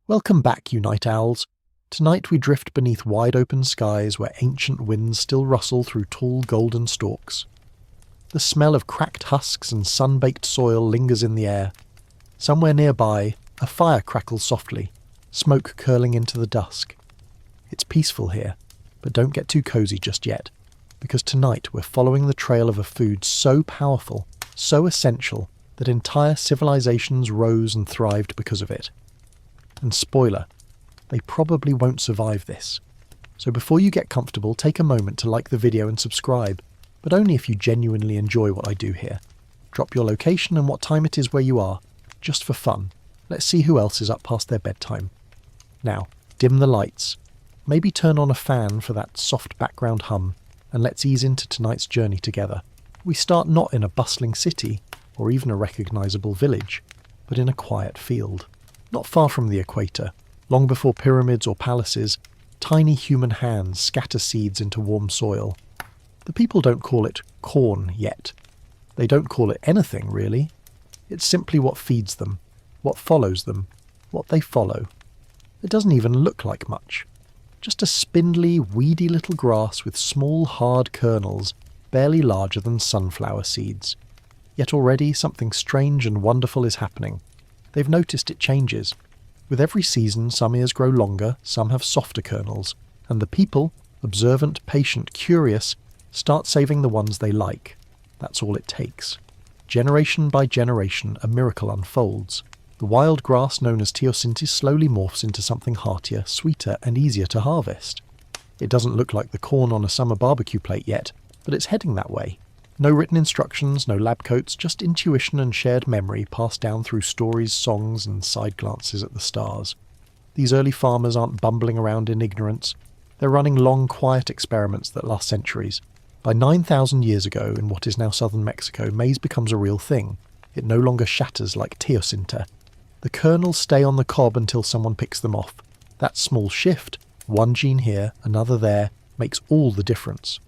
Welcome back, you night owls. Tonight we drift beneath wide-open skies where ancient winds still rustle through tall golden stalks. The smell of cracked husks and sun-baked soil lingers in the air. Somewhere nearby, a fire crackles softly, smoke curling into the dusk. It's peaceful here, but don't get too cozy just yet, because tonight we're following the trail of a food so powerful, so essential, that entire civilizations rose and thrived because of it. And spoiler, they probably won't survive this. So before you get comfortable, take a moment to like the video and subscribe, but only if you genuinely enjoy what I do here. Drop your location and what time it is where you are, just for fun. Let's see who else is up past their bedtime. Now, dim the lights. Maybe turn on a fan for that soft background hum, and let's ease into tonight's journey together. We start not in a bustling city, or even a recognisable village, but in a quiet field. Not far from the equator, long before pyramids or palaces, tiny human hands scatter seeds into warm soil. The people don't call it corn yet. They don't call it anything, really. It's simply what feeds them, what follows them, what they follow. It doesn't even look like much. Just a spindly, weedy little grass with small, hard kernels, barely larger than sunflower seeds. Yet already something strange and wonderful is happening. They've noticed it changes. With every season, some ears grow longer, some have softer kernels, and the people, observant, patient, curious, start saving the ones they like. That's all it takes. Generation by generation, a miracle unfolds. The wild grass known as teosinte slowly morphs into something heartier, sweeter, and easier to harvest. It doesn't look like the corn on a summer barbecue plate yet, but it's heading that way. No written instructions, no lab coats, just intuition and shared memory passed down through stories, songs, and side glances at the stars. These early farmers aren't bumbling around in ignorance. They're running long, quiet experiments that last centuries. By 9,000 years ago, in what is now southern Mexico, maize becomes a real thing. It no longer shatters like teosinte. The kernels stay on the cob until someone picks them off. That small shift, one gene here, another there, makes all the difference.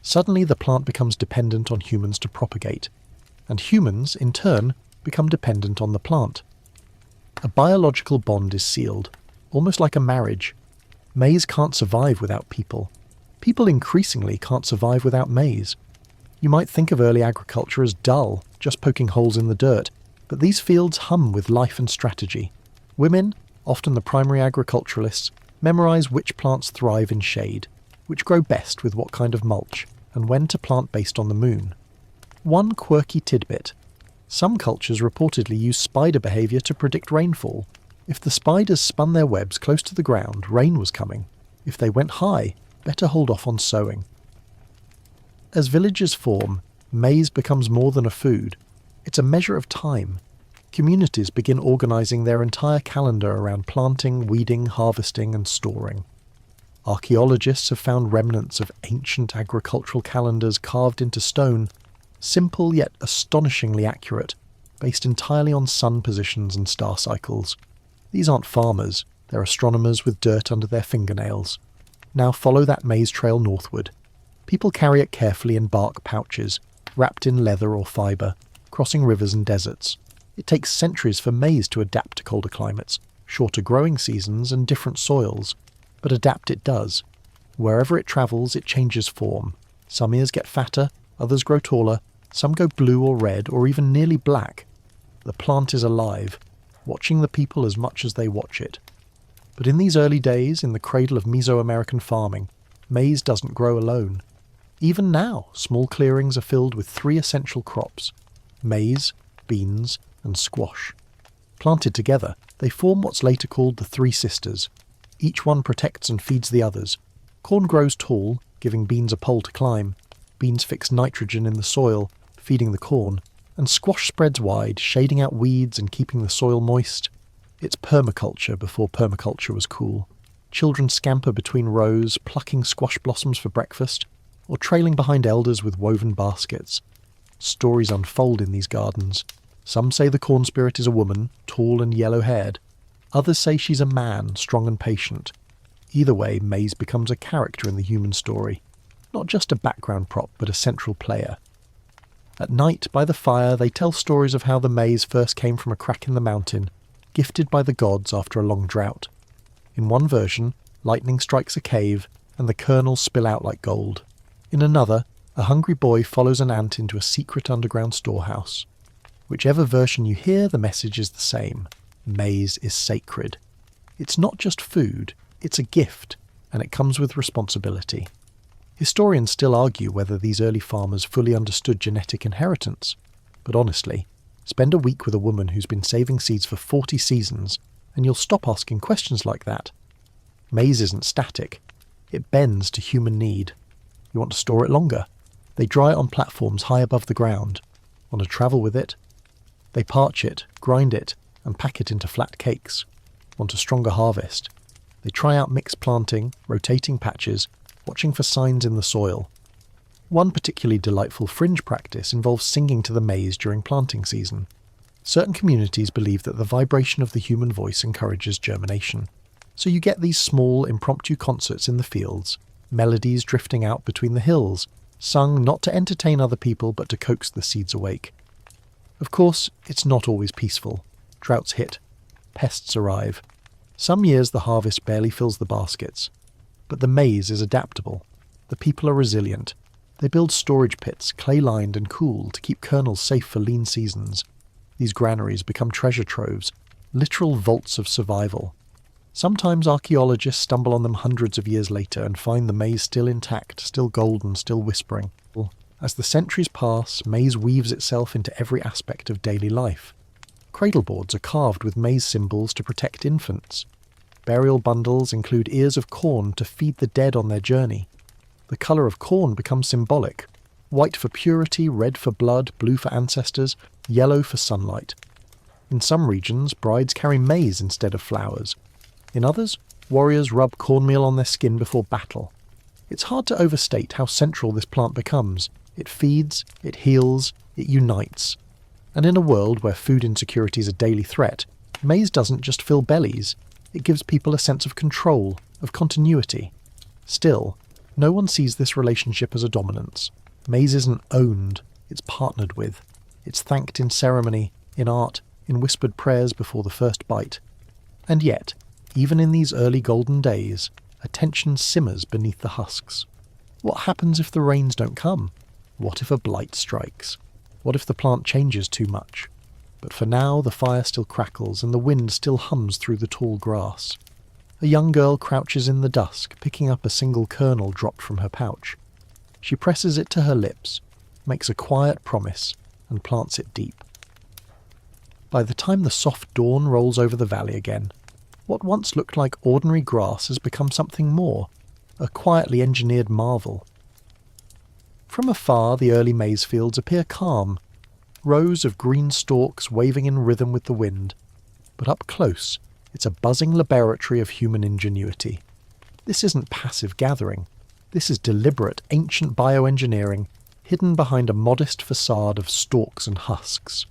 Suddenly the plant becomes dependent on humans to propagate, and humans, in turn, become dependent on the plant. A biological bond is sealed, almost like a marriage. Maize can't survive without people. People increasingly can't survive without maize. You might think of early agriculture as dull, just poking holes in the dirt, but these fields hum with life and strategy. Women, often the primary agriculturalists, memorize which plants thrive in shade, which grow best with what kind of mulch, and when to plant based on the moon. One quirky tidbit. Some cultures reportedly use spider behaviour to predict rainfall. If the spiders spun their webs close to the ground, rain was coming. If they went high, better hold off on sowing. As villages form, maize becomes more than a food. It's a measure of time. Communities begin organising their entire calendar around planting, weeding, harvesting and storing. Archaeologists have found remnants of ancient agricultural calendars carved into stone, simple yet astonishingly accurate, based entirely on sun positions and star cycles. These aren't farmers, they're astronomers with dirt under their fingernails. Now follow that maize trail northward. People carry it carefully in bark pouches, wrapped in leather or fibre, crossing rivers and deserts. It takes centuries for maize to adapt to colder climates, shorter growing seasons and different soils. But adapt it does. Wherever it travels, it changes form. Some ears get fatter, others grow taller, some go blue or red or even nearly black. The plant is alive, watching the people as much as they watch it. But in these early days, in the cradle of Mesoamerican farming, maize doesn't grow alone. Even now, small clearings are filled with three essential crops: maize, beans, and squash. Planted together, they form what's later called the Three Sisters. Each one protects and feeds the others. Corn grows tall, giving beans a pole to climb. Beans fix nitrogen in the soil, feeding the corn. And squash spreads wide, shading out weeds and keeping the soil moist. It's permaculture before permaculture was cool. Children scamper between rows, plucking squash blossoms for breakfast, or trailing behind elders with woven baskets. Stories unfold in these gardens. Some say the corn spirit is a woman, tall and yellow-haired. Others say she's a man, strong and patient. Either way, maize becomes a character in the human story. Not just a background prop, but a central player. At night, by the fire, they tell stories of how the maize first came from a crack in the mountain, gifted by the gods after a long drought. In one version, lightning strikes a cave and the kernels spill out like gold. In another, a hungry boy follows an ant into a secret underground storehouse. Whichever version you hear, the message is the same. Maize is sacred. It's not just food, it's a gift, and it comes with responsibility. Historians still argue whether these early farmers fully understood genetic inheritance, but honestly, spend a week with a woman who's been saving seeds for 40 seasons, and you'll stop asking questions like that. Maize isn't static. It bends to human need. You want to store it longer? They dry it on platforms high above the ground. Want to travel with it? They parch it, grind it, and pack it into flat cakes. Want a stronger harvest? They try out mixed planting, rotating patches, watching for signs in the soil. One particularly delightful fringe practice involves singing to the maize during planting season. Certain communities believe that the vibration of the human voice encourages germination. So you get these small, impromptu concerts in the fields, melodies drifting out between the hills, sung not to entertain other people but to coax the seeds awake. Of course, it's not always peaceful. Droughts hit. Pests arrive. Some years the harvest barely fills the baskets. But the maize is adaptable. The people are resilient. They build storage pits, clay-lined and cool, to keep kernels safe for lean seasons. These granaries become treasure troves, literal vaults of survival. Sometimes archaeologists stumble on them hundreds of years later and find the maize still intact, still golden, still whispering. As the centuries pass, maize weaves itself into every aspect of daily life. Cradle boards are carved with maize symbols to protect infants. Burial bundles include ears of corn to feed the dead on their journey. The colour of corn becomes symbolic. White for purity, red for blood, blue for ancestors, yellow for sunlight. In some regions, brides carry maize instead of flowers. In others, warriors rub cornmeal on their skin before battle. It's hard to overstate how central this plant becomes. It feeds, it heals, it unites. And in a world where food insecurity is a daily threat, maize doesn't just fill bellies. It gives people a sense of control, of continuity. Still, no one sees this relationship as a dominance. Maize isn't owned, it's partnered with. It's thanked in ceremony, in art, in whispered prayers before the first bite. And yet, even in these early golden days, a tension simmers beneath the husks. What happens if the rains don't come? What if a blight strikes? What if the plant changes too much? But for now, the fire still crackles and the wind still hums through the tall grass. A young girl crouches in the dusk, picking up a single kernel dropped from her pouch. She presses it to her lips, makes a quiet promise, and plants it deep. By the time the soft dawn rolls over the valley again, what once looked like ordinary grass has become something more, a quietly engineered marvel. From afar, the early maize fields appear calm, rows of green stalks waving in rhythm with the wind. But up close, it's a buzzing laboratory of human ingenuity. This isn't passive gathering. This is deliberate, ancient bioengineering, hidden behind a modest facade of stalks and husks.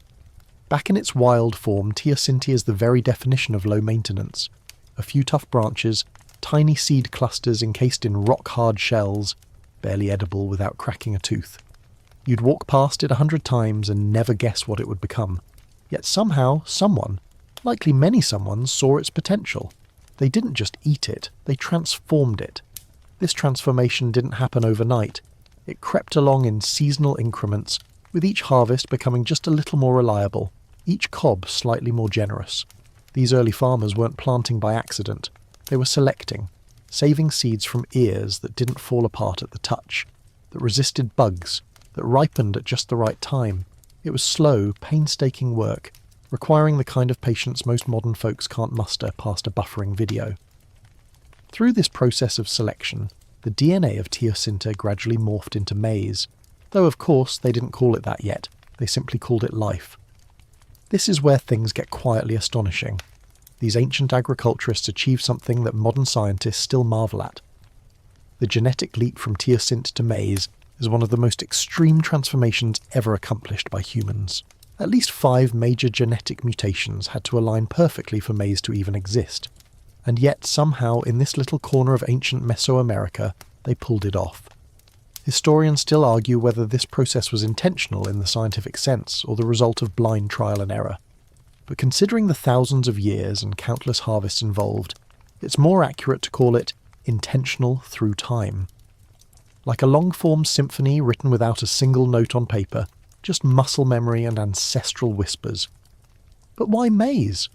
Back in its wild form, teosinte is the very definition of low maintenance. A few tough branches, tiny seed clusters encased in rock-hard shells, barely edible without cracking a tooth. You'd walk past it 100 times and never guess what it would become. Yet somehow, someone, likely many someones, saw its potential. They didn't just eat it, they transformed it. This transformation didn't happen overnight. It crept along in seasonal increments, with each harvest becoming just a little more reliable, each cob slightly more generous. These early farmers weren't planting by accident. They were selecting, saving seeds from ears that didn't fall apart at the touch, that resisted bugs, that ripened at just the right time. It was slow, painstaking work, requiring the kind of patience most modern folks can't muster past a buffering video. Through this process of selection, the DNA of teosinte gradually morphed into maize, though of course they didn't call it that yet, they simply called it life. This is where things get quietly astonishing. These ancient agriculturists achieved something that modern scientists still marvel at. The genetic leap from teosinte to maize is one of the most extreme transformations ever accomplished by humans. At least 5 major genetic mutations had to align perfectly for maize to even exist. And yet somehow in this little corner of ancient Mesoamerica, they pulled it off. Historians still argue whether this process was intentional in the scientific sense or the result of blind trial and error. but considering the thousands of years and countless harvests involved, it's more accurate to call it intentional through time. Like a long-form symphony written without a single note on paper, just muscle memory and ancestral whispers. But why maize?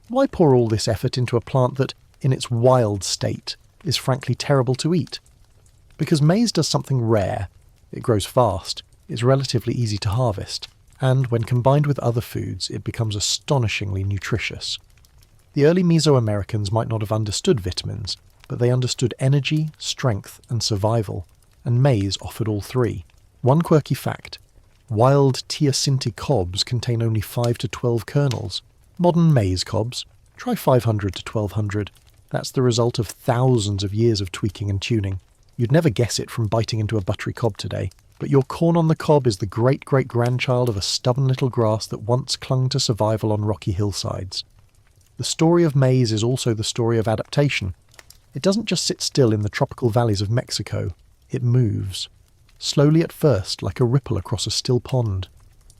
Why pour all this effort into a plant that, in its wild state, is frankly terrible to eat? Because maize does something rare. It grows fast, is relatively easy to harvest, and when combined with other foods, it becomes astonishingly nutritious. The early Mesoamericans might not have understood vitamins, but they understood energy, strength, and survival, and maize offered all three. One quirky fact: wild teosinte cobs contain only 5 to 12 kernels. Modern maize cobs, try 500 to 1200. That's the result of thousands of years of tweaking and tuning. You'd never guess it from biting into a buttery cob today, but your corn on the cob is the great-great-grandchild of a stubborn little grass that once clung to survival on rocky hillsides. The story of maize is also the story of adaptation. It doesn't just sit still in the tropical valleys of Mexico. It moves. Slowly at first, like a ripple across a still pond.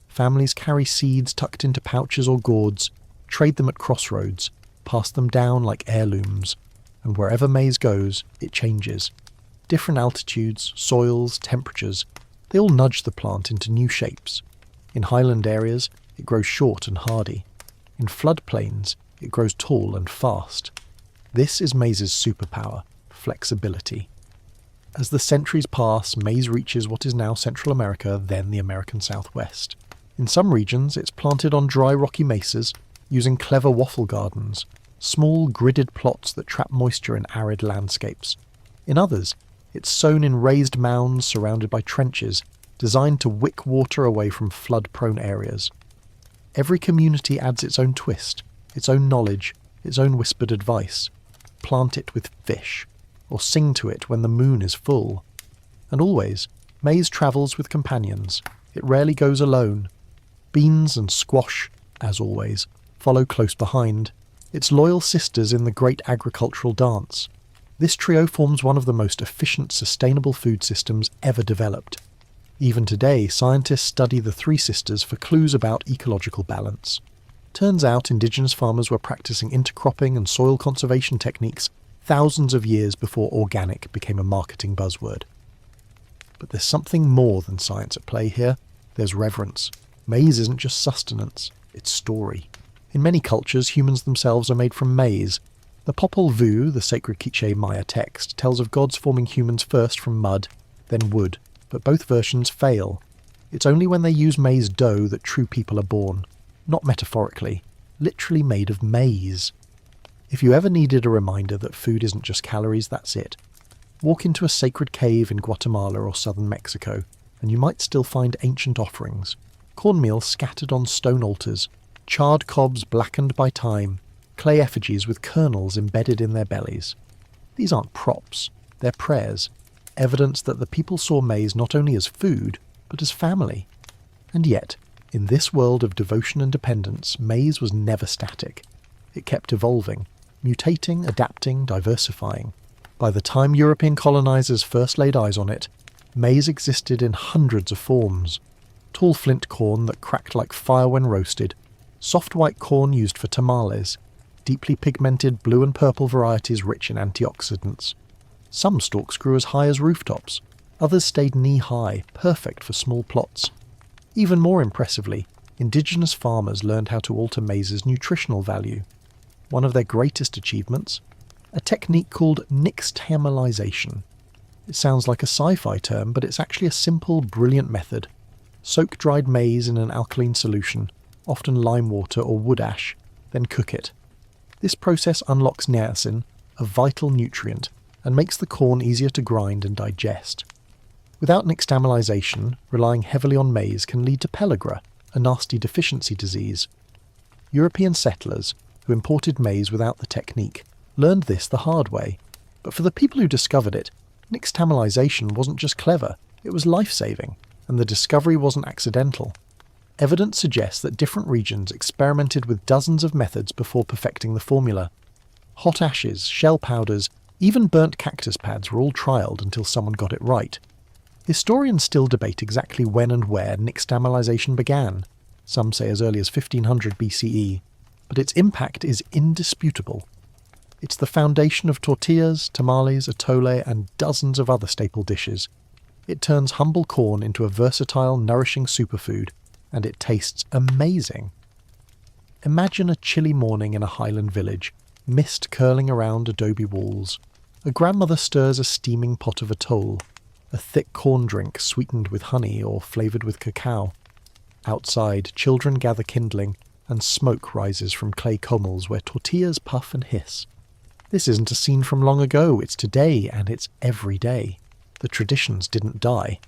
Families carry seeds tucked into pouches or gourds, trade them at crossroads, pass them down like heirlooms, and wherever maize goes, it changes. Different altitudes, soils, temperatures, they all nudge the plant into new shapes. In highland areas, it grows short and hardy. In floodplains, it grows tall and fast. This is maize's superpower, flexibility. As the centuries pass, maize reaches what is now Central America, then the American Southwest. In some regions, it's planted on dry rocky mesas, using clever waffle gardens, small gridded plots that trap moisture in arid landscapes. In others, it's sown in raised mounds surrounded by trenches, designed to wick water away from flood-prone areas. Every community adds its own twist, its own knowledge, its own whispered advice. Plant it with fish, or sing to it when the moon is full. And always, maize travels with companions. It rarely goes alone. Beans and squash, as always, follow close behind, its loyal sisters in the great agricultural dance. This trio forms one of the most efficient, sustainable food systems ever developed. Even today, scientists study the three sisters for clues about ecological balance. Turns out indigenous farmers were practicing intercropping and soil conservation techniques thousands of years before organic became a marketing buzzword. But there's something more than science at play here. There's reverence. Maize isn't just sustenance, it's story. In many cultures, humans themselves are made from maize. The Popol Vuh, the sacred Quiché Maya text, tells of gods forming humans first from mud, then wood, but both versions fail. It's only when they use maize dough that true people are born. Not metaphorically, literally made of maize. If you ever needed a reminder that food isn't just calories, that's it. Walk into a sacred cave in Guatemala or southern Mexico, and you might still find ancient offerings. Cornmeal scattered on stone altars, charred cobs blackened by time, clay effigies with kernels embedded in their bellies. These aren't props, they're prayers, evidence that the people saw maize not only as food, but as family. And yet, in this world of devotion and dependence, maize was never static. It kept evolving, mutating, adapting, diversifying. By the time European colonizers first laid eyes on it, maize existed in hundreds of forms. Tall flint corn that cracked like fire when roasted, soft white corn used for tamales, deeply pigmented blue and purple varieties rich in antioxidants. Some stalks grew as high as rooftops, others stayed knee-high, perfect for small plots. Even more impressively, indigenous farmers learned how to alter maize's nutritional value. One of their greatest achievements? A technique called nixtamalization. It sounds like a sci-fi term, but it's actually a simple, brilliant method. Soak dried maize in an alkaline solution, often lime water or wood ash, then cook it. This process unlocks niacin, a vital nutrient, and makes the corn easier to grind and digest. Without nixtamalization, relying heavily on maize can lead to pellagra, a nasty deficiency disease. European settlers, who imported maize without the technique, learned this the hard way. But for the people who discovered it, nixtamalization wasn't just clever, it was life-saving, and the discovery wasn't accidental. Evidence suggests that different regions experimented with dozens of methods before perfecting the formula. Hot ashes, shell powders, even burnt cactus pads were all trialled until someone got it right. Historians still debate exactly when and where nixtamalization began. Some say as early as 1500 BCE, but its impact is indisputable. It's the foundation of tortillas, tamales, atole, and dozens of other staple dishes. It turns humble corn into a versatile, nourishing superfood, and it tastes amazing. Imagine a chilly morning in a highland village, mist curling around adobe walls. A grandmother stirs a steaming pot of atole, a thick corn drink sweetened with honey or flavoured with cacao. Outside, children gather kindling, and smoke rises from clay commels where tortillas puff and hiss. This isn't a scene from long ago, it's today, and it's every day. The traditions didn't die.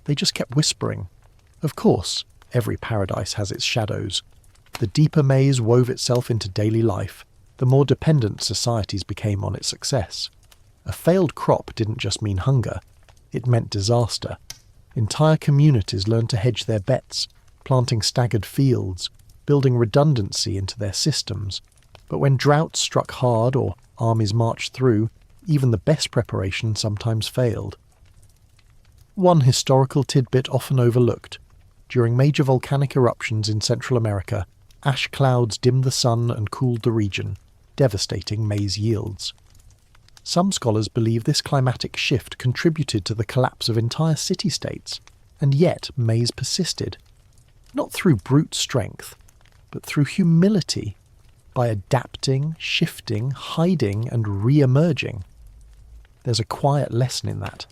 They just kept whispering. Of course, every paradise has its shadows. The deeper maize wove itself into daily life, the more dependent societies became on its success. A failed crop didn't just mean hunger, it meant disaster. Entire communities learned to hedge their bets, planting staggered fields, building redundancy into their systems. But when droughts struck hard or armies marched through, even the best preparation sometimes failed. One historical tidbit often overlooked. During major volcanic eruptions in Central America, ash clouds dimmed the sun and cooled the region, devastating maize yields. Some scholars believe this climatic shift contributed to the collapse of entire city-states, and yet maize persisted. Not through brute strength, but through humility, by adapting, shifting, hiding, and re-emerging. There's a quiet lesson in that.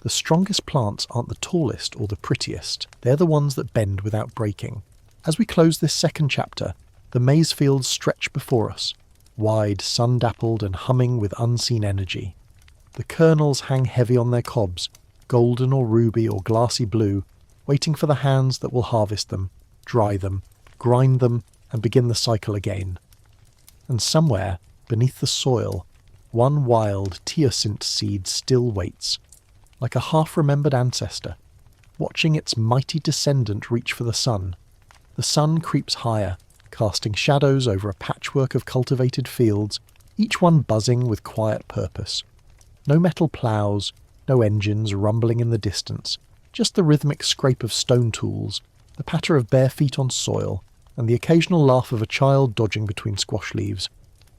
The strongest plants aren't the tallest or the prettiest, they're the ones that bend without breaking. As we close this second chapter, the maize fields stretch before us, wide, sun-dappled and humming with unseen energy. The kernels hang heavy on their cobs, golden or ruby or glassy blue, waiting for the hands that will harvest them, dry them, grind them, and begin the cycle again. And somewhere, beneath the soil, one wild teosinte seed still waits, like a half-remembered ancestor, watching its mighty descendant reach for the sun. The sun creeps higher, casting shadows over a patchwork of cultivated fields, each one buzzing with quiet purpose. No metal ploughs, no engines rumbling in the distance, just the rhythmic scrape of stone tools, the patter of bare feet on soil, and the occasional laugh of a child dodging between squash leaves.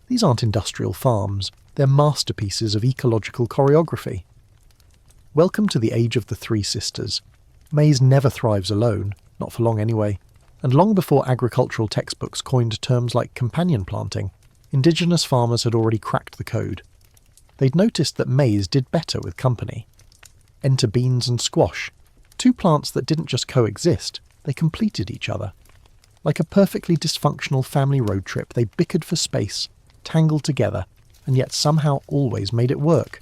These aren't industrial farms, they're masterpieces of ecological choreography. Welcome to the age of the three sisters. Maize never thrives alone, not for long anyway, and long before agricultural textbooks coined terms like companion planting, indigenous farmers had already cracked the code. They'd noticed that maize did better with company. Enter beans and squash, two plants that didn't just coexist, they completed each other. Like a perfectly dysfunctional family road trip, they bickered for space, tangled together, and yet somehow always made it work.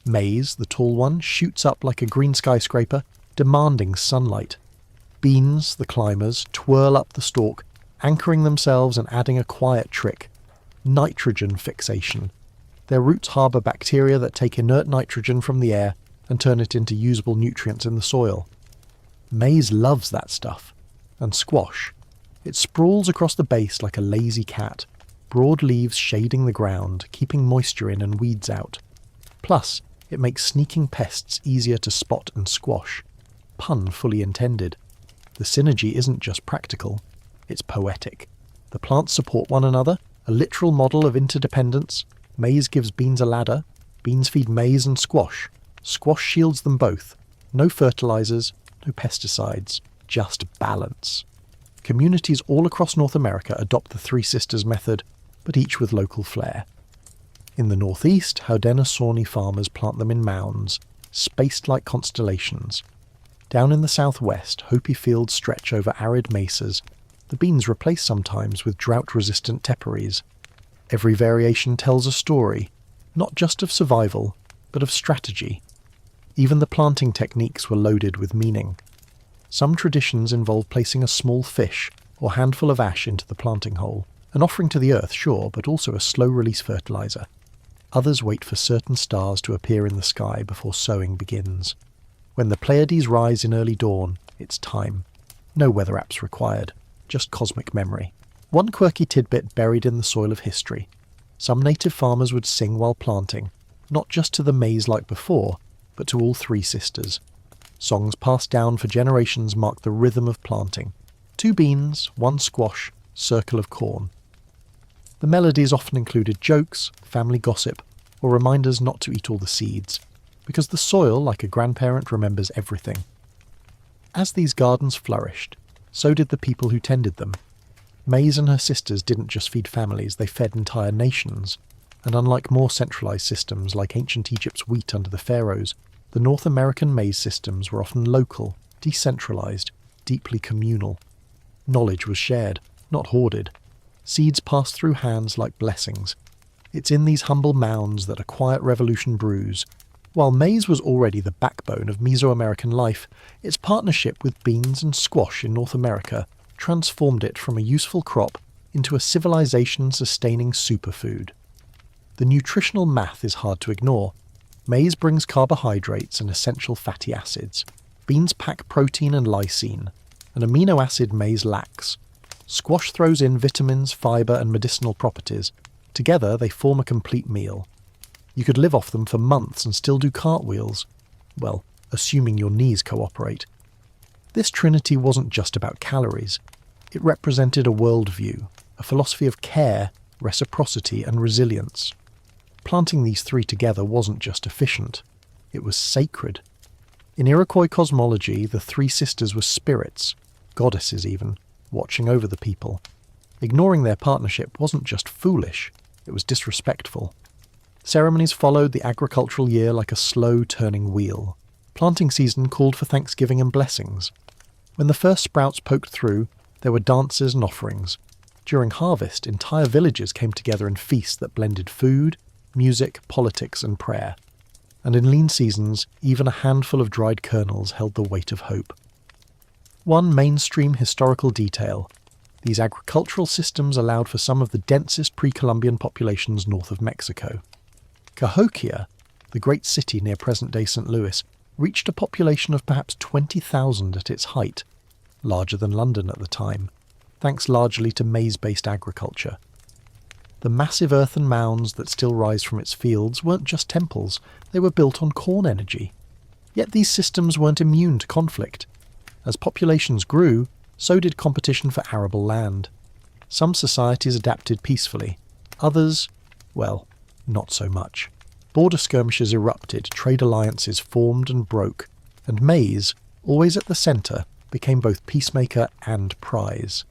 Maize, the tall one, shoots up like a green skyscraper, demanding sunlight. Beans, the climbers, twirl up the stalk, anchoring themselves and adding a quiet trick. Nitrogen fixation. Their roots harbour bacteria that take inert nitrogen from the air and turn it into usable nutrients in the soil. Maize loves that stuff. And squash. It sprawls across the base like a lazy cat, broad leaves shading the ground, keeping moisture in and weeds out. Plus, it makes sneaking pests easier to spot and squash. Pun fully intended. The synergy isn't just practical, it's poetic. The plants support one another, a literal model of interdependence. Maize gives beans a ladder, beans feed maize and squash. Squash shields them both. No fertilizers, no pesticides, just balance. Communities all across North America adopt the Three Sisters method, but each with local flair. In the northeast, Haudenosaunee farmers plant them in mounds, spaced like constellations. Down in the southwest, Hopi fields stretch over arid mesas. The beans replace sometimes with drought-resistant teparies. Every variation tells a story, not just of survival, but of strategy. Even the planting techniques were loaded with meaning. Some traditions involve placing a small fish or handful of ash into the planting hole, an offering to the earth, sure, but also a slow-release fertilizer. Others wait for certain stars to appear in the sky before sowing begins. When the Pleiades rise in early dawn, it's time. No weather apps required, just cosmic memory. One quirky tidbit buried in the soil of history. Some native farmers would sing while planting, not just to the maize like before, but to all three sisters. Songs passed down for generations mark the rhythm of planting. 2 beans, 1 squash, circle of corn. The melodies often included jokes, family gossip, or reminders not to eat all the seeds, because the soil, like a grandparent, remembers everything. As these gardens flourished, so did the people who tended them. Maize and her sisters didn't just feed families, they fed entire nations. And unlike more centralised systems like ancient Egypt's wheat under the pharaohs, the North American maize systems were often local, decentralised, deeply communal. Knowledge was shared, not hoarded. Seeds passed through hands like blessings. It's in these humble mounds that a quiet revolution brews. While maize was already the backbone of Mesoamerican life, its partnership with beans and squash in North America transformed it from a useful crop into a civilization-sustaining superfood. The nutritional math is hard to ignore. Maize brings carbohydrates and essential fatty acids. Beans pack protein and lysine, an amino acid maize lacks. Squash throws in vitamins, fibre and medicinal properties. Together they form a complete meal. You could live off them for months and still do cartwheels. Well, assuming your knees cooperate. This trinity wasn't just about calories. It represented a worldview, a philosophy of care, reciprocity and resilience. Planting these three together wasn't just efficient, it was sacred. In Iroquois cosmology, the three sisters were spirits, goddesses even, watching over the people. Ignoring their partnership wasn't just foolish, it was disrespectful. Ceremonies followed the agricultural year like a slow turning wheel. Planting season called for thanksgiving and blessings. When the first sprouts poked through, there were dances and offerings. During harvest, entire villages came together in feasts that blended food, music, politics and prayer. And in lean seasons, even a handful of dried kernels held the weight of hope. One mainstream historical detail: these agricultural systems allowed for some of the densest pre-Columbian populations north of Mexico. Cahokia, the great city near present-day St. Louis, reached a population of perhaps 20,000 at its height, larger than London at the time, thanks largely to maize-based agriculture. The massive earthen mounds that still rise from its fields weren't just temples, they were built on corn energy. Yet these systems weren't immune to conflict. As populations grew, so did competition for arable land. Some societies adapted peacefully, others, well, not so much. Border skirmishes erupted, trade alliances formed and broke, and maize, always at the centre, became both peacemaker and prize.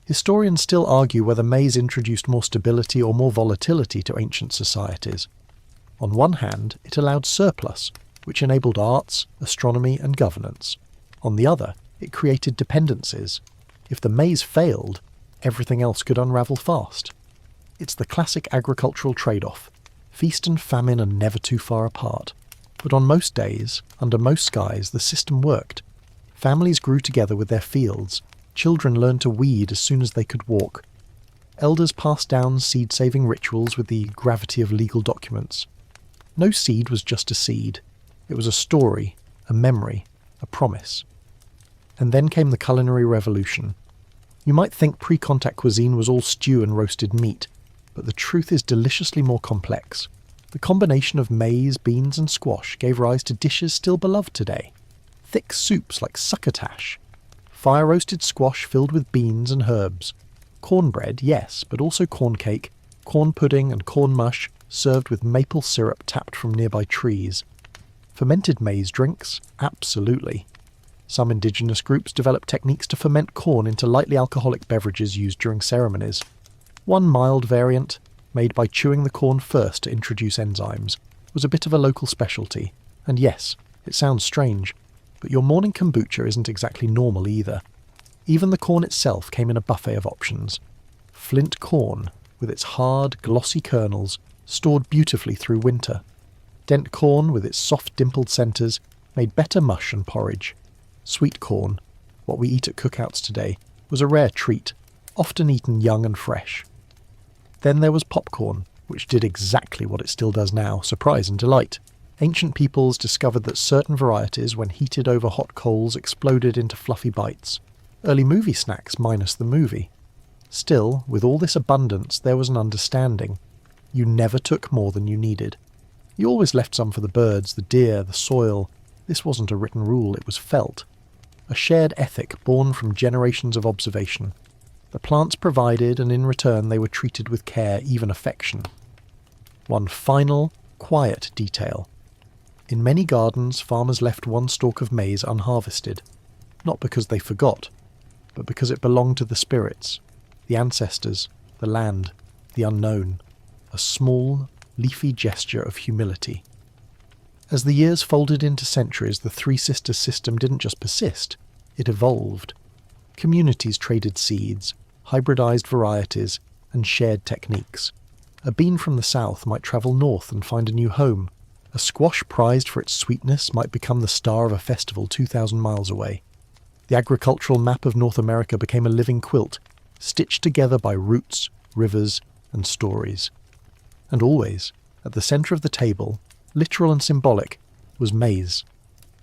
Historians still argue whether maize introduced more stability or more volatility to ancient societies. On one hand, it allowed surplus, which enabled arts, astronomy and governance. On the other, it created dependencies. If the maize failed, everything else could unravel fast. It's the classic agricultural trade-off. Feast and famine are never too far apart. But on most days, under most skies, the system worked. Families grew together with their fields. Children learned to weed as soon as they could walk. Elders passed down seed-saving rituals with the gravity of legal documents. No seed was just a seed. It was a story, a memory, a promise. And then came the culinary revolution. You might think pre-contact cuisine was all stew and roasted meat, but the truth is deliciously more complex. The combination of maize, beans and squash gave rise to dishes still beloved today. Thick soups like succotash. Fire-roasted squash filled with beans and herbs. Cornbread, yes, but also corn cake, corn pudding and corn mush served with maple syrup tapped from nearby trees. Fermented maize drinks? Absolutely. Some indigenous groups developed techniques to ferment corn into lightly alcoholic beverages used during ceremonies. One mild variant, made by chewing the corn first to introduce enzymes, was a bit of a local specialty. And yes, it sounds strange, but your morning kombucha isn't exactly normal either. Even the corn itself came in a buffet of options. Flint corn, with its hard, glossy kernels, stored beautifully through winter. Dent corn, with its soft, dimpled centres, made better mush and porridge. Sweet corn, what we eat at cookouts today, was a rare treat, often eaten young and fresh. Then there was popcorn, which did exactly what it still does now, surprise and delight. Ancient peoples discovered that certain varieties, when heated over hot coals, exploded into fluffy bites. Early movie snacks minus the movie. Still, with all this abundance, there was an understanding. You never took more than you needed. You always left some for the birds, the deer, the soil. This wasn't a written rule, it was felt. A shared ethic born from generations of observation. The plants provided, and in return they were treated with care, even affection. One final, quiet detail. In many gardens, farmers left one stalk of maize unharvested, not because they forgot, but because it belonged to the spirits, the ancestors, the land, the unknown, a small, leafy gesture of humility. As the years folded into centuries, the Three Sisters system didn't just persist, it evolved. Communities traded seeds, hybridized varieties, and shared techniques. A bean from the south might travel north and find a new home. A squash prized for its sweetness might become the star of a festival 2,000 miles away. The agricultural map of North America became a living quilt, stitched together by roots, rivers, and stories. And always, at the centre of the table, literal and symbolic, was maize.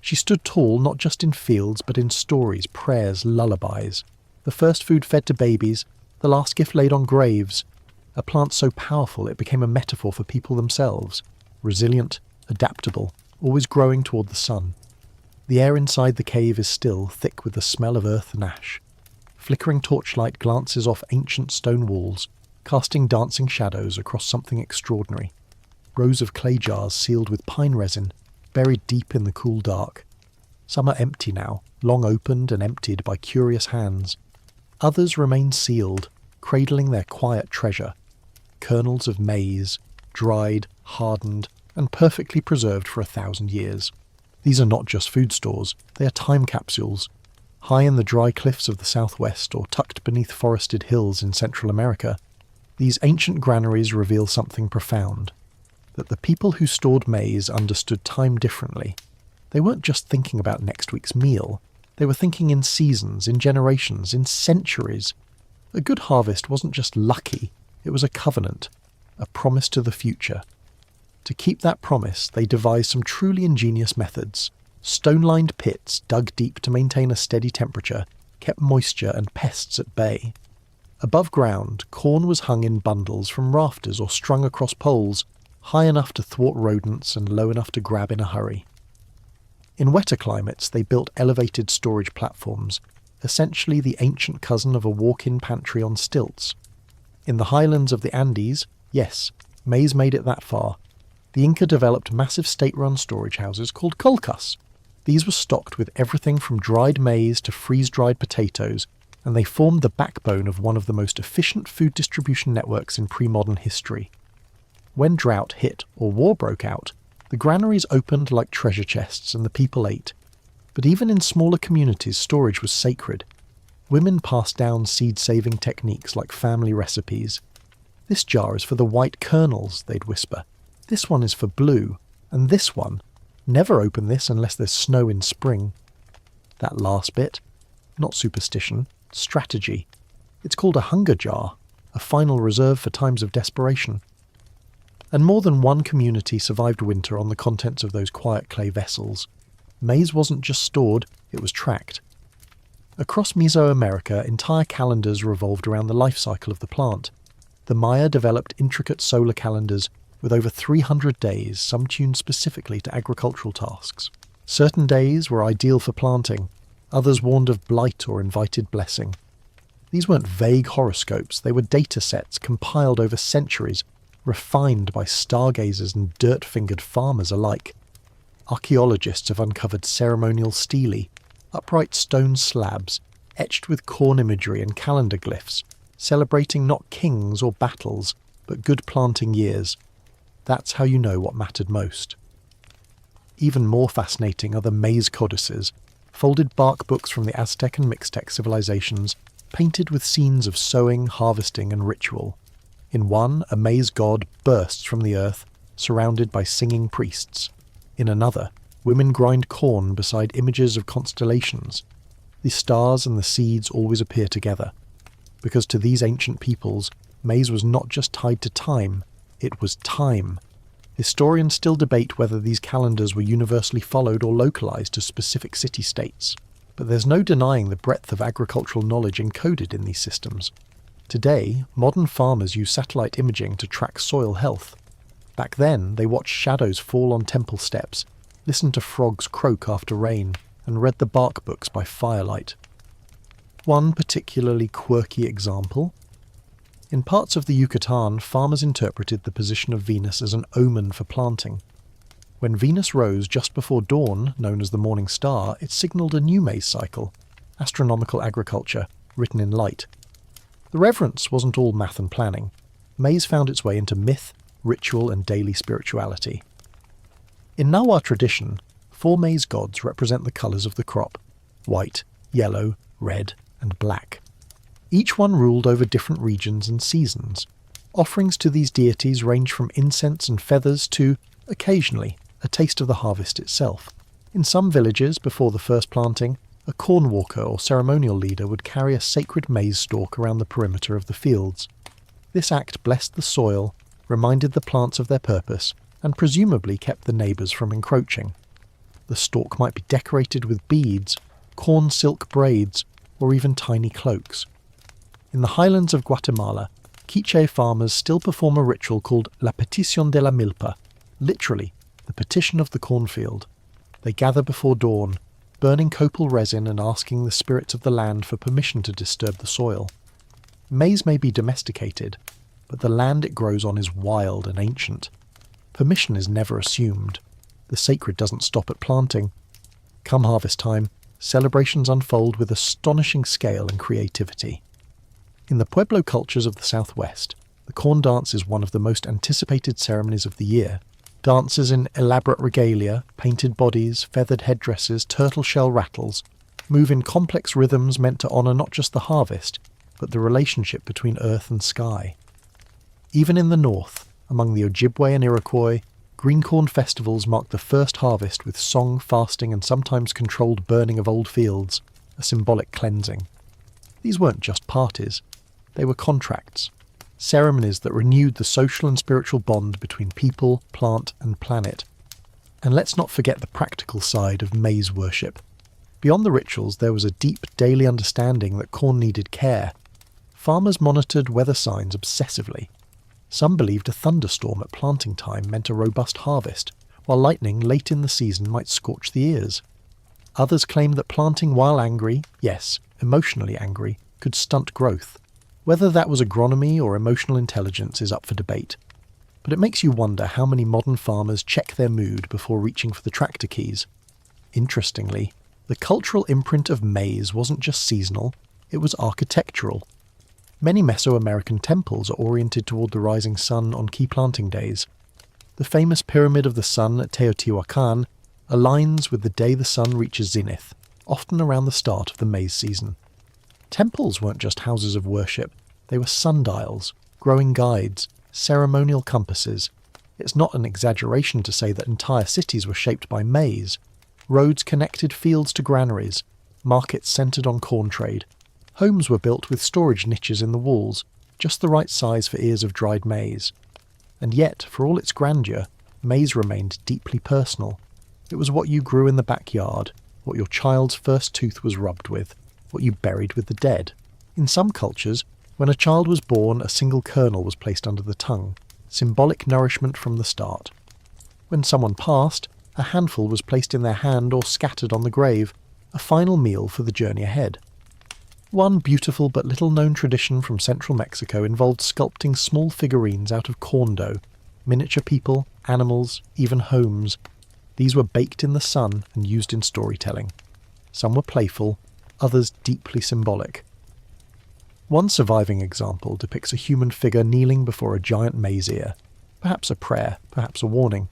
She stood tall not just in fields but in stories, prayers, lullabies. The first food fed to babies, the last gift laid on graves. A plant so powerful it became a metaphor for people themselves, resilient, adaptable, always growing toward the sun. The air inside the cave is still thick with the smell of earth and ash. Flickering torchlight glances off ancient stone walls, casting dancing shadows across something extraordinary. Rows of clay jars sealed with pine resin, buried deep in the cool dark. Some are empty now, long opened and emptied by curious hands. Others remain sealed, cradling their quiet treasure. Kernels of maize, dried, hardened, and perfectly preserved for 1,000 years. These are not just food stores, they are time capsules. High in the dry cliffs of the southwest or tucked beneath forested hills in Central America, these ancient granaries reveal something profound. That the people who stored maize understood time differently. They weren't just thinking about next week's meal. They were thinking in seasons, in generations, in centuries. A good harvest wasn't just lucky, it was a covenant, a promise to the future. To keep that promise, they devised some truly ingenious methods. Stone-lined pits dug deep to maintain a steady temperature, kept moisture and pests at bay. Above ground, corn was hung in bundles from rafters or strung across poles, high enough to thwart rodents and low enough to grab in a hurry. In wetter climates, they built elevated storage platforms, essentially the ancient cousin of a walk-in pantry on stilts. In the highlands of the Andes, yes, maize made it that far. The Inca developed massive state-run storage houses called colcas. These were stocked with everything from dried maize to freeze-dried potatoes, and they formed the backbone of one of the most efficient food distribution networks in pre-modern history. When drought hit or war broke out, the granaries opened like treasure chests and the people ate. But even in smaller communities, storage was sacred. Women passed down seed-saving techniques like family recipes. "This jar is for the white kernels," they'd whisper. "This one is for blue. And this one, never open this unless there's snow in spring." That last bit, not superstition, strategy. It's called a hunger jar, a final reserve for times of desperation. And more than one community survived winter on the contents of those quiet clay vessels. Maize wasn't just stored, it was tracked. Across Mesoamerica, entire calendars revolved around the life cycle of the plant. The Maya developed intricate solar calendars with over 300 days, some tuned specifically to agricultural tasks. Certain days were ideal for planting, others warned of blight or invited blessing. These weren't vague horoscopes, they were data sets compiled over centuries, refined by stargazers and dirt-fingered farmers alike. Archaeologists have uncovered ceremonial stelae, upright stone slabs, etched with corn imagery and calendar glyphs, celebrating not kings or battles, but good planting years. That's how you know what mattered most. Even more fascinating are the maize codices, folded bark books from the Aztec and Mixtec civilizations, painted with scenes of sowing, harvesting, and ritual. In one, a maize god bursts from the earth, surrounded by singing priests. In another, women grind corn beside images of constellations. The stars and the seeds always appear together. Because to these ancient peoples, maize was not just tied to time, it was time. Historians still debate whether these calendars were universally followed or localized to specific city-states. But there's no denying the breadth of agricultural knowledge encoded in these systems. Today, modern farmers use satellite imaging to track soil health. Back then, they watched shadows fall on temple steps, listened to frogs croak after rain, and read the bark books by firelight. one particularly quirky example. In parts of the Yucatan, farmers interpreted the position of Venus as an omen for planting. When Venus rose just before dawn, known as the morning star, it signalled a new maize cycle, astronomical agriculture, written in light. The reverence wasn't all math and planning. Maize found its way into myth, ritual and daily spirituality. In Nahua tradition, 4 maize gods represent the colours of the crop: white, yellow, red and black. Each one ruled over different regions and seasons. Offerings to these deities range from incense and feathers to, occasionally, a taste of the harvest itself. In some villages, before the first planting, a corn walker or ceremonial leader would carry a sacred maize stalk around the perimeter of the fields. This act blessed the soil, reminded the plants of their purpose, and presumably kept the neighbours from encroaching. The stalk might be decorated with beads, corn silk braids, or even tiny cloaks. In the highlands of Guatemala, Quiche farmers still perform a ritual called La Petición de la Milpa, literally, the petition of the cornfield. They gather before dawn, burning copal resin and asking the spirits of the land for permission to disturb the soil. Maize may be domesticated, but the land it grows on is wild and ancient. Permission is never assumed. The sacred doesn't stop at planting. Come harvest time, celebrations unfold with astonishing scale and creativity. In the Pueblo cultures of the southwest, the corn dance is one of the most anticipated ceremonies of the year. Dancers in elaborate regalia, painted bodies, feathered headdresses, turtle shell rattles, move in complex rhythms meant to honour not just the harvest, but the relationship between earth and sky. Even in the north, among the Ojibwe and Iroquois, green corn festivals mark the first harvest with song, fasting and sometimes controlled burning of old fields, a symbolic cleansing. These weren't just parties, they were contracts, ceremonies that renewed the social and spiritual bond between people, plant and planet. And let's not forget the practical side of maize worship. Beyond the rituals, there was a deep daily understanding that corn needed care. Farmers monitored weather signs obsessively. Some believed a thunderstorm at planting time meant a robust harvest, while lightning late in the season might scorch the ears. Others claimed that planting while angry, yes, emotionally angry, could stunt growth. Whether that was agronomy or emotional intelligence is up for debate. But it makes you wonder how many modern farmers check their mood before reaching for the tractor keys. Interestingly, the cultural imprint of maize wasn't just seasonal, it was architectural. Many Mesoamerican temples are oriented toward the rising sun on key planting days. The famous Pyramid of the Sun at Teotihuacan aligns with the day the sun reaches zenith, often around the start of the maize season. Temples weren't just houses of worship, they were sundials, growing guides, ceremonial compasses. It's not an exaggeration to say that entire cities were shaped by maize. Roads connected fields to granaries, markets centred on corn trade. Homes were built with storage niches in the walls, just the right size for ears of dried maize. And yet, for all its grandeur, maize remained deeply personal. It was what you grew in the backyard, what your child's first tooth was rubbed with, what you buried with the dead. In some cultures, when a child was born, a single kernel was placed under the tongue, symbolic nourishment from the start. When someone passed, a handful was placed in their hand or scattered on the grave, a final meal for the journey ahead. One beautiful but little-known tradition from central Mexico involved sculpting small figurines out of corn dough, miniature people, animals, even homes. These were baked in the sun and used in storytelling. Some were playful, others deeply symbolic. One surviving example depicts a human figure kneeling before a giant maize ear, perhaps a prayer, perhaps a warning.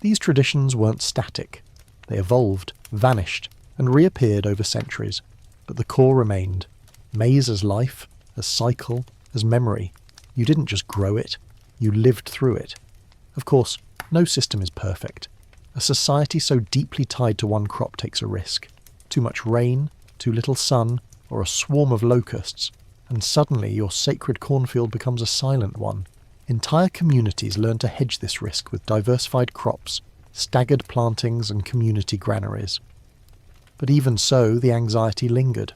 These traditions weren't static. They evolved, vanished, and reappeared over centuries. But the core remained. Maize as life, as cycle, as memory. You didn't just grow it, you lived through it. Of course, no system is perfect. A society so deeply tied to one crop takes a risk. Too much rain, too little sun, or a swarm of locusts, and suddenly your sacred cornfield becomes a silent one. Entire communities learn to hedge this risk with diversified crops, staggered plantings and community granaries. But even so, the anxiety lingered.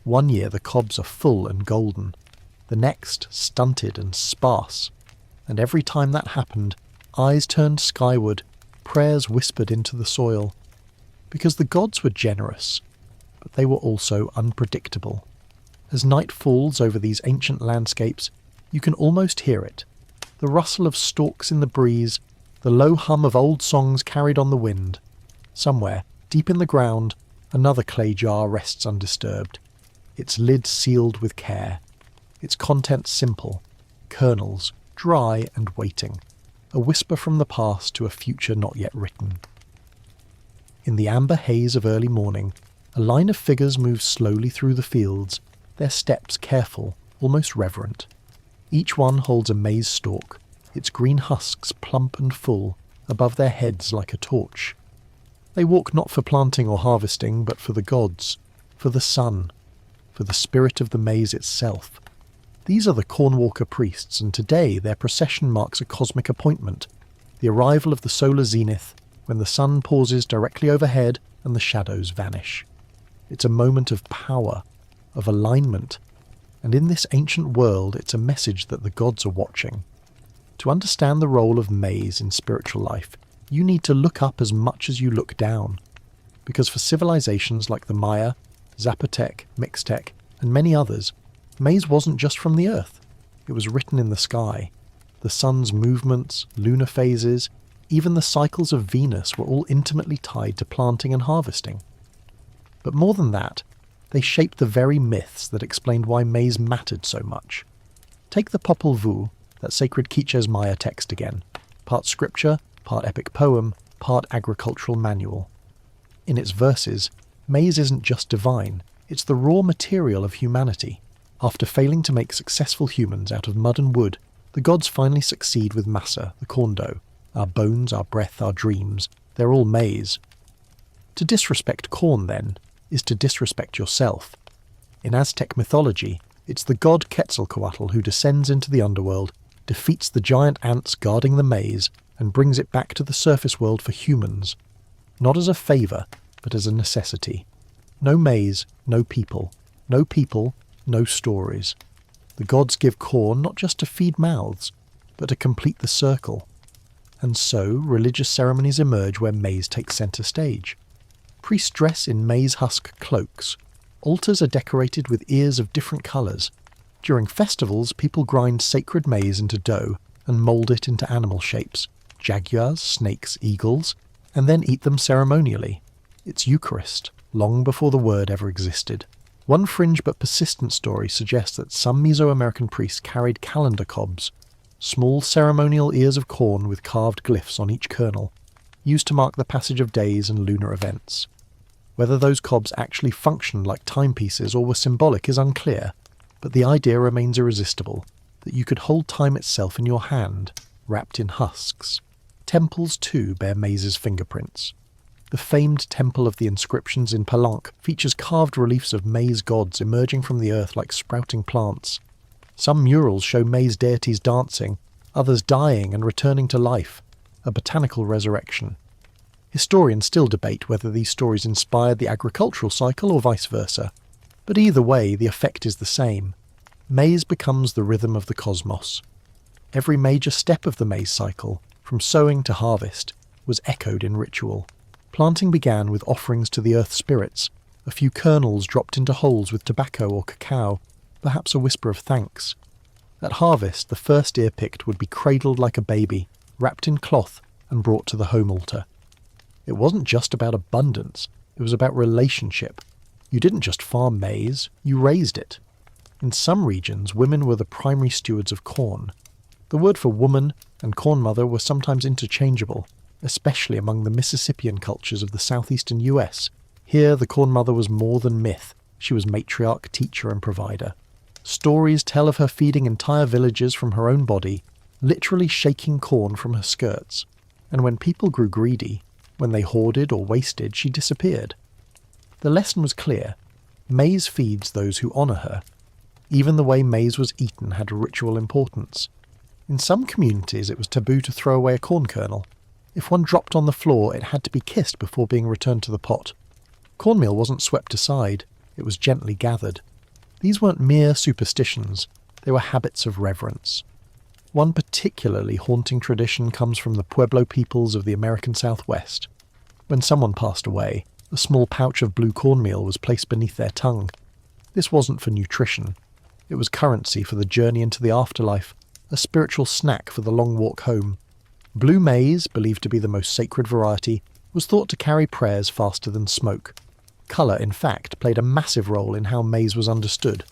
One year the cobs are full and golden, the next stunted and sparse. And every time that happened, eyes turned skyward, prayers whispered into the soil. Because the gods were generous, but they were also unpredictable. As night falls over these ancient landscapes, you can almost hear it. The rustle of stalks in the breeze, the low hum of old songs carried on the wind. Somewhere, deep in the ground, another clay jar rests undisturbed, its lid sealed with care, its contents simple, kernels, dry and waiting, a whisper from the past to a future not yet written. In the amber haze of early morning, a line of figures moves slowly through the fields, their steps careful, almost reverent. Each one holds a maize stalk, its green husks plump and full, above their heads like a torch. They walk not for planting or harvesting, but for the gods, for the sun, for the spirit of the maize itself. These are the Cornwalker priests, and today their procession marks a cosmic appointment, the arrival of the solar zenith, when the sun pauses directly overhead and the shadows vanish. It's a moment of power, of alignment, and in this ancient world it's a message that the gods are watching. To understand the role of maize in spiritual life, you need to look up as much as you look down, because for civilizations like the Maya, Zapotec, Mixtec, and many others, maize wasn't just from the earth. It was written in the sky. The sun's movements, lunar phases, even the cycles of Venus were all intimately tied to planting and harvesting. But more than that, they shaped the very myths that explained why maize mattered so much. Take the Popol Vuh, that sacred Quiches Maya text again, part scripture, part epic poem, part agricultural manual. In its verses, maize isn't just divine, it's the raw material of humanity. After failing to make successful humans out of mud and wood, the gods finally succeed with masa, the corn dough. Our bones, our breath, our dreams, they're all maize. To disrespect corn, then, is to disrespect yourself. In Aztec mythology, it's the god Quetzalcoatl who descends into the underworld, defeats the giant ants guarding the maize, and brings it back to the surface world for humans. Not as a favour, but as a necessity. No maize, no people. No people, no stories. The gods give corn not just to feed mouths, but to complete the circle. And so religious ceremonies emerge where maize takes centre stage. Priests dress in maize husk cloaks. Altars are decorated with ears of different colours. During festivals, people grind sacred maize into dough and mould it into animal shapes, jaguars, snakes, eagles, and then eat them ceremonially. It's Eucharist, long before the word ever existed. One fringe but persistent story suggests that some Mesoamerican priests carried calendar cobs, small ceremonial ears of corn with carved glyphs on each kernel, used to mark the passage of days and lunar events. Whether those cobs actually functioned like timepieces or were symbolic is unclear, but the idea remains irresistible, that you could hold time itself in your hand, wrapped in husks. Temples, too, bear maize's fingerprints. The famed Temple of the Inscriptions in Palenque features carved reliefs of maize gods emerging from the earth like sprouting plants. Some murals show maize deities dancing, others dying and returning to life, a botanical resurrection. Historians still debate whether these stories inspired the agricultural cycle or vice versa, but either way the effect is the same. Maize becomes the rhythm of the cosmos. Every major step of the maize cycle, from sowing to harvest, was echoed in ritual. Planting began with offerings to the earth spirits, a few kernels dropped into holes with tobacco or cacao, perhaps a whisper of thanks. At harvest, the first ear picked would be cradled like a baby, wrapped in cloth and brought to the home altar. It wasn't just about abundance, it was about relationship. You didn't just farm maize, you raised it. In some regions, women were the primary stewards of corn. The word for woman and corn mother were sometimes interchangeable, especially among the Mississippian cultures of the southeastern US. Here, the corn mother was more than myth. She was matriarch, teacher, and provider. Stories tell of her feeding entire villages from her own body, literally shaking corn from her skirts. And when people grew greedy, when they hoarded or wasted, she disappeared. The lesson was clear. Maize feeds those who honour her. Even the way maize was eaten had a ritual importance. In some communities, it was taboo to throw away a corn kernel. If one dropped on the floor, it had to be kissed before being returned to the pot. Cornmeal wasn't swept aside, it was gently gathered. These weren't mere superstitions, they were habits of reverence. One particularly haunting tradition comes from the Pueblo peoples of the American Southwest. When someone passed away, a small pouch of blue cornmeal was placed beneath their tongue. This wasn't for nutrition. It was currency for the journey into the afterlife, a spiritual snack for the long walk home. Blue maize, believed to be the most sacred variety, was thought to carry prayers faster than smoke. Colour, in fact, played a massive role in how maize was understood.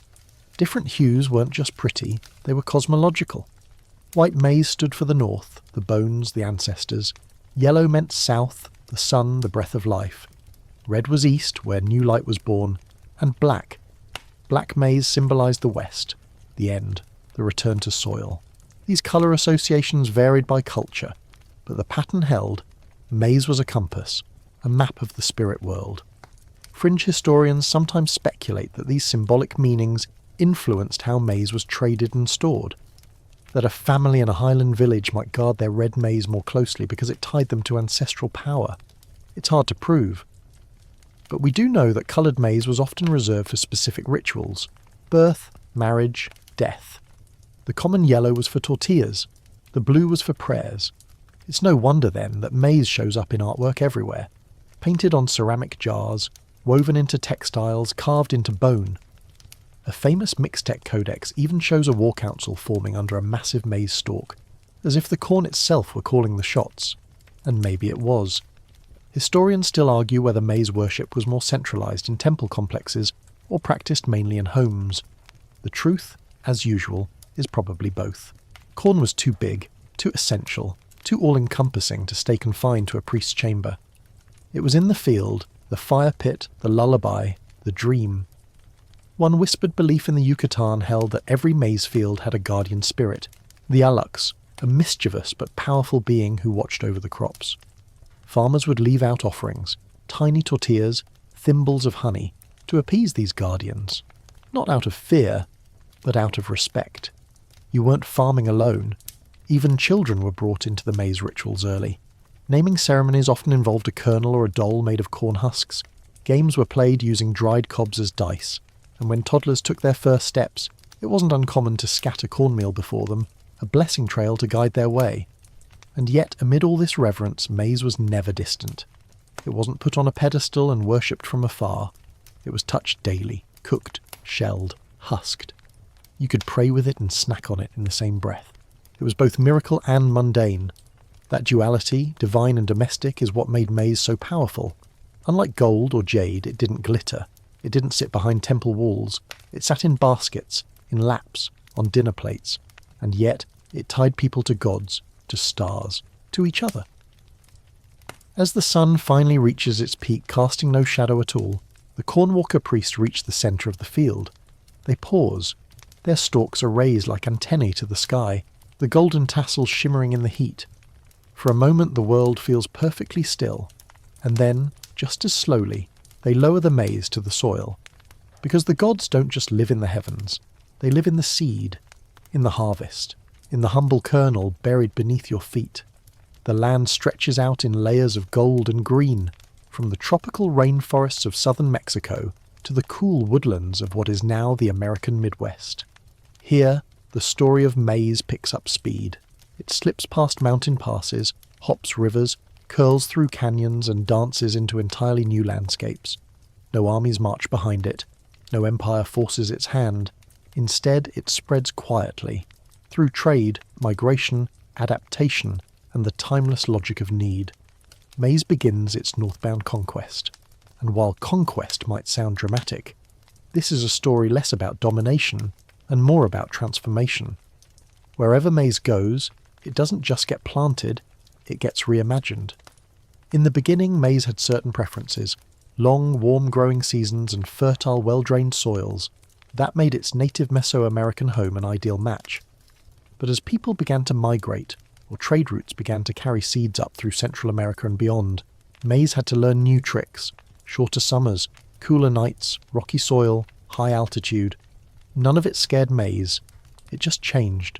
Different hues weren't just pretty, they were cosmological. White maize stood for the north, the bones, the ancestors. Yellow meant south, the sun, the breath of life. Red was east, where new light was born. And black. Black maize symbolised the west, the end, the return to soil. These colour associations varied by culture, but the pattern held. Maize was a compass, a map of the spirit world. Fringe historians sometimes speculate that these symbolic meanings influenced how maize was traded and stored. That a family in a highland village might guard their red maize more closely because it tied them to ancestral power. It's hard to prove. But we do know that coloured maize was often reserved for specific rituals: birth, marriage, death. The common yellow was for tortillas, the blue was for prayers. It's no wonder then that maize shows up in artwork everywhere, painted on ceramic jars, woven into textiles, carved into bone. A famous Mixtec codex even shows a war council forming under a massive maize stalk, as if the corn itself were calling the shots. And maybe it was. Historians still argue whether maize worship was more centralised in temple complexes or practised mainly in homes. The truth, as usual, is probably both. Corn was too big, too essential, too all-encompassing to stay confined to a priest's chamber. It was in the field, the fire pit, the lullaby, the dream. One whispered belief in the Yucatan held that every maize field had a guardian spirit, the Alux, a mischievous but powerful being who watched over the crops. Farmers would leave out offerings, tiny tortillas, thimbles of honey, to appease these guardians. Not out of fear, but out of respect. You weren't farming alone. Even children were brought into the maize rituals early. Naming ceremonies often involved a kernel or a doll made of corn husks. Games were played using dried cobs as dice, and when toddlers took their first steps, it wasn't uncommon to scatter cornmeal before them, a blessing trail to guide their way. And yet, amid all this reverence, maize was never distant. It wasn't put on a pedestal and worshipped from afar. It was touched daily, cooked, shelled, husked. You could pray with it and snack on it in the same breath. It was both miracle and mundane. That duality, divine and domestic, is what made maize so powerful. Unlike gold or jade, it didn't glitter. It didn't sit behind temple walls. It sat in baskets, in laps, on dinner plates. And yet, it tied people to gods, to stars, to each other. As the sun finally reaches its peak, casting no shadow at all, the cornwalker priests reach the centre of the field. They pause. Their stalks are raised like antennae to the sky, the golden tassels shimmering in the heat. For a moment the world feels perfectly still, and then, just as slowly, they lower the maize to the soil. Because the gods don't just live in the heavens, they live in the seed, in the harvest, in the humble kernel buried beneath your feet. The land stretches out in layers of gold and green, from the tropical rainforests of southern Mexico to the cool woodlands of what is now the American Midwest. Here, the story of maize picks up speed. It slips past mountain passes, hops rivers, curls through canyons and dances into entirely new landscapes. No armies march behind it. No empire forces its hand. Instead, it spreads quietly, through trade, migration, adaptation, and the timeless logic of need. Maize begins its northbound conquest. And while conquest might sound dramatic, this is a story less about domination and more about transformation. Wherever maize goes, it doesn't just get planted, it gets reimagined. In the beginning, maize had certain preferences: long, warm growing seasons and fertile, well-drained soils. That made its native Mesoamerican home an ideal match. But as people began to migrate, or trade routes began to carry seeds up through Central America and beyond, maize had to learn new tricks: shorter summers, cooler nights, rocky soil, high altitude. None of it scared maize. It just changed.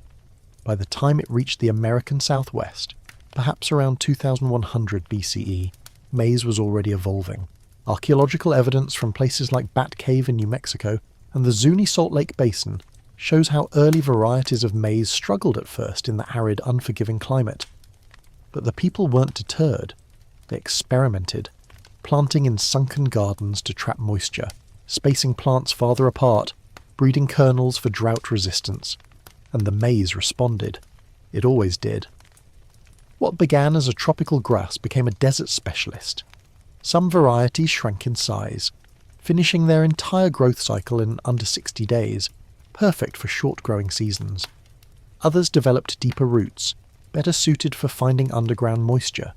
By the time it reached the American Southwest, perhaps around 2100 BCE, maize was already evolving. Archaeological evidence from places like Bat Cave in New Mexico and the Zuni Salt Lake Basin shows how early varieties of maize struggled at first in the arid, unforgiving climate. But the people weren't deterred. They experimented, planting in sunken gardens to trap moisture, spacing plants farther apart, breeding kernels for drought resistance. And the maize responded. It always did. What began as a tropical grass became a desert specialist. Some varieties shrank in size, finishing their entire growth cycle in under 60 days, perfect for short growing seasons. Others developed deeper roots, better suited for finding underground moisture.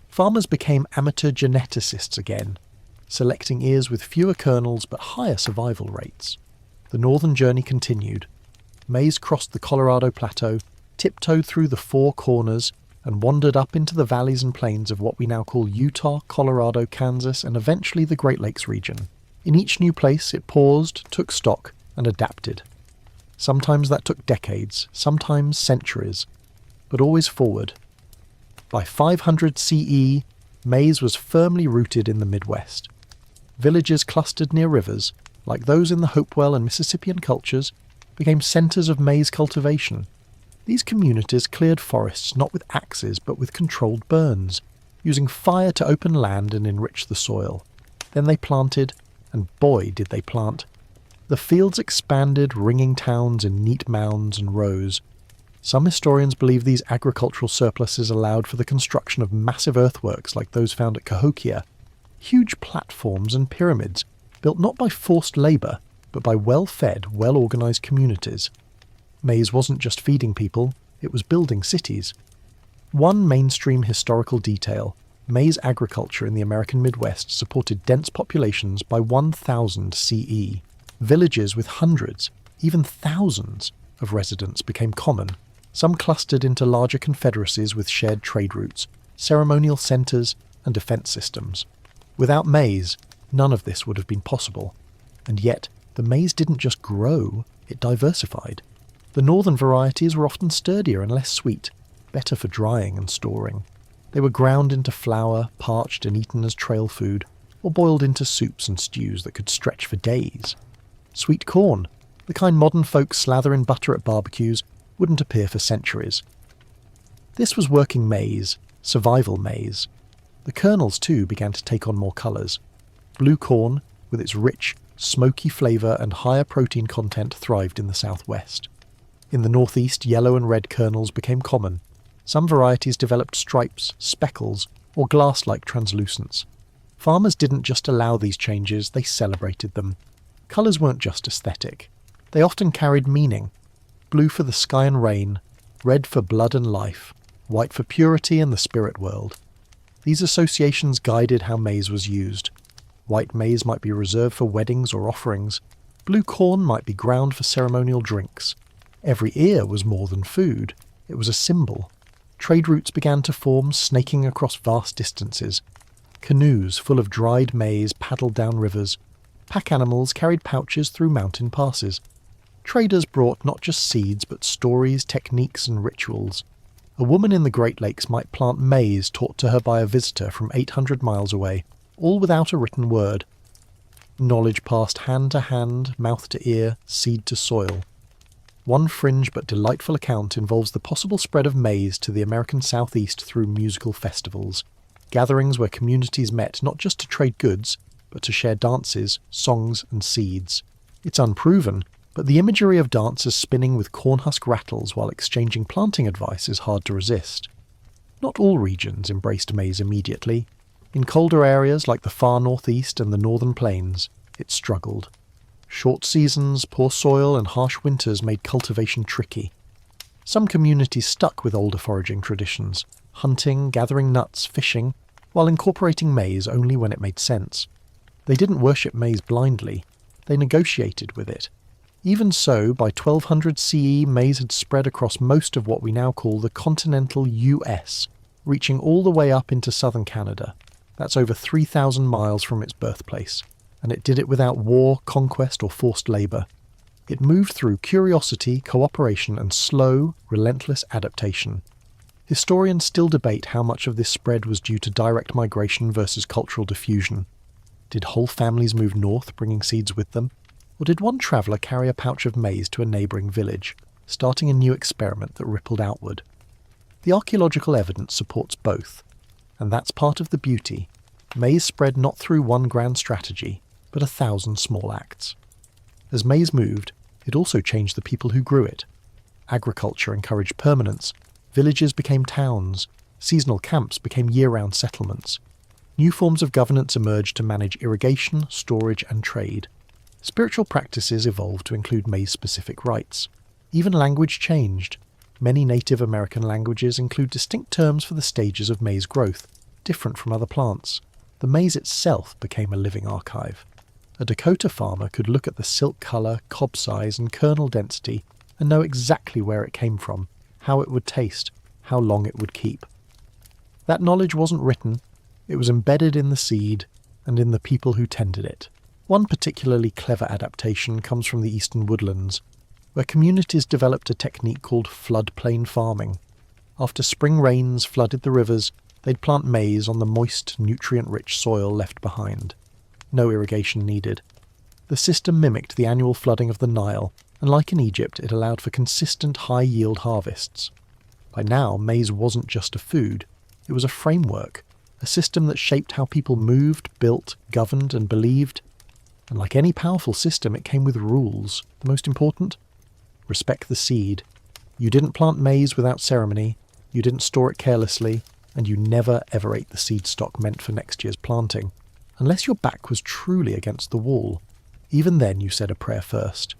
Farmers became amateur geneticists again, selecting ears with fewer kernels but higher survival rates. The northern journey continued. Maize crossed the Colorado Plateau, tiptoed through the Four Corners, and wandered up into the valleys and plains of what we now call Utah, Colorado, Kansas, and eventually the Great Lakes region. In each new place it paused, took stock, and adapted. Sometimes that took decades, sometimes centuries, but always forward. By 500 CE, maize was firmly rooted in the Midwest. Villages clustered near rivers, like those in the Hopewell and Mississippian cultures, became centres of maize cultivation. These communities cleared forests not with axes but with controlled burns, using fire to open land and enrich the soil. Then they planted, and boy did they plant. The fields expanded, ringing towns in neat mounds and rows. Some historians believe these agricultural surpluses allowed for the construction of massive earthworks like those found at Cahokia, huge platforms and pyramids, built not by forced labour, but by well-fed, well-organised communities. Maize wasn't just feeding people, it was building cities. One mainstream historical detail: maize agriculture in the American Midwest supported dense populations by 1000 CE. Villages with hundreds, even thousands, of residents became common. Some clustered into larger confederacies with shared trade routes, ceremonial centres, and defence systems. Without maize, none of this would have been possible. And yet, the maize didn't just grow, it diversified. The northern varieties were often sturdier and less sweet, better for drying and storing. They were ground into flour, parched and eaten as trail food, or boiled into soups and stews that could stretch for days. Sweet corn, the kind modern folk slather in butter at barbecues, wouldn't appear for centuries. This was working maize, survival maize. The kernels, too, began to take on more colours. Blue corn, with its rich, smoky flavour and higher protein content, thrived in the southwest. In the northeast, yellow and red kernels became common. Some varieties developed stripes, speckles, or glass-like translucence. Farmers didn't just allow these changes, they celebrated them. Colours weren't just aesthetic. They often carried meaning. Blue for the sky and rain, red for blood and life, white for purity and the spirit world. These associations guided how maize was used. White maize might be reserved for weddings or offerings. Blue corn might be ground for ceremonial drinks. Every ear was more than food. It was a symbol. Trade routes began to form, snaking across vast distances. Canoes full of dried maize paddled down rivers. Pack animals carried pouches through mountain passes. Traders brought not just seeds, but stories, techniques, and rituals. A woman in the Great Lakes might plant maize taught to her by a visitor from 800 miles away, all without a written word. Knowledge passed hand to hand, mouth to ear, seed to soil. One fringe but delightful account involves the possible spread of maize to the American Southeast through musical festivals, gatherings where communities met not just to trade goods, but to share dances, songs, and seeds. It's unproven, but the imagery of dancers spinning with cornhusk rattles while exchanging planting advice is hard to resist. Not all regions embraced maize immediately. In colder areas like the far northeast and the northern plains, it struggled. Short seasons, poor soil, and harsh winters made cultivation tricky. Some communities stuck with older foraging traditions, hunting, gathering nuts, fishing, while incorporating maize only when it made sense. They didn't worship maize blindly, they negotiated with it. Even so, by 1200 CE, maize had spread across most of what we now call the continental US, reaching all the way up into southern Canada. That's over 3,000 miles from its birthplace. And it did it without war, conquest, or forced labour. It moved through curiosity, cooperation, and slow, relentless adaptation. Historians still debate how much of this spread was due to direct migration versus cultural diffusion. Did whole families move north, bringing seeds with them? Or did one traveller carry a pouch of maize to a neighbouring village, starting a new experiment that rippled outward? The archaeological evidence supports both, and that's part of the beauty. Maize spread not through one grand strategy, but but 1,000 small acts. As maize moved, it also changed the people who grew it. Agriculture encouraged permanence, villages became towns, seasonal camps became year-round settlements. New forms of governance emerged to manage irrigation, storage, and trade. Spiritual practices evolved to include maize-specific rites. Even language changed. Many Native American languages include distinct terms for the stages of maize growth, different from other plants. The maize itself became a living archive. A Dakota farmer could look at the silk colour, cob size, and kernel density and know exactly where it came from, how it would taste, how long it would keep. That knowledge wasn't written, it was embedded in the seed and in the people who tended it. One particularly clever adaptation comes from the eastern woodlands, where communities developed a technique called floodplain farming. After spring rains flooded the rivers, they'd plant maize on the moist, nutrient-rich soil left behind. No irrigation needed. The system mimicked the annual flooding of the Nile, and like in Egypt, it allowed for consistent high-yield harvests. By now, maize wasn't just a food, it was a framework, a system that shaped how people moved, built, governed, and believed. And like any powerful system, it came with rules. The most important? Respect the seed. You didn't plant maize without ceremony, you didn't store it carelessly, and you never ever ate the seed stock meant for next year's planting. Unless your back was truly against the wall. Even then you said a prayer first.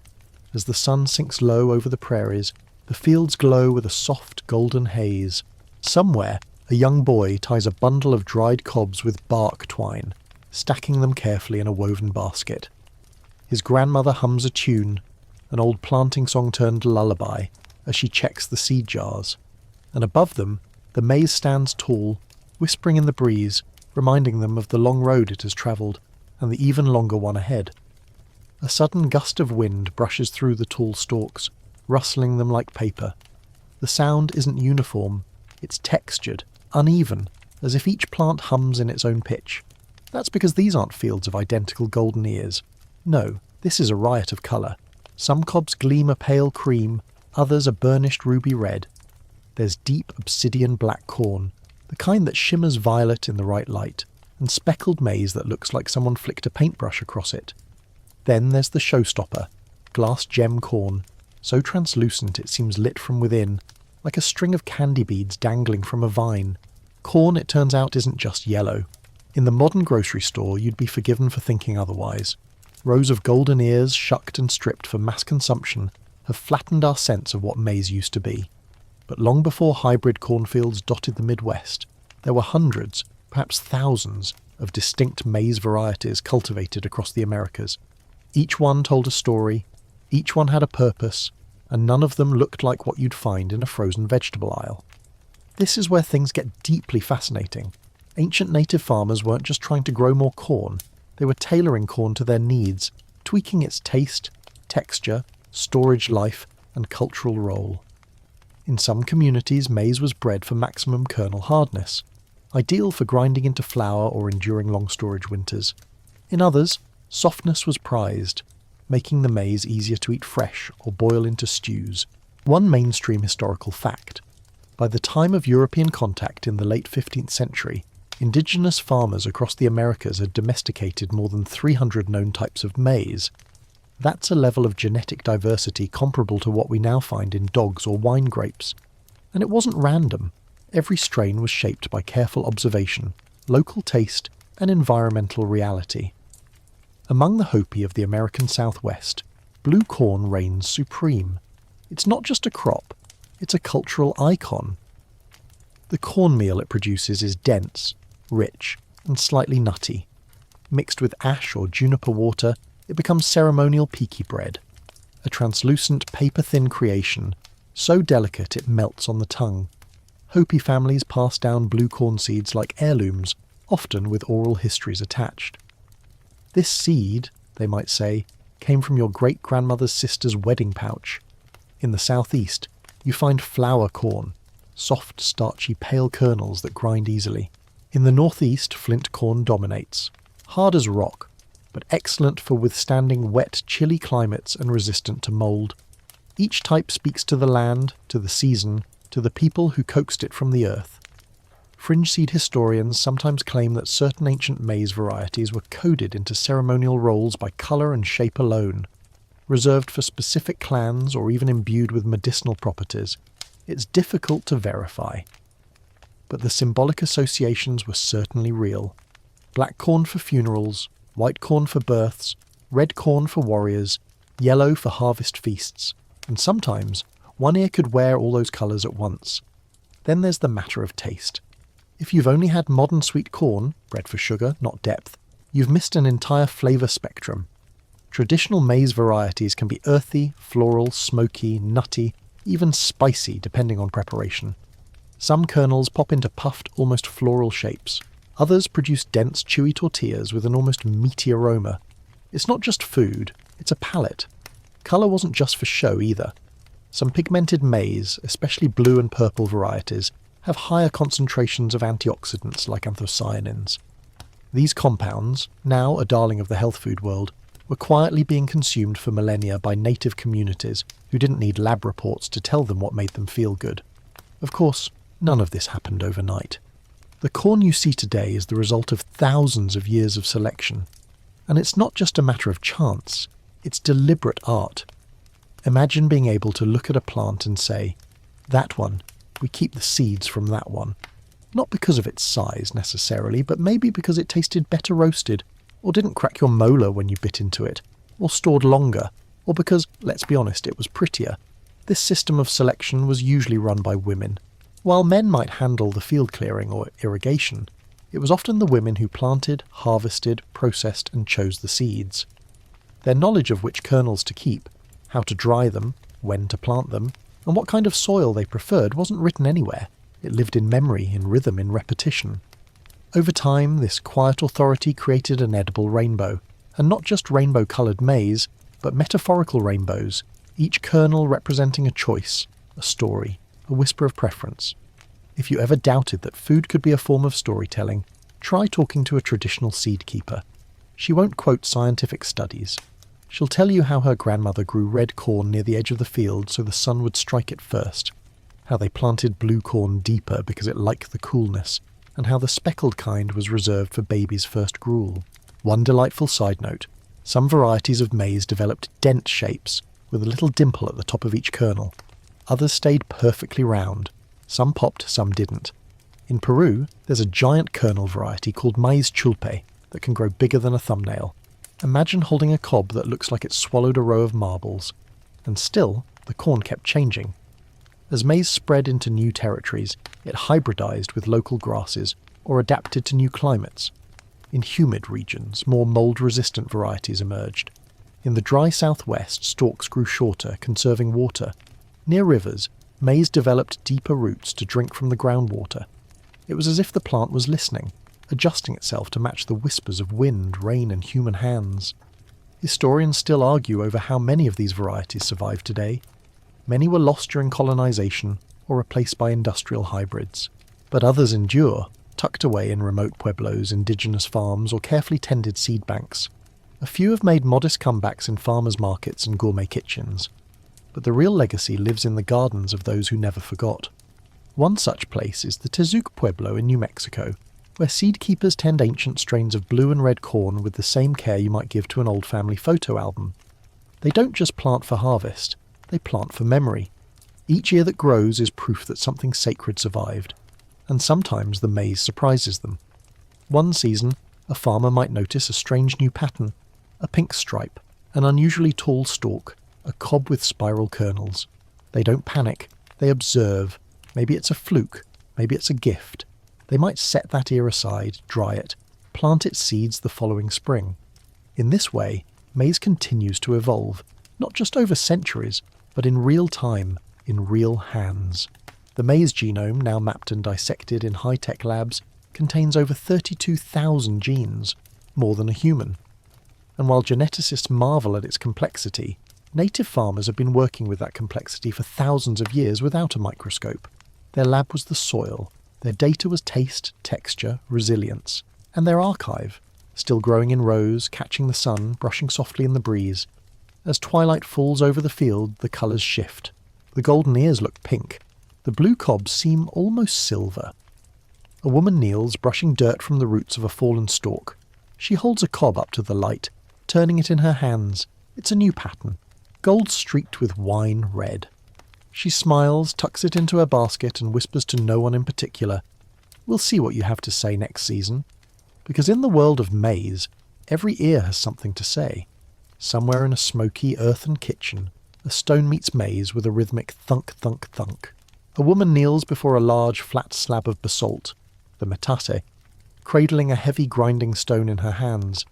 As the sun sinks low over the prairies, the fields glow with a soft golden haze. Somewhere, a young boy ties a bundle of dried cobs with bark twine, stacking them carefully in a woven basket. His grandmother hums a tune, an old planting song turned lullaby, as she checks the seed jars. And above them, the maize stands tall, whispering in the breeze, reminding them of the long road it has travelled, and the even longer one ahead. A sudden gust of wind brushes through the tall stalks, rustling them like paper. The sound isn't uniform, it's textured, uneven, as if each plant hums in its own pitch. That's because these aren't fields of identical golden ears. No, this is a riot of colour. Some cobs gleam a pale cream, others a burnished ruby red. There's deep obsidian black corn, the kind that shimmers violet in the right light, and speckled maize that looks like someone flicked a paintbrush across it. Then there's the showstopper, glass gem corn, so translucent it seems lit from within, like a string of candy beads dangling from a vine. Corn, it turns out, isn't just yellow. In the modern grocery store, you'd be forgiven for thinking otherwise. Rows of golden ears, shucked and stripped for mass consumption, have flattened our sense of what maize used to be. But long before hybrid cornfields dotted the Midwest, there were hundreds, perhaps thousands, of distinct maize varieties cultivated across the Americas. Each one told a story, each one had a purpose, and none of them looked like what you'd find in a frozen vegetable aisle. This is where things get deeply fascinating. Ancient native farmers weren't just trying to grow more corn, they were tailoring corn to their needs, tweaking its taste, texture, storage life, and cultural role. In some communities, maize was bred for maximum kernel hardness, ideal for grinding into flour or enduring long storage winters. In others, softness was prized, making the maize easier to eat fresh or boil into stews. One mainstream historical fact: by the time of European contact in the late 15th century, indigenous farmers across the Americas had domesticated more than 300 known types of maize. That's a level of genetic diversity comparable to what we now find in dogs or wine grapes. And it wasn't random. Every strain was shaped by careful observation, local taste, and environmental reality. Among the Hopi of the American Southwest, blue corn reigns supreme. It's not just a crop, it's a cultural icon. The cornmeal it produces is dense, rich, and slightly nutty. Mixed with ash or juniper water, it becomes ceremonial peaky bread, a translucent, paper-thin creation, so delicate it melts on the tongue. Hopi families pass down blue corn seeds like heirlooms, often with oral histories attached. This seed, they might say, came from your great-grandmother's sister's wedding pouch. In the southeast, you find flour corn, soft, starchy, pale kernels that grind easily. In the northeast, flint corn dominates, hard as rock, but excellent for withstanding wet, chilly climates and resistant to mould. Each type speaks to the land, to the season, to the people who coaxed it from the earth. Fringe seed historians sometimes claim that certain ancient maize varieties were coded into ceremonial roles by colour and shape alone, reserved for specific clans or even imbued with medicinal properties. It's difficult to verify. But the symbolic associations were certainly real. Black corn for funerals, white corn for births, red corn for warriors, yellow for harvest feasts, and sometimes one ear could wear all those colours at once. Then there's the matter of taste. If you've only had modern sweet corn, bred for sugar, not depth, you've missed an entire flavour spectrum. Traditional maize varieties can be earthy, floral, smoky, nutty, even spicy depending on preparation. Some kernels pop into puffed, almost floral shapes. Others produce dense, chewy tortillas with an almost meaty aroma. It's not just food, it's a palate. Colour wasn't just for show either. Some pigmented maize, especially blue and purple varieties, have higher concentrations of antioxidants like anthocyanins. These compounds, now a darling of the health food world, were quietly being consumed for millennia by native communities who didn't need lab reports to tell them what made them feel good. Of course, none of this happened overnight. The corn you see today is the result of thousands of years of selection. And it's not just a matter of chance, it's deliberate art. Imagine being able to look at a plant and say, that one, we keep the seeds from that one. Not because of its size necessarily, but maybe because it tasted better roasted, or didn't crack your molar when you bit into it, or stored longer, or because, let's be honest, it was prettier. This system of selection was usually run by women. While men might handle the field clearing or irrigation, it was often the women who planted, harvested, processed and chose the seeds. Their knowledge of which kernels to keep, how to dry them, when to plant them, and what kind of soil they preferred wasn't written anywhere. It lived in memory, in rhythm, in repetition. Over time, this quiet authority created an edible rainbow, and not just rainbow-coloured maize, but metaphorical rainbows, each kernel representing a choice, a story, a whisper of preference. If you ever doubted that food could be a form of storytelling, try talking to a traditional seed keeper. She won't quote scientific studies. She'll tell you how her grandmother grew red corn near the edge of the field so the sun would strike it first, how they planted blue corn deeper because it liked the coolness, and how the speckled kind was reserved for baby's first gruel. One delightful side note, some varieties of maize developed dent shapes, with a little dimple at the top of each kernel. Others stayed perfectly round. Some popped, some didn't. In Peru, there's a giant kernel variety called maize chulpe that can grow bigger than a thumbnail. Imagine holding a cob that looks like it swallowed a row of marbles. And still, the corn kept changing. As maize spread into new territories, it hybridized with local grasses or adapted to new climates. In humid regions, more mold-resistant varieties emerged. In the dry southwest, stalks grew shorter, conserving water. Near rivers, maize developed deeper roots to drink from the groundwater. It was as if the plant was listening, adjusting itself to match the whispers of wind, rain and human hands. Historians still argue over how many of these varieties survive today. Many were lost during colonization or replaced by industrial hybrids. But others endure, tucked away in remote pueblos, indigenous farms or carefully tended seed banks. A few have made modest comebacks in farmers' markets and gourmet kitchens. But the real legacy lives in the gardens of those who never forgot. One such place is the Tezuque Pueblo in New Mexico, where seed keepers tend ancient strains of blue and red corn with the same care you might give to an old family photo album. They don't just plant for harvest, they plant for memory. Each ear that grows is proof that something sacred survived, and sometimes the maize surprises them. One season, a farmer might notice a strange new pattern, a pink stripe, an unusually tall stalk, a cob with spiral kernels. They don't panic, they observe. Maybe it's a fluke, maybe it's a gift. They might set that ear aside, dry it, plant its seeds the following spring. In this way, maize continues to evolve, not just over centuries, but in real time, in real hands. The maize genome, now mapped and dissected in high-tech labs, contains over 32,000 genes, more than a human. And while geneticists marvel at its complexity, native farmers have been working with that complexity for thousands of years without a microscope. Their lab was the soil, their data was taste, texture, resilience, and their archive, still growing in rows, catching the sun, brushing softly in the breeze. As twilight falls over the field, the colours shift. The golden ears look pink. The blue cobs seem almost silver. A woman kneels, brushing dirt from the roots of a fallen stalk. She holds a cob up to the light, turning it in her hands. It's a new pattern, gold streaked with wine red. She smiles, tucks it into her basket, and whispers to no one in particular, "We'll see what you have to say next season." Because in the world of maize, every ear has something to say. Somewhere in a smoky earthen kitchen, a stone meets maize with a rhythmic thunk, thunk, thunk. A woman kneels before a large flat slab of basalt, the metate, cradling a heavy grinding stone in her hands.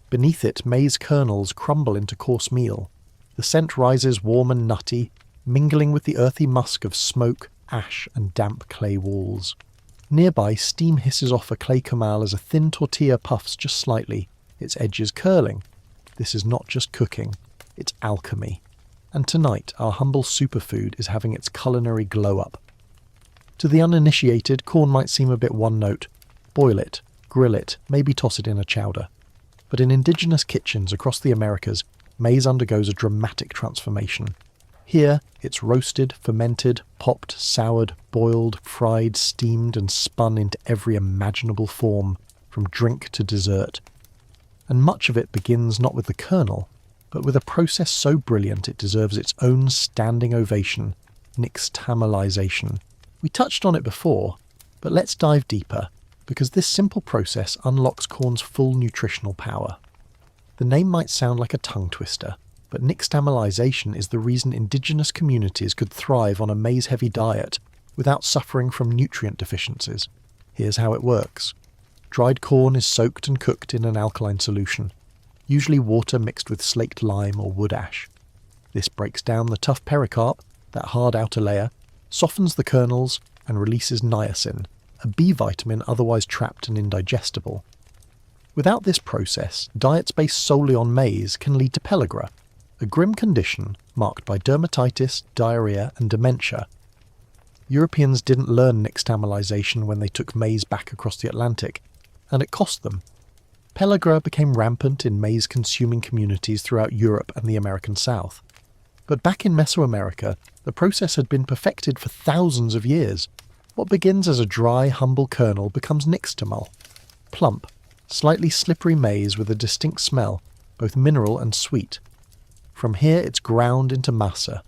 Beneath it, maize kernels crumble into coarse meal. The scent rises warm and nutty, mingling with the earthy musk of smoke, ash, and damp clay walls. Nearby, steam hisses off a clay comal as a thin tortilla puffs just slightly, its edges curling. This is not just cooking, it's alchemy. And tonight, our humble superfood is having its culinary glow-up. To the uninitiated, corn might seem a bit one-note. Boil it, grill it, maybe toss it in a chowder. But in indigenous kitchens across the Americas, maize undergoes a dramatic transformation. Here, it's roasted, fermented, popped, soured, boiled, fried, steamed, and spun into every imaginable form, from drink to dessert. And much of it begins not with the kernel, but with a process so brilliant it deserves its own standing ovation, nixtamalization. We touched on it before, but let's dive deeper, because this simple process unlocks corn's full nutritional power. The name might sound like a tongue twister, but nixtamalization is the reason indigenous communities could thrive on a maize-heavy diet without suffering from nutrient deficiencies. Here's how it works. Dried corn is soaked and cooked in an alkaline solution, usually water mixed with slaked lime or wood ash. This breaks down the tough pericarp, that hard outer layer, softens the kernels, and releases niacin, a B vitamin otherwise trapped and indigestible. Without this process, diets based solely on maize can lead to pellagra, a grim condition marked by dermatitis, diarrhea, and dementia. Europeans didn't learn nixtamalization when they took maize back across the Atlantic, and it cost them. Pellagra became rampant in maize-consuming communities throughout Europe and the American South. But back in Mesoamerica, the process had been perfected for thousands of years. What begins as a dry, humble kernel becomes nixtamal. Plump, slightly slippery maize with a distinct smell, both mineral and sweet. From here it's ground into masa,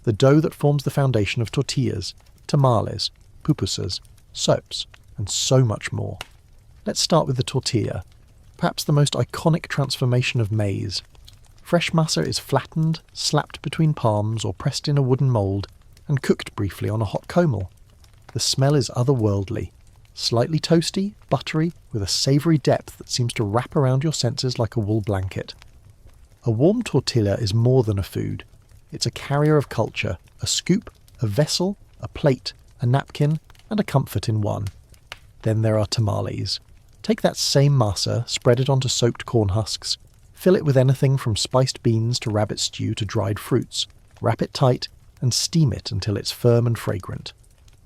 the dough that forms the foundation of tortillas, tamales, pupusas, sopes, and so much more. Let's start with the tortilla, perhaps the most iconic transformation of maize. Fresh masa is flattened, slapped between palms or pressed in a wooden mould, and cooked briefly on a hot comal. The smell is otherworldly, slightly toasty, buttery, with a savoury depth that seems to wrap around your senses like a wool blanket. A warm tortilla is more than a food. It's a carrier of culture, a scoop, a vessel, a plate, a napkin, and a comfort in one. Then there are tamales. Take that same masa, spread it onto soaked corn husks, fill it with anything from spiced beans to rabbit stew to dried fruits, wrap it tight, and steam it until it's firm and fragrant.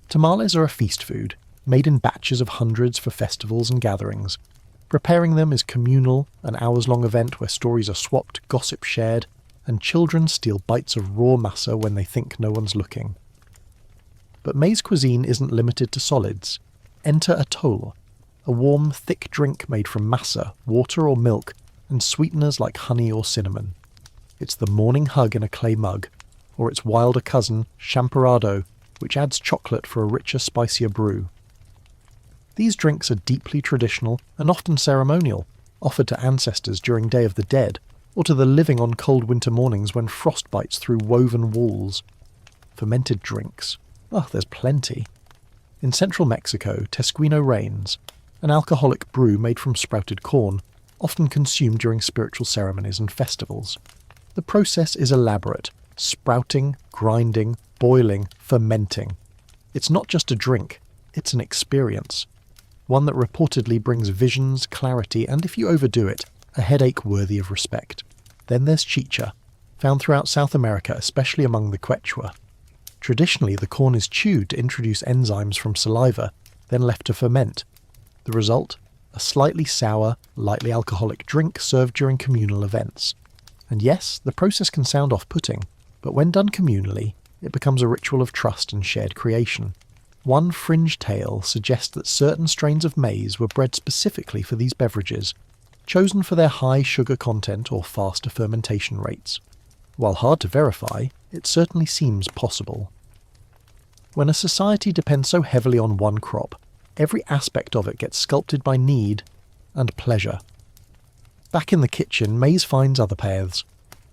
Tamales are a feast food, made in batches of hundreds for festivals and gatherings. Preparing them is communal, an hours-long event where stories are swapped, gossip shared, and children steal bites of raw masa when they think no one's looking. But maize cuisine isn't limited to solids. Enter atole, a warm, thick drink made from masa, water or milk, and sweeteners like honey or cinnamon. It's the morning hug in a clay mug, or its wilder cousin, champorado, which adds chocolate for a richer, spicier brew. These drinks are deeply traditional and often ceremonial, offered to ancestors during Day of the Dead, or to the living on cold winter mornings when frost bites through woven walls. Fermented drinks. Oh, there's plenty. In central Mexico, Tesquino reigns, an alcoholic brew made from sprouted corn, often consumed during spiritual ceremonies and festivals. The process is elaborate, sprouting, grinding, boiling, fermenting. It's not just a drink, it's an experience. One that reportedly brings visions, clarity, and if you overdo it, a headache worthy of respect. Then there's chicha, found throughout South America, especially among the Quechua. Traditionally, the corn is chewed to introduce enzymes from saliva, then left to ferment. The result? A slightly sour, lightly alcoholic drink served during communal events. And yes, the process can sound off-putting, but when done communally, it becomes a ritual of trust and shared creation. One fringe tale suggests that certain strains of maize were bred specifically for these beverages, chosen for their high sugar content or faster fermentation rates. While hard to verify, it certainly seems possible. When a society depends so heavily on one crop, every aspect of it gets sculpted by need and pleasure. Back in the kitchen, maize finds other paths.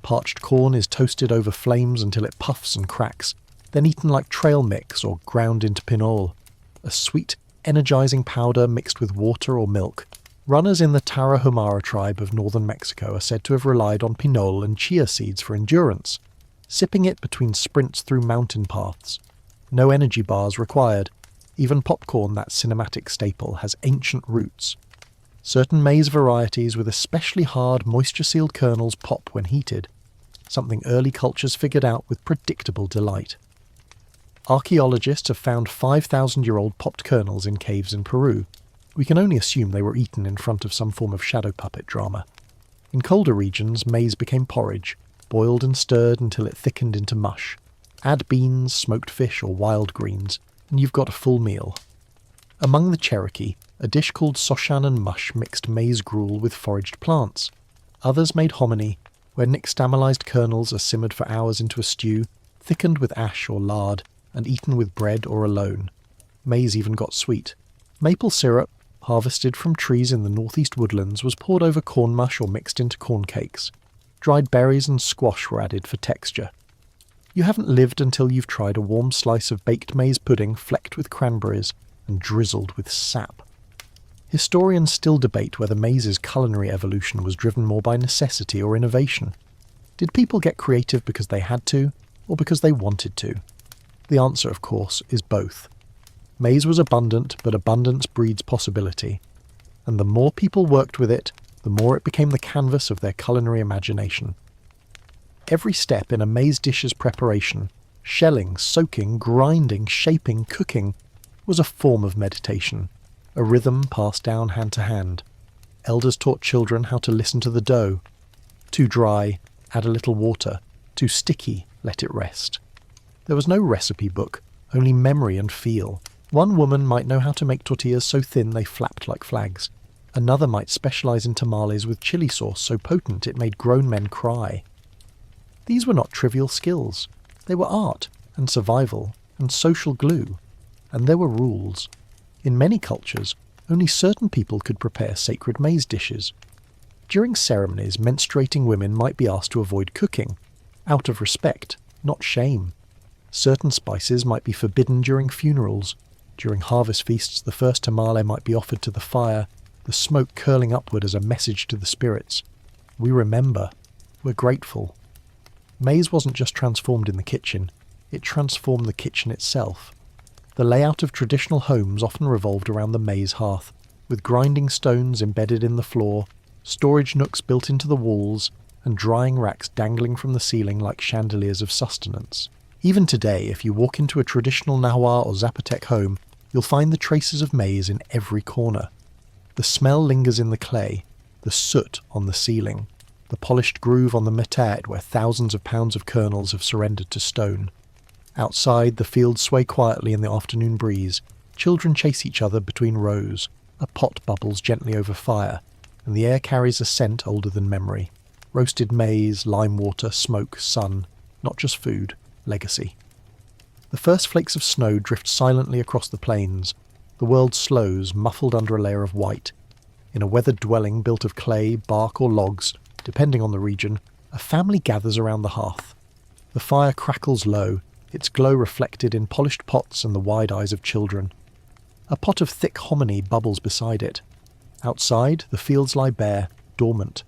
Parched corn is toasted over flames until it puffs and cracks, then eaten like trail mix or ground into pinole, a sweet, energizing powder mixed with water or milk. Runners in the Tarahumara tribe of northern Mexico are said to have relied on pinole and chia seeds for endurance, sipping it between sprints through mountain paths. No energy bars required. Even popcorn, that cinematic staple, has ancient roots. Certain maize varieties with especially hard, moisture-sealed kernels pop when heated, something early cultures figured out with predictable delight. Archaeologists have found 5,000-year-old popped kernels in caves in Peru. We can only assume they were eaten in front of some form of shadow puppet drama. In colder regions, maize became porridge, boiled and stirred until it thickened into mush. Add beans, smoked fish, or wild greens, and you've got a full meal. Among the Cherokee, a dish called Soshanon mush mixed maize gruel with foraged plants. Others made hominy, where nixtamalized kernels are simmered for hours into a stew, thickened with ash or lard, and eaten with bread or alone. Maize even got sweet. Maple syrup, harvested from trees in the northeast woodlands, was poured over corn mush or mixed into corn cakes. Dried berries and squash were added for texture. You haven't lived until you've tried a warm slice of baked maize pudding flecked with cranberries and drizzled with sap. Historians still debate whether maize's culinary evolution was driven more by necessity or innovation. Did people get creative because they had to, or because they wanted to? The answer, of course, is both. Maize was abundant, but abundance breeds possibility. And the more people worked with it, the more it became the canvas of their culinary imagination. Every step in a maize dish's preparation, shelling, soaking, grinding, shaping, cooking, was a form of meditation, a rhythm passed down hand to hand. Elders taught children how to listen to the dough. Too dry, add a little water. Too sticky, let it rest. There was no recipe book, only memory and feel. One woman might know how to make tortillas so thin they flapped like flags. Another might specialize in tamales with chili sauce so potent it made grown men cry. These were not trivial skills. They were art and survival and social glue. And there were rules. In many cultures, only certain people could prepare sacred maize dishes. During ceremonies, menstruating women might be asked to avoid cooking, out of respect, not shame. Certain spices might be forbidden during funerals. During harvest feasts, the first tamale might be offered to the fire, the smoke curling upward as a message to the spirits. We remember. We're grateful. Maize wasn't just transformed in the kitchen, it transformed the kitchen itself. The layout of traditional homes often revolved around the maize hearth, with grinding stones embedded in the floor, storage nooks built into the walls, and drying racks dangling from the ceiling like chandeliers of sustenance. Even today, if you walk into a traditional Nahua or Zapotec home, you'll find the traces of maize in every corner. The smell lingers in the clay, the soot on the ceiling, the polished groove on the metat where thousands of pounds of kernels have surrendered to stone. Outside, the fields sway quietly in the afternoon breeze. Children chase each other between rows. A pot bubbles gently over fire, and the air carries a scent older than memory. Roasted maize, lime water, smoke, sun. Not just food, legacy. The first flakes of snow drift silently across the plains. The world slows, muffled under a layer of white. In a weathered dwelling built of clay, bark or logs, depending on the region, a family gathers around the hearth. The fire crackles low, its glow reflected in polished pots and the wide eyes of children. A pot of thick hominy bubbles beside it. Outside, the fields lie bare, dormant.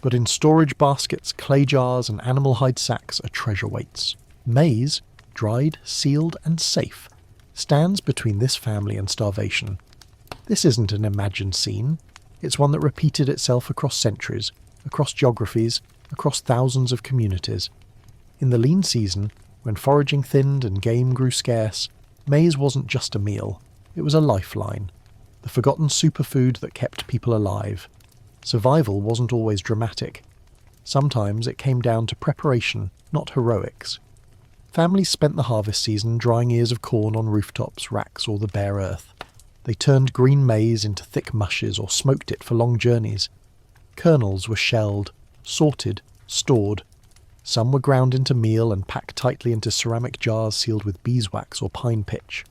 But in storage baskets, clay jars and animal hide sacks, a treasure waits. Maize, dried, sealed and safe, stands between this family and starvation. This isn't an imagined scene. It's one that repeated itself across centuries, across geographies, across thousands of communities. In the lean season, when foraging thinned and game grew scarce, maize wasn't just a meal, it was a lifeline, the forgotten superfood that kept people alive. Survival wasn't always dramatic. Sometimes it came down to preparation, not heroics. Families spent the harvest season drying ears of corn on rooftops, racks, or the bare earth. They turned green maize into thick mushes or smoked it for long journeys. Kernels were shelled, sorted, stored. Some were ground into meal and packed tightly into ceramic jars sealed with beeswax or pine pitch.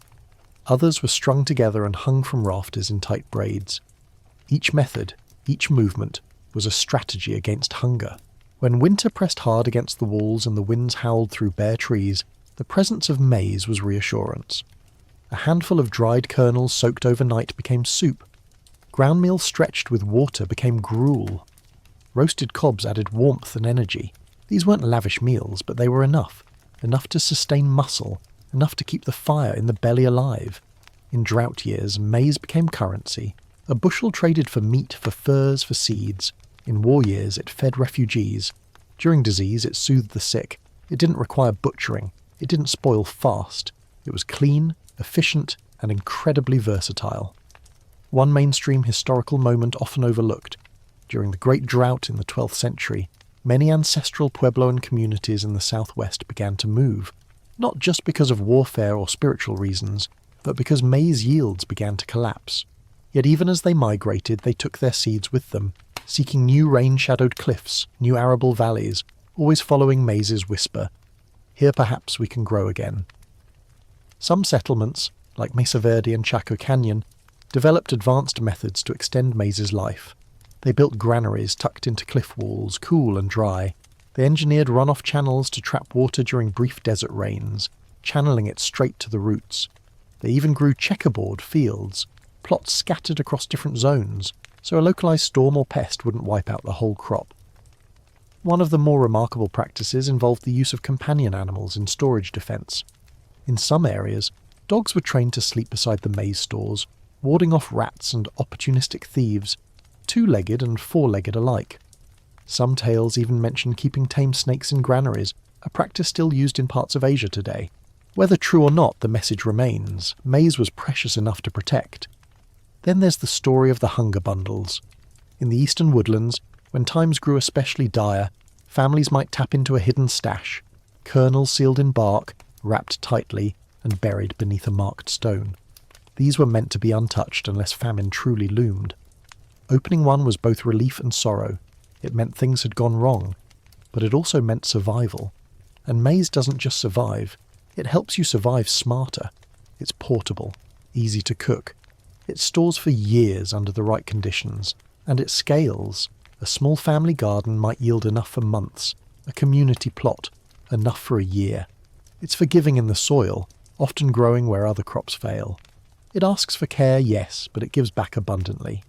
Others were strung together and hung from rafters in tight braids. Each method, each movement, was a strategy against hunger. When winter pressed hard against the walls and the winds howled through bare trees, the presence of maize was reassurance. A handful of dried kernels soaked overnight became soup. Ground meal stretched with water became gruel. Roasted cobs added warmth and energy. These weren't lavish meals, but they were enough to sustain muscle, enough to keep the fire in the belly alive. In drought years, maize became currency. A bushel traded for meat, for furs, for seeds. In war years, it fed refugees. During disease, it soothed the sick. It didn't require butchering. It didn't spoil fast. It was clean, efficient, and incredibly versatile. One mainstream historical moment often overlooked. During the Great Drought in the 12th century, many ancestral Puebloan communities in the southwest began to move, not just because of warfare or spiritual reasons, but because maize yields began to collapse. Yet even as they migrated, they took their seeds with them, seeking new rain-shadowed cliffs, new arable valleys, always following maize's whisper, "Here perhaps we can grow again." Some settlements, like Mesa Verde and Chaco Canyon, developed advanced methods to extend maize's life. They built granaries tucked into cliff walls, cool and dry. They engineered runoff channels to trap water during brief desert rains, channeling it straight to the roots. They even grew checkerboard fields, plots scattered across different zones, so a localized storm or pest wouldn't wipe out the whole crop. One of the more remarkable practices involved the use of companion animals in storage defense. In some areas, dogs were trained to sleep beside the maize stores, warding off rats and opportunistic thieves, two-legged and four-legged alike. Some tales even mention keeping tame snakes in granaries, a practice still used in parts of Asia today. Whether true or not, the message remains: maize was precious enough to protect. Then there's the story of the hunger bundles. In the eastern woodlands, when times grew especially dire, families might tap into a hidden stash, kernels sealed in bark, wrapped tightly, and buried beneath a marked stone. These were meant to be untouched unless famine truly loomed. Opening one was both relief and sorrow. It meant things had gone wrong, but it also meant survival. And maize doesn't just survive, it helps you survive smarter. It's portable, easy to cook. It stores for years under the right conditions, and it scales. A small family garden might yield enough for months, a community plot, enough for a year. It's forgiving in the soil, often growing where other crops fail. It asks for care, yes, but it gives back abundantly.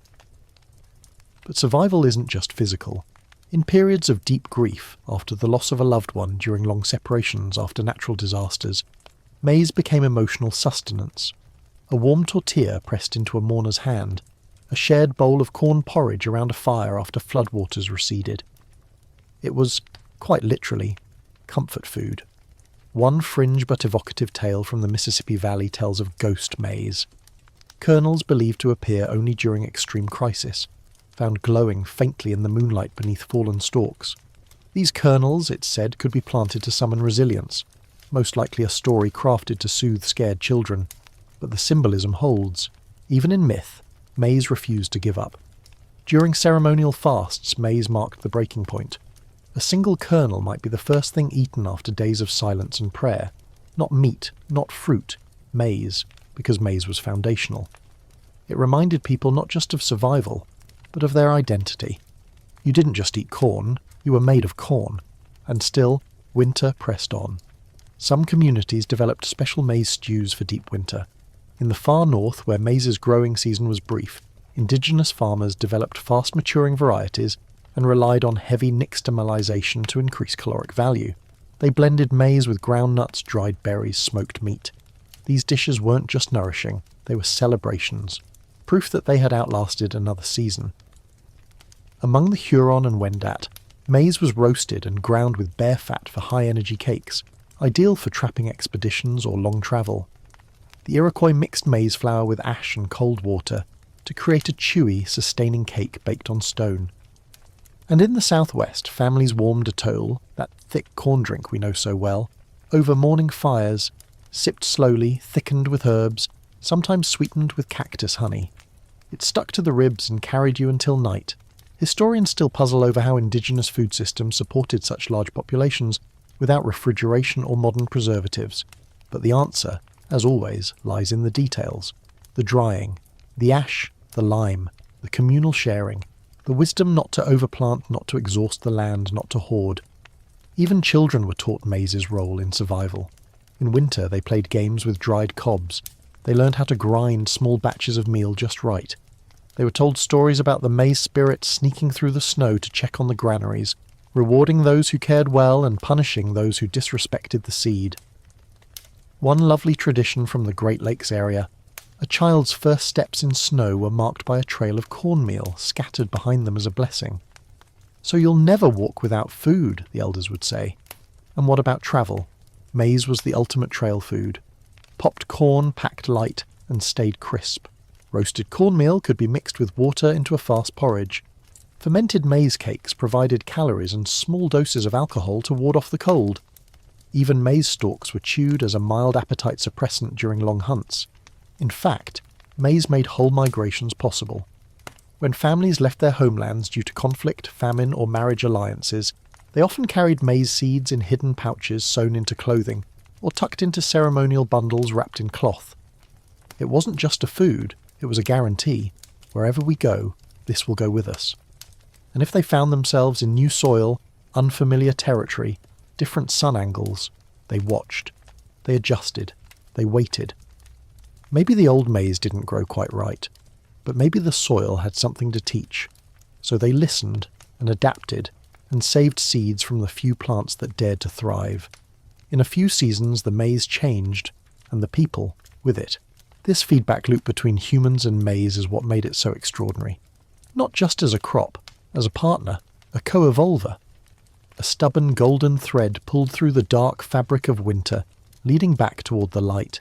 But survival isn't just physical. In periods of deep grief, after the loss of a loved one, during long separations, after natural disasters, maize became emotional sustenance. A warm tortilla pressed into a mourner's hand, a shared bowl of corn porridge around a fire after floodwaters receded. It was, quite literally, comfort food. One fringe but evocative tale from the Mississippi Valley tells of ghost maize. Kernels believed to appear only during extreme crisis, found glowing faintly in the moonlight beneath fallen stalks. These kernels, it's said, could be planted to summon resilience, most likely a story crafted to soothe scared children. But the symbolism holds. Even in myth, maize refused to give up. During ceremonial fasts, maize marked the breaking point. A single kernel might be the first thing eaten after days of silence and prayer. Not meat, not fruit, maize, because maize was foundational. It reminded people not just of survival, but of their identity. You didn't just eat corn, you were made of corn. And still, winter pressed on. Some communities developed special maize stews for deep winter. In the far north, where maize's growing season was brief, indigenous farmers developed fast-maturing varieties and relied on heavy nixtamalization to increase caloric value. They blended maize with ground nuts, dried berries, smoked meat. These dishes weren't just nourishing, they were celebrations, proof that they had outlasted another season. Among the Huron and Wendat, maize was roasted and ground with bear fat for high-energy cakes, ideal for trapping expeditions or long travel. The Iroquois mixed maize flour with ash and cold water to create a chewy, sustaining cake baked on stone. And in the southwest, families warmed a tole, that thick corn drink we know so well, over morning fires, sipped slowly, thickened with herbs, sometimes sweetened with cactus honey. It stuck to the ribs and carried you until night. Historians still puzzle over how indigenous food systems supported such large populations without refrigeration or modern preservatives. But the answer, as always, lies in the details. The drying, the ash, the lime, the communal sharing, the wisdom not to overplant, not to exhaust the land, not to hoard. Even children were taught maize's role in survival. In winter they played games with dried cobs. They learned how to grind small batches of meal just right. They were told stories about the maize spirit sneaking through the snow to check on the granaries, rewarding those who cared well and punishing those who disrespected the seed. One lovely tradition from the Great Lakes area, a child's first steps in snow were marked by a trail of cornmeal scattered behind them as a blessing. So you'll never walk without food, the elders would say. And what about travel? Maize was the ultimate trail food. Popped corn packed light and stayed crisp. Roasted cornmeal could be mixed with water into a fast porridge. Fermented maize cakes provided calories and small doses of alcohol to ward off the cold. Even maize stalks were chewed as a mild appetite suppressant during long hunts. In fact, maize made whole migrations possible. When families left their homelands due to conflict, famine, or marriage alliances, they often carried maize seeds in hidden pouches sewn into clothing, or tucked into ceremonial bundles wrapped in cloth. It wasn't just a food, it was a guarantee. Wherever we go, this will go with us. And if they found themselves in new soil, unfamiliar territory, different sun angles, they watched. They adjusted. They waited. Maybe the old maize didn't grow quite right, but maybe the soil had something to teach. So they listened and adapted and saved seeds from the few plants that dared to thrive. In a few seasons the maize changed, and the people with it. This feedback loop between humans and maize is what made it so extraordinary. Not just as a crop, as a partner, a co-evolver. A stubborn golden thread pulled through the dark fabric of winter, leading back toward the light.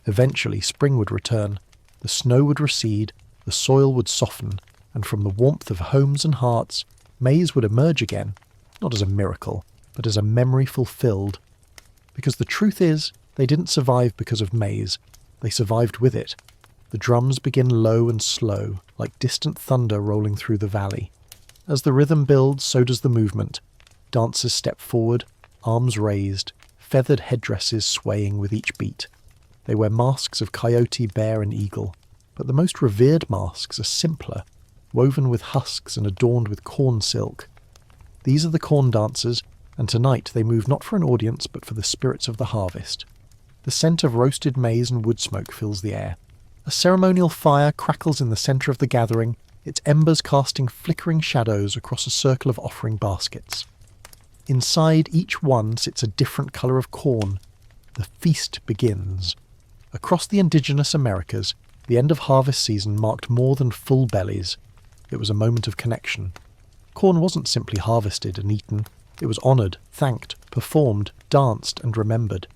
Eventually spring would return, the snow would recede, the soil would soften, and from the warmth of homes and hearts, maize would emerge again, not as a miracle, but as a memory fulfilled. Because the truth is, they didn't survive because of maize, they survived with it. The drums begin low and slow, like distant thunder rolling through the valley. As the rhythm builds, so does the movement. Dancers step forward, arms raised, feathered headdresses swaying with each beat. They wear masks of coyote, bear, and eagle, but the most revered masks are simpler, woven with husks and adorned with corn silk. These are the corn dancers, and tonight they move not for an audience but for the spirits of the harvest. The scent of roasted maize and wood smoke fills the air. A ceremonial fire crackles in the centre of the gathering, its embers casting flickering shadows across a circle of offering baskets. Inside each one sits a different colour of corn. The feast begins. Across the indigenous Americas, the end of harvest season marked more than full bellies. It was a moment of connection. Corn wasn't simply harvested and eaten. It was honoured, thanked, performed, danced, and remembered.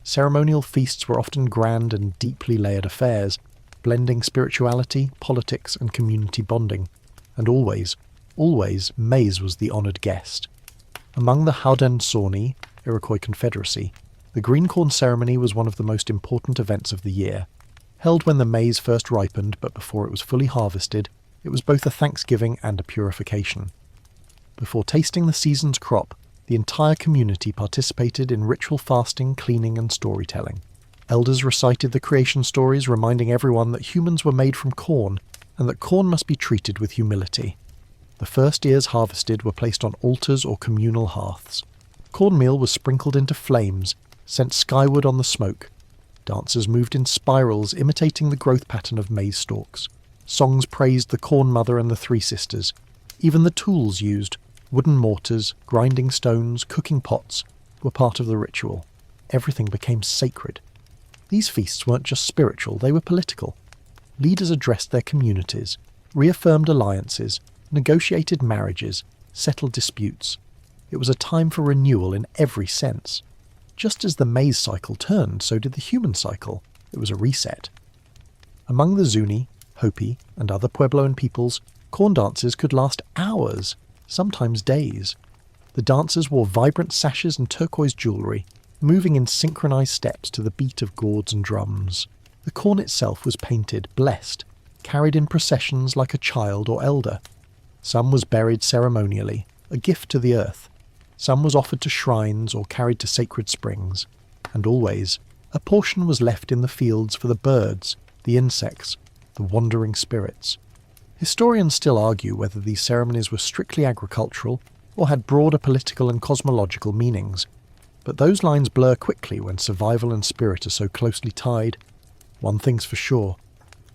Ceremonial feasts were often grand and deeply layered affairs, blending spirituality, politics, and community bonding. And always, maize was the honoured guest. Among the Haudenosaunee, Iroquois Confederacy, the green corn ceremony was one of the most important events of the year. Held when the maize first ripened but before it was fully harvested, it was both a thanksgiving and a purification. Before tasting the season's crop, the entire community participated in ritual fasting, cleaning, and storytelling. Elders recited the creation stories, reminding everyone that humans were made from corn and that corn must be treated with humility. The first ears harvested were placed on altars or communal hearths. Cornmeal was sprinkled into flames, sent skyward on the smoke. Dancers moved in spirals, imitating the growth pattern of maize stalks. Songs praised the corn mother and the three sisters. Even the tools used, wooden mortars, grinding stones, cooking pots, were part of the ritual. Everything became sacred. These feasts weren't just spiritual, they were political. Leaders addressed their communities, reaffirmed alliances, negotiated marriages, settled disputes. It was a time for renewal in every sense. Just as the maize cycle turned, so did the human cycle. It was a reset. Among the Zuni, Hopi, and other Puebloan peoples, corn dances could last hours, sometimes days. The dancers wore vibrant sashes and turquoise jewellery. moving in synchronized steps to the beat of gourds and drums. The corn itself was painted, blessed, carried in processions like a child or elder. Some was buried ceremonially, a gift to the earth. Some was offered to shrines or carried to sacred springs. And always, a portion was left in the fields for the birds, the insects, the wandering spirits. Historians still argue whether these ceremonies were strictly agricultural or had broader political and cosmological meanings. But those lines blur quickly when survival and spirit are so closely tied. One thing's for sure,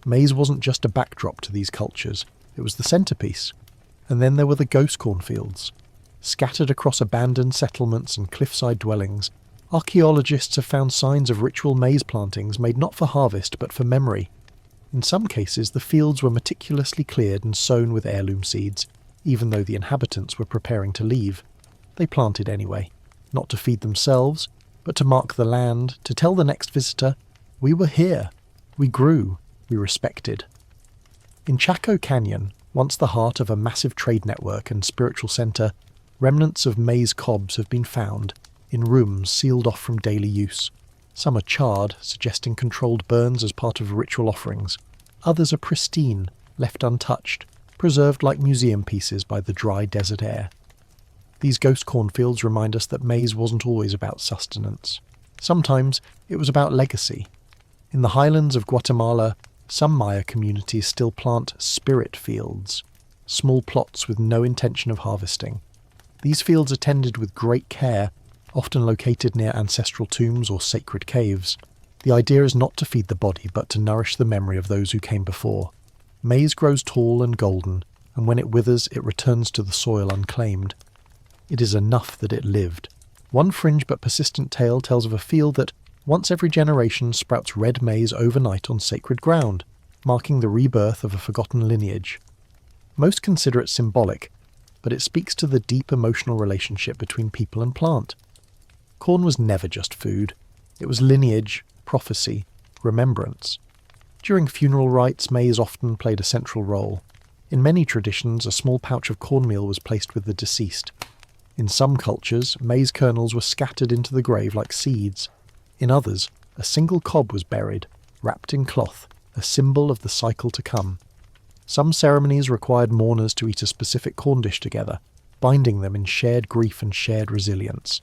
maize wasn't just a backdrop to these cultures, it was the centrepiece. And then there were the ghost cornfields. Scattered across abandoned settlements and cliffside dwellings, archaeologists have found signs of ritual maize plantings made not for harvest but for memory. In some cases, the fields were meticulously cleared and sown with heirloom seeds, even though the inhabitants were preparing to leave. They planted anyway, not to feed themselves, but to mark the land, to tell the next visitor, we were here, we grew, we respected. In Chaco Canyon, once the heart of a massive trade network and spiritual centre, remnants of maize cobs have been found, in rooms sealed off from daily use. Some are charred, suggesting controlled burns as part of ritual offerings. Others are pristine, left untouched, preserved like museum pieces by the dry desert air. These ghost cornfields remind us that maize wasn't always about sustenance. Sometimes it was about legacy. In the highlands of Guatemala, some Maya communities still plant spirit fields, small plots with no intention of harvesting. These fields are tended with great care, often located near ancestral tombs or sacred caves. The idea is not to feed the body, but to nourish the memory of those who came before. Maize grows tall and golden, and when it withers, it returns to the soil unclaimed. It is enough that it lived. One fringe but persistent tale tells of a field that, once every generation, sprouts red maize overnight on sacred ground, marking the rebirth of a forgotten lineage. Most consider it symbolic, but it speaks to the deep emotional relationship between people and plant. Corn was never just food. It was lineage, prophecy, remembrance. During funeral rites, maize often played a central role. In many traditions, a small pouch of cornmeal was placed with the deceased. In some cultures, maize kernels were scattered into the grave like seeds. In others, a single cob was buried, wrapped in cloth, a symbol of the cycle to come. Some ceremonies required mourners to eat a specific corn dish together, binding them in shared grief and shared resilience.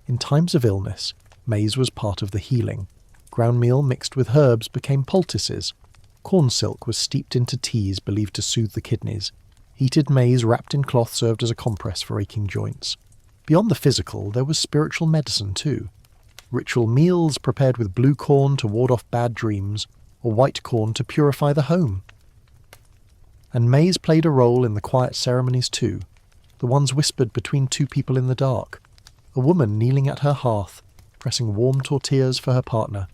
In times of illness, maize was part of the healing. Ground meal mixed with herbs became poultices. Corn silk was steeped into teas believed to soothe the kidneys. Heated maize wrapped in cloth served as a compress for aching joints. Beyond the physical, there was spiritual medicine too. Ritual meals prepared with blue corn to ward off bad dreams, or white corn to purify the home. And maize played a role in the quiet ceremonies too, the ones whispered between two people in the dark. A woman kneeling at her hearth, pressing warm tortillas for her partner.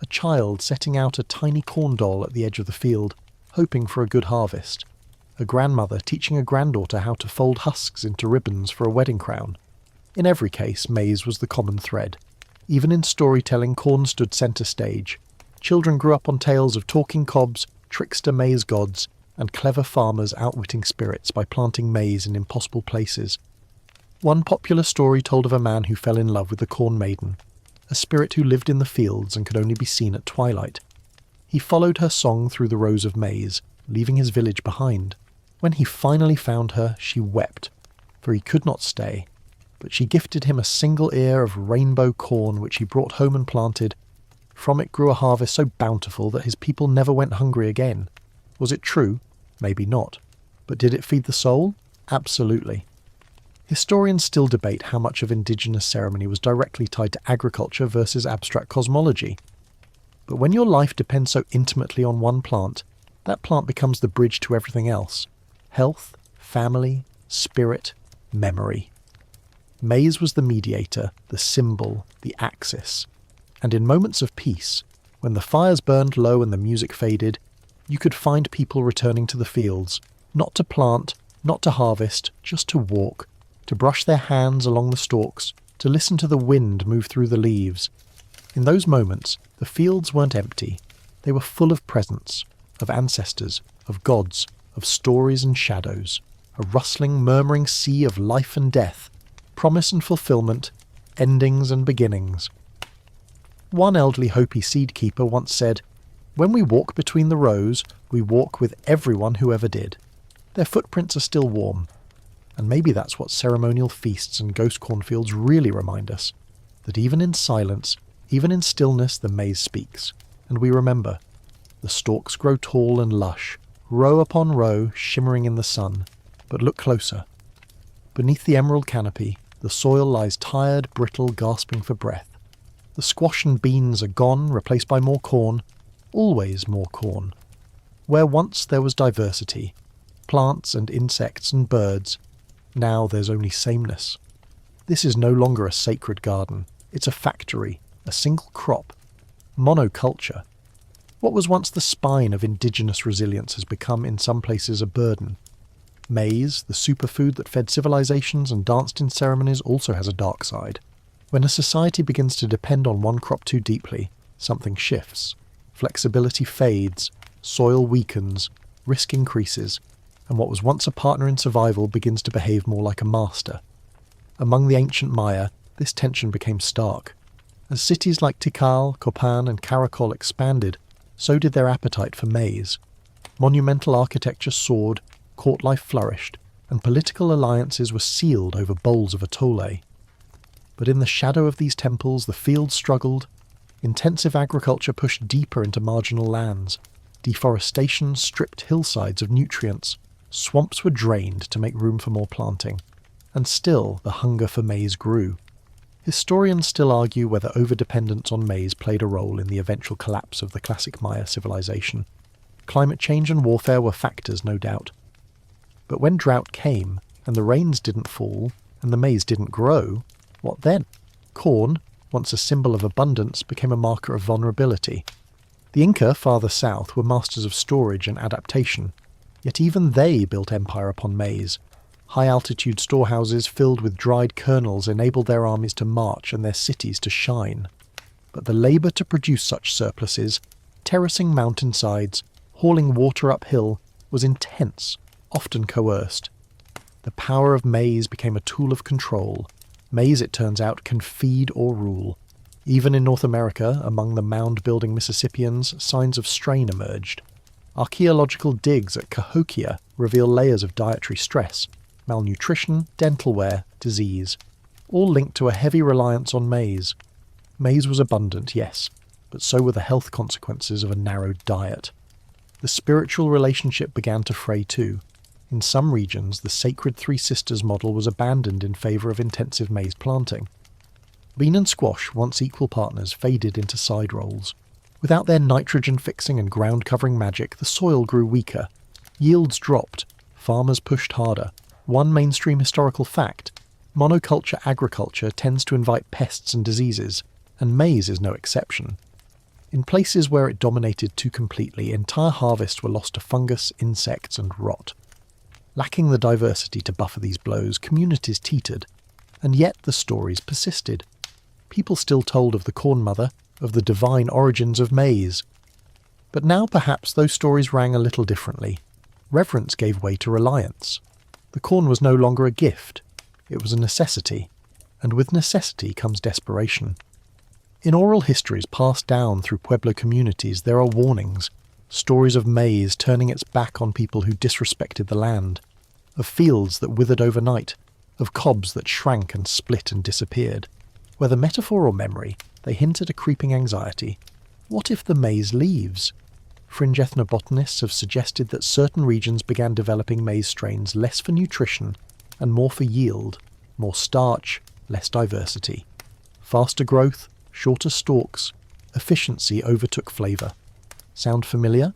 A child setting out a tiny corn doll at the edge of the field, hoping for a good harvest. A grandmother teaching a granddaughter how to fold husks into ribbons for a wedding crown. In every case, maize was the common thread. Even in storytelling, corn stood centre stage. Children grew up on tales of talking cobs, trickster maize gods, and clever farmers outwitting spirits by planting maize in impossible places. One popular story told of a man who fell in love with the corn maiden, a spirit who lived in the fields and could only be seen at twilight. He followed her song through the rows of maize, leaving his village behind. When he finally found her, she wept, for he could not stay. But she gifted him a single ear of rainbow corn which he brought home and planted. From it grew a harvest so bountiful that his people never went hungry again. Was it true? Maybe not. But did it feed the soul? Absolutely. Historians still debate how much of indigenous ceremony was directly tied to agriculture versus abstract cosmology. But when your life depends so intimately on one plant, that plant becomes the bridge to everything else. Health, family, spirit, memory. Maize was the mediator, the symbol, the axis. And in moments of peace, when the fires burned low and the music faded, you could find people returning to the fields, not to plant, not to harvest, just to walk, to brush their hands along the stalks, to listen to the wind move through the leaves. In those moments, the fields weren't empty. They were full of presence, of ancestors, of gods, of stories and shadows, a rustling, murmuring sea of life and death, promise and fulfillment, endings and beginnings, One elderly Hopi seed keeper once said, "When we walk between the rows, we walk with everyone who ever did. Their footprints are still warm." And maybe that's what ceremonial feasts and ghost cornfields really remind us, that even in silence, even in stillness, the maize speaks, and we remember. The stalks grow tall and lush, row upon row, shimmering in the sun. But look closer. Beneath the emerald canopy, the soil lies tired, brittle, gasping for breath. The squash and beans are gone, replaced by more corn, always more corn. Where once there was diversity, plants and insects and birds, now there's only sameness. This is no longer a sacred garden. It's a factory, a single crop, monoculture. What was once the spine of indigenous resilience has become in some places a burden. Maize, the superfood that fed civilizations and danced in ceremonies, also has a dark side. When a society begins to depend on one crop too deeply, something shifts. Flexibility fades, soil weakens, risk increases, and what was once a partner in survival begins to behave more like a master. Among the ancient Maya, this tension became stark. As cities like Tikal, Copan and Caracol expanded, so did their appetite for maize. Monumental architecture soared, court life flourished, and political alliances were sealed over bowls of atole. But in the shadow of these temples the fields struggled. Intensive agriculture pushed deeper into marginal lands. Deforestation stripped hillsides of nutrients. Swamps were drained to make room for more planting. And still the hunger for maize grew. Historians still argue whether overdependence on maize played a role in the eventual collapse of the classic Maya civilization. Climate change and warfare were factors, no doubt. But when drought came, and the rains didn't fall, and the maize didn't grow, what then? Corn, once a symbol of abundance, became a marker of vulnerability. The Inca, farther south, were masters of storage and adaptation, yet even they built empire upon maize. High-altitude storehouses filled with dried kernels enabled their armies to march and their cities to shine. But the labour to produce such surpluses, terracing mountainsides, hauling water uphill, was intense, often coerced. The power of maize became a tool of control. Maize, it turns out, can feed or rule. Even in North America, among the mound-building Mississippians, signs of strain emerged. Archaeological digs at Cahokia reveal layers of dietary stress, malnutrition, dental wear, disease, all linked to a heavy reliance on maize. Maize was abundant, yes, but so were the health consequences of a narrowed diet. The spiritual relationship began to fray too. In some regions, the sacred Three Sisters model was abandoned in favour of intensive maize planting. Bean and squash, once equal partners, faded into side roles. Without their nitrogen-fixing and ground-covering magic, the soil grew weaker. Yields dropped. Farmers pushed harder. One mainstream historical fact: monoculture agriculture tends to invite pests and diseases, and maize is no exception. In places where it dominated too completely, entire harvests were lost to fungus, insects, and rot. Lacking the diversity to buffer these blows, communities teetered, and yet the stories persisted. People still told of the Corn Mother, of the divine origins of maize. But now perhaps those stories rang a little differently. Reverence gave way to reliance. The corn was no longer a gift, it was a necessity, and with necessity comes desperation. In oral histories passed down through Pueblo communities there are warnings, stories of maize turning its back on people who disrespected the land, of fields that withered overnight, of cobs that shrank and split and disappeared. Whether metaphor or memory, they hint at a creeping anxiety. What if the maize leaves? Fringe ethnobotanists have suggested that certain regions began developing maize strains less for nutrition and more for yield, more starch, less diversity. Faster growth, shorter stalks, efficiency overtook flavour. Sound familiar?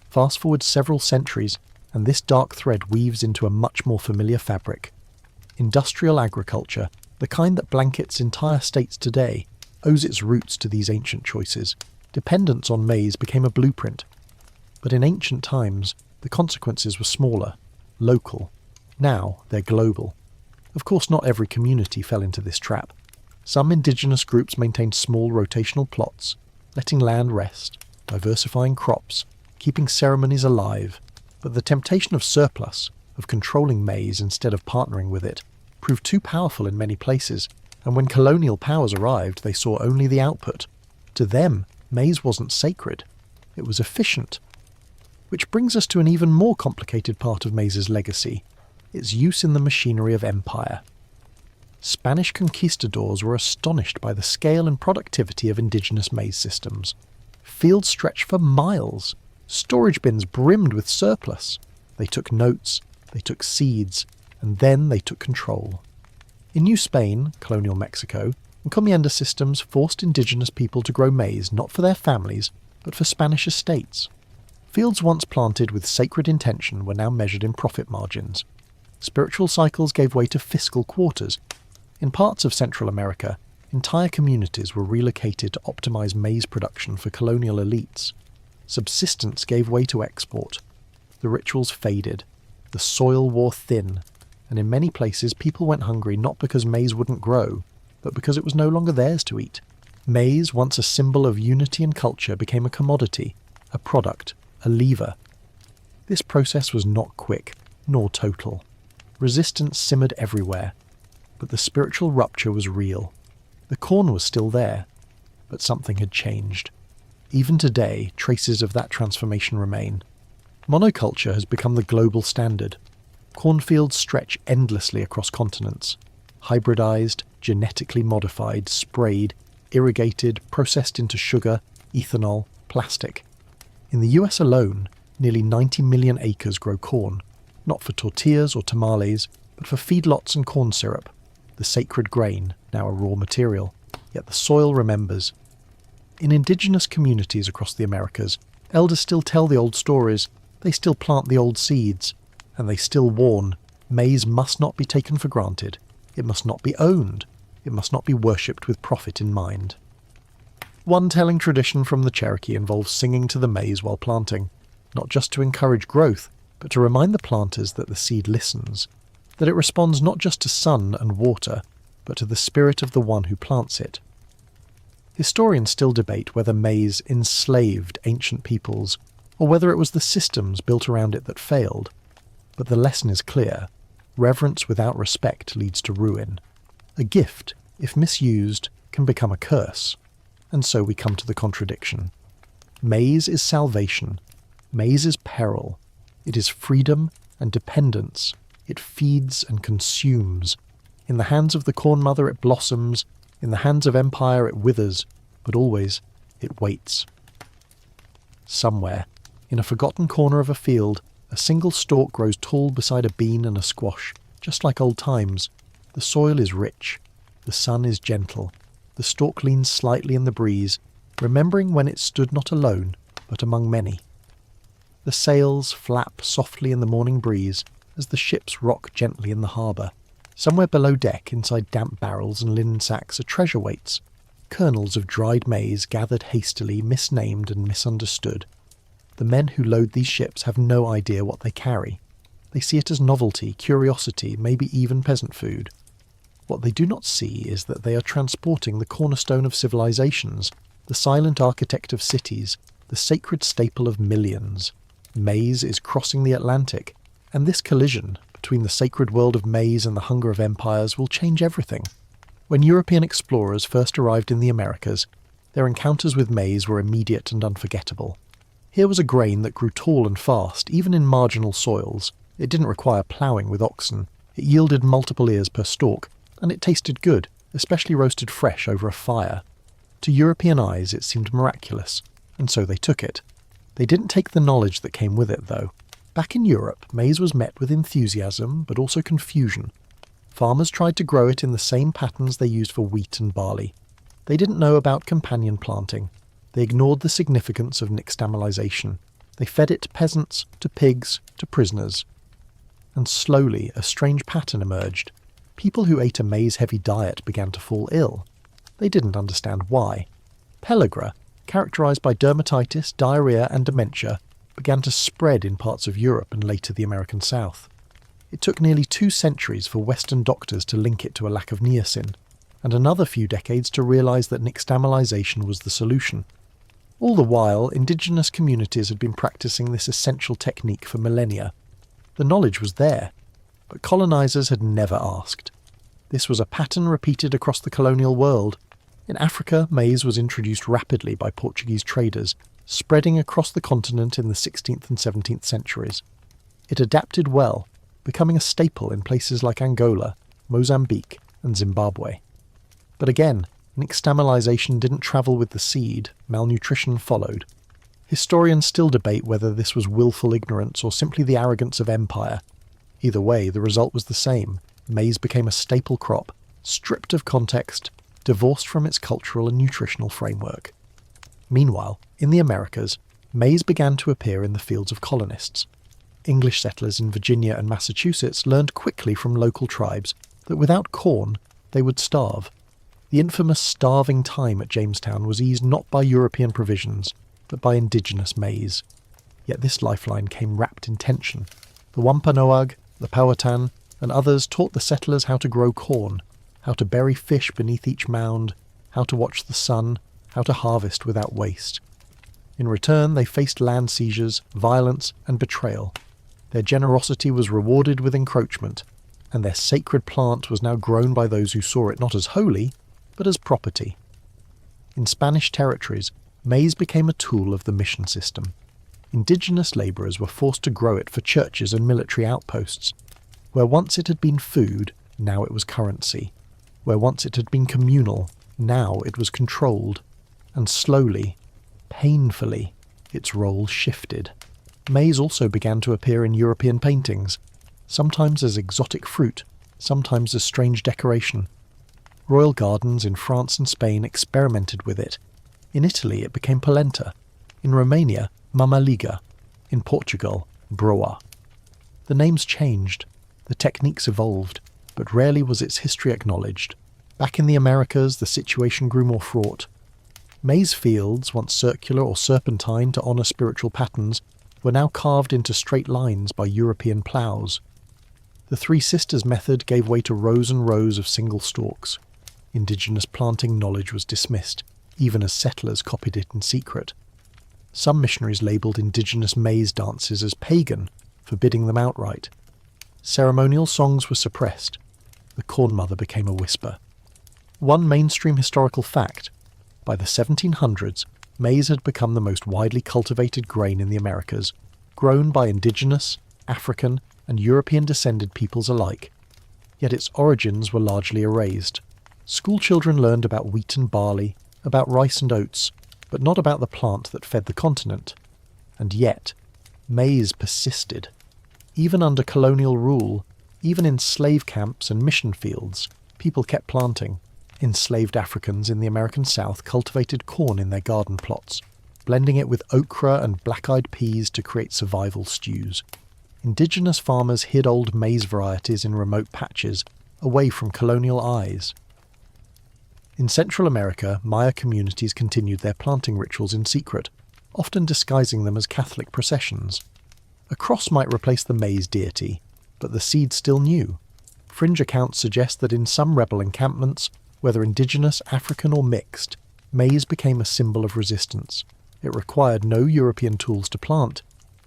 Fast forward several centuries, and this dark thread weaves into a much more familiar fabric. Industrial agriculture, the kind that blankets entire states today, owes its roots to these ancient choices. Dependence on maize became a blueprint. But in ancient times, the consequences were smaller, local. Now they're global. Of course, not every community fell into this trap. Some indigenous groups maintained small rotational plots, letting land rest, diversifying crops, keeping ceremonies alive. But the temptation of surplus, of controlling maize instead of partnering with it, proved too powerful in many places, and when colonial powers arrived, they saw only the output, To them, maize wasn't sacred. It was efficient. Which brings us to an even more complicated part of maize's legacy, its use in the machinery of empire. Spanish conquistadors were astonished by the scale and productivity of indigenous maize systems. Fields stretched for miles. Storage bins brimmed with surplus. They took notes, they took seeds, and then they took control. In New Spain, colonial Mexico, encomienda systems forced indigenous people to grow maize not for their families, but for Spanish estates. Fields once planted with sacred intention were now measured in profit margins. Spiritual cycles gave way to fiscal quarters. In parts of Central America, entire communities were relocated to optimize maize production for colonial elites. Subsistence gave way to export. The rituals faded. The soil wore thin. And in many places, people went hungry not because maize wouldn't grow, but because it was no longer theirs to eat. Maize, once a symbol of unity and culture, became a commodity, a product, a lever. This process was not quick, nor total. Resistance simmered everywhere, but the spiritual rupture was real. The corn was still there, but something had changed. Even today, traces of that transformation remain. Monoculture has become the global standard. Cornfields stretch endlessly across continents. Hybridized, genetically modified, sprayed, irrigated, processed into sugar, ethanol, plastic. In the US alone, nearly 90 million acres grow corn, not for tortillas or tamales, but for feedlots and corn syrup, the sacred grain, now a raw material. Yet the soil remembers. In indigenous communities across the Americas, elders still tell the old stories, they still plant the old seeds, and they still warn, maize must not be taken for granted, it must not be owned, it must not be worshipped with profit in mind. One telling tradition from the Cherokee involves singing to the maize while planting, not just to encourage growth, but to remind the planters that the seed listens, that it responds not just to sun and water, but to the spirit of the one who plants it. Historians still debate whether maize enslaved ancient peoples, or whether it was the systems built around it that failed. But the lesson is clear. Reverence without respect leads to ruin. A gift, if misused, can become a curse. And so we come to the contradiction. Maize is salvation. Maize is peril. It is freedom and dependence. It feeds and consumes. In the hands of the corn mother it blossoms. In the hands of empire it withers. But always it waits. Somewhere, in a forgotten corner of a field, a single stalk grows tall beside a bean and a squash, just like old times. The soil is rich. The sun is gentle. The stalk leans slightly in the breeze, remembering when it stood not alone, but among many. The sails flap softly in the morning breeze as the ships rock gently in the harbour. Somewhere below deck, inside damp barrels and linen sacks, a treasure waits. Kernels of dried maize gathered hastily, misnamed and misunderstood. The men who load these ships have no idea what they carry. They see it as novelty, curiosity, maybe even peasant food. What they do not see is that they are transporting the cornerstone of civilizations, the silent architect of cities, the sacred staple of millions. Maize is crossing the Atlantic, and this collision between the sacred world of maize and the hunger of empires will change everything. When European explorers first arrived in the Americas, their encounters with maize were immediate and unforgettable. Here was a grain that grew tall and fast, even in marginal soils. It didn't require ploughing with oxen. It yielded multiple ears per stalk, and it tasted good, especially roasted fresh over a fire. To European eyes it seemed miraculous, and so they took it. They didn't take the knowledge that came with it, though. Back in Europe, maize was met with enthusiasm, but also confusion. Farmers tried to grow it in the same patterns they used for wheat and barley. They didn't know about companion planting. They ignored the significance of nixtamalization. They fed it to peasants, to pigs, to prisoners. And slowly, a strange pattern emerged. People who ate a maize-heavy diet began to fall ill. They didn't understand why. Pellagra, characterized by dermatitis, diarrhea and dementia, began to spread in parts of Europe and later the American South. It took nearly 2 centuries for Western doctors to link it to a lack of niacin, and another few decades to realize that nixtamalization was the solution. All the while, indigenous communities had been practicing this essential technique for millennia. The knowledge was there, but colonizers had never asked. This was a pattern repeated across the colonial world. In Africa, maize was introduced rapidly by Portuguese traders, spreading across the continent in the 16th and 17th centuries. It adapted well, becoming a staple in places like Angola, Mozambique, and Zimbabwe. But again, nixtamalization didn't travel with the seed, malnutrition followed. Historians still debate whether this was willful ignorance or simply the arrogance of empire. Either way, the result was the same. Maize became a staple crop, stripped of context, divorced from its cultural and nutritional framework. Meanwhile, in the Americas, maize began to appear in the fields of colonists. English settlers in Virginia and Massachusetts learned quickly from local tribes that without corn, they would starve. The infamous starving time at Jamestown was eased not by European provisions, but by indigenous maize. Yet this lifeline came wrapped in tension. The Wampanoag, the Powhatan, and others taught the settlers how to grow corn, how to bury fish beneath each mound, how to watch the sun, how to harvest without waste. In return, they faced land seizures, violence, and betrayal. Their generosity was rewarded with encroachment, and their sacred plant was now grown by those who saw it not as holy, but as property. In Spanish territories, maize became a tool of the mission system. Indigenous labourers were forced to grow it for churches and military outposts. Where once it had been food, now it was currency. Where once it had been communal, now it was controlled. And slowly, painfully, its role shifted. Maize also began to appear in European paintings, sometimes as exotic fruit, sometimes as strange decoration. Royal gardens in France and Spain experimented with it. In Italy it became polenta. In Romania, mamaliga. In Portugal, broa. The names changed, the techniques evolved, but rarely was its history acknowledged. Back in the Americas, the situation grew more fraught. Maize fields, once circular or serpentine to honour spiritual patterns, were now carved into straight lines by European ploughs. The Three Sisters method gave way to rows and rows of single stalks. Indigenous planting knowledge was dismissed, even as settlers copied it in secret. Some missionaries labelled indigenous maize dances as pagan, forbidding them outright. Ceremonial songs were suppressed. The Corn Mother became a whisper. One mainstream historical fact: by the 1700s, maize had become the most widely cultivated grain in the Americas, grown by indigenous, African, and European-descended peoples alike. Yet its origins were largely erased. Schoolchildren learned about wheat and barley, about rice and oats, but not about the plant that fed the continent. And yet, maize persisted. Even under colonial rule, even in slave camps and mission fields, people kept planting. Enslaved Africans in the American South cultivated corn in their garden plots, blending it with okra and black-eyed peas to create survival stews. Indigenous farmers hid old maize varieties in remote patches, away from colonial eyes. In Central America, Maya communities continued their planting rituals in secret, often disguising them as Catholic processions. A cross might replace the maize deity, but the seed still new. Fringe accounts suggest that in some rebel encampments, whether indigenous, African or mixed, maize became a symbol of resistance. It required no European tools to plant.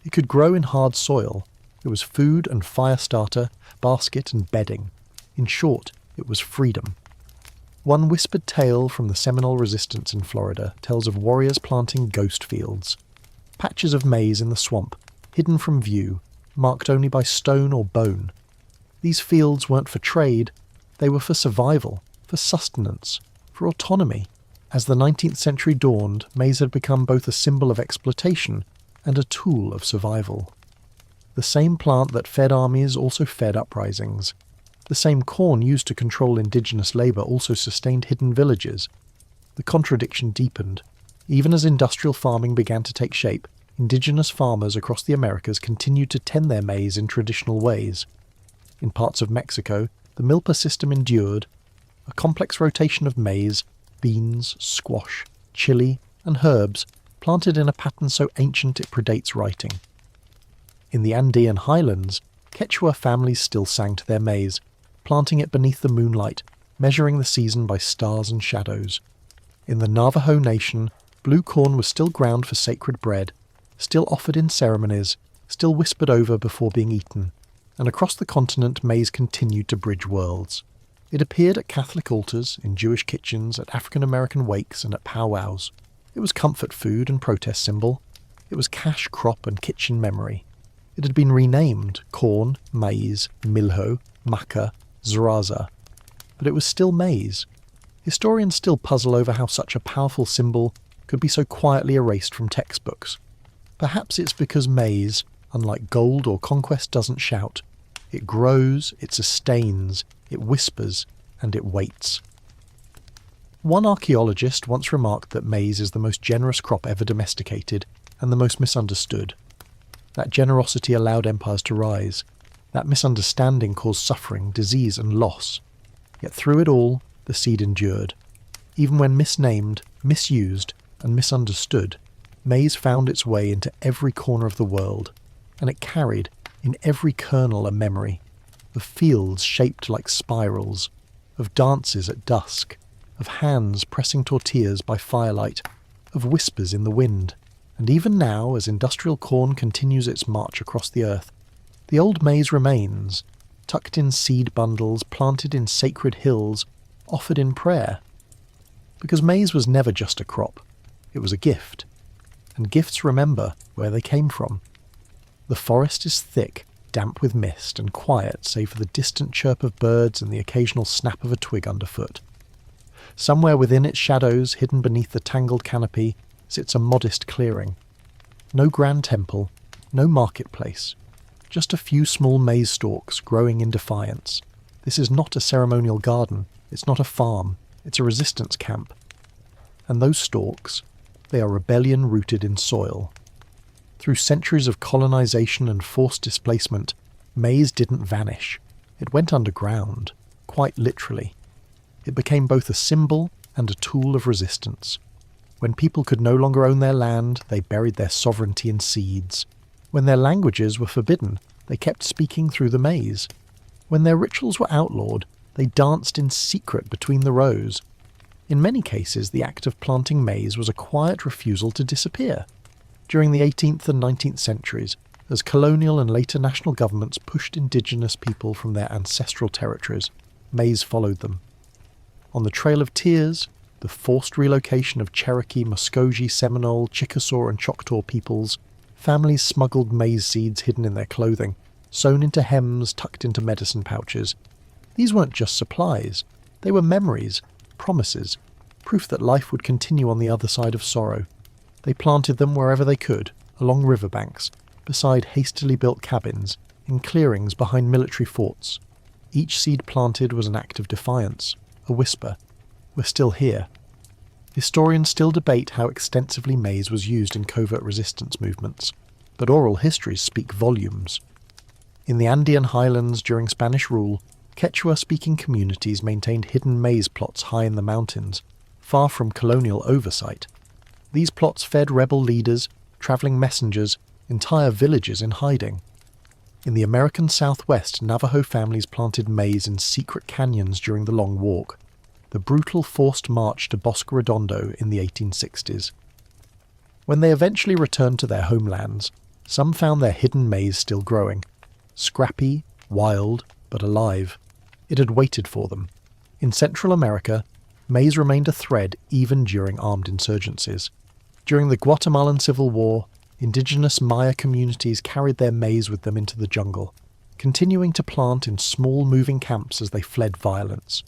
It could grow in hard soil. It was food and fire starter, basket and bedding. In short, it was freedom. One whispered tale from the Seminole resistance in Florida tells of warriors planting ghost fields. Patches of maize in the swamp, hidden from view, marked only by stone or bone. These fields weren't for trade, they were for survival, for sustenance, for autonomy. As the 19th century dawned, maize had become both a symbol of exploitation and a tool of survival. The same plant that fed armies also fed uprisings. The same corn used to control indigenous labour also sustained hidden villages. The contradiction deepened. Even as industrial farming began to take shape, indigenous farmers across the Americas continued to tend their maize in traditional ways. In parts of Mexico, the milpa system endured, a complex rotation of maize, beans, squash, chili, and herbs planted in a pattern so ancient it predates writing. In the Andean highlands, Quechua families still sang to their maize, planting it beneath the moonlight, measuring the season by stars and shadows. In the Navajo Nation, blue corn was still ground for sacred bread, still offered in ceremonies, still whispered over before being eaten, and across the continent maize continued to bridge worlds. It appeared at Catholic altars, in Jewish kitchens, at African American wakes and at powwows. It was comfort food and protest symbol. It was cash crop and kitchen memory. It had been renamed corn, maize, milho, maca, zraza. But it was still maize. Historians still puzzle over how such a powerful symbol could be so quietly erased from textbooks. Perhaps it's because maize, unlike gold or conquest, doesn't shout. It grows, it sustains, it whispers, and it waits. One archaeologist once remarked that maize is the most generous crop ever domesticated and the most misunderstood. That generosity allowed empires to rise. That misunderstanding caused suffering, disease, and loss. Yet through it all, the seed endured. Even when misnamed, misused, and misunderstood, maize found its way into every corner of the world, and it carried, in every kernel, a memory of fields shaped like spirals, of dances at dusk, of hands pressing tortillas by firelight, of whispers in the wind. And even now, as industrial corn continues its march across the earth, the old maize remains, tucked in seed bundles, planted in sacred hills, offered in prayer. Because maize was never just a crop, it was a gift. And gifts remember where they came from. The forest is thick, damp with mist, and quiet save for the distant chirp of birds and the occasional snap of a twig underfoot. Somewhere within its shadows, hidden beneath the tangled canopy, sits a modest clearing. No grand temple, no marketplace, just a few small maize stalks growing in defiance. This is not a ceremonial garden, it's not a farm, it's a resistance camp. And those stalks, they are rebellion rooted in soil. Through centuries of colonization and forced displacement, maize didn't vanish. It went underground, quite literally. It became both a symbol and a tool of resistance. When people could no longer own their land, they buried their sovereignty in seeds. When their languages were forbidden, they kept speaking through the maize. When their rituals were outlawed, they danced in secret between the rows. In many cases, the act of planting maize was a quiet refusal to disappear. During the 18th and 19th centuries, as colonial and later national governments pushed indigenous people from their ancestral territories, maize followed them. On the Trail of Tears, the forced relocation of Cherokee, Muskogee, Seminole, Chickasaw and Choctaw peoples, families smuggled maize seeds hidden in their clothing, sewn into hems, tucked into medicine pouches. These weren't just supplies, they were memories, promises, proof that life would continue on the other side of sorrow. They planted them wherever they could, along riverbanks, beside hastily built cabins, in clearings behind military forts. Each seed planted was an act of defiance, a whisper. We're still here. Historians still debate how extensively maize was used in covert resistance movements, but oral histories speak volumes. In the Andean highlands during Spanish rule, Quechua-speaking communities maintained hidden maize plots high in the mountains, far from colonial oversight. These plots fed rebel leaders, travelling messengers, entire villages in hiding. In the American Southwest, Navajo families planted maize in secret canyons during the Long Walk, the brutal forced march to Bosque Redondo in the 1860s. When they eventually returned to their homelands, some found their hidden maize still growing. Scrappy, wild, but alive. It had waited for them. In Central America, maize remained a thread even during armed insurgencies. During the Guatemalan Civil War, indigenous Maya communities carried their maize with them into the jungle, continuing to plant in small moving camps as they fled violence.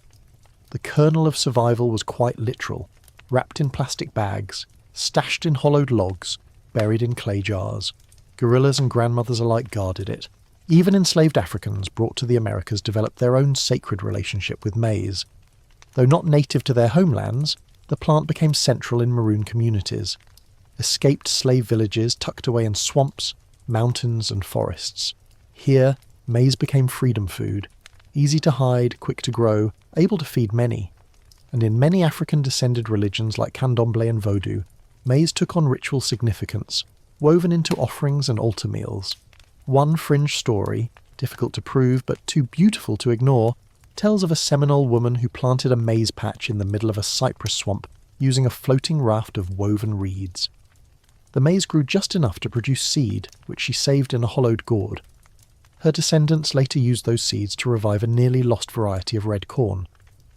The kernel of survival was quite literal, wrapped in plastic bags, stashed in hollowed logs, buried in clay jars. Guerrillas and grandmothers alike guarded it. Even enslaved Africans brought to the Americas developed their own sacred relationship with maize. Though not native to their homelands, the plant became central in maroon communities. Escaped slave villages tucked away in swamps, mountains and forests. Here, maize became freedom food, easy to hide, quick to grow, able to feed many. And in many African-descended religions like Candomblé and Vodou, maize took on ritual significance, woven into offerings and altar meals. One fringe story, difficult to prove but too beautiful to ignore, tells of a Seminole woman who planted a maize patch in the middle of a cypress swamp using a floating raft of woven reeds. The maize grew just enough to produce seed, which she saved in a hollowed gourd. Her descendants later used those seeds to revive a nearly lost variety of red corn,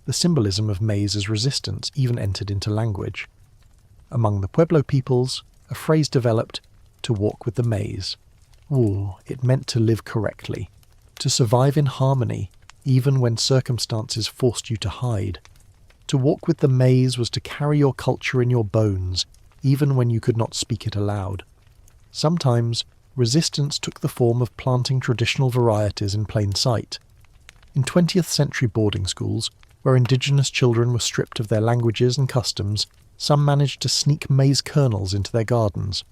The symbolism of maize as resistance even entered into language. Among the Pueblo peoples, a phrase developed, to walk with the maize. Ooh, it meant to live correctly, to survive in harmony, even when circumstances forced you to hide. To walk with the maize was to carry your culture in your bones, even when you could not speak it aloud. Sometimes, resistance took the form of planting traditional varieties in plain sight. In 20th century boarding schools, where indigenous children were stripped of their languages and customs, some managed to sneak maize kernels into their gardens.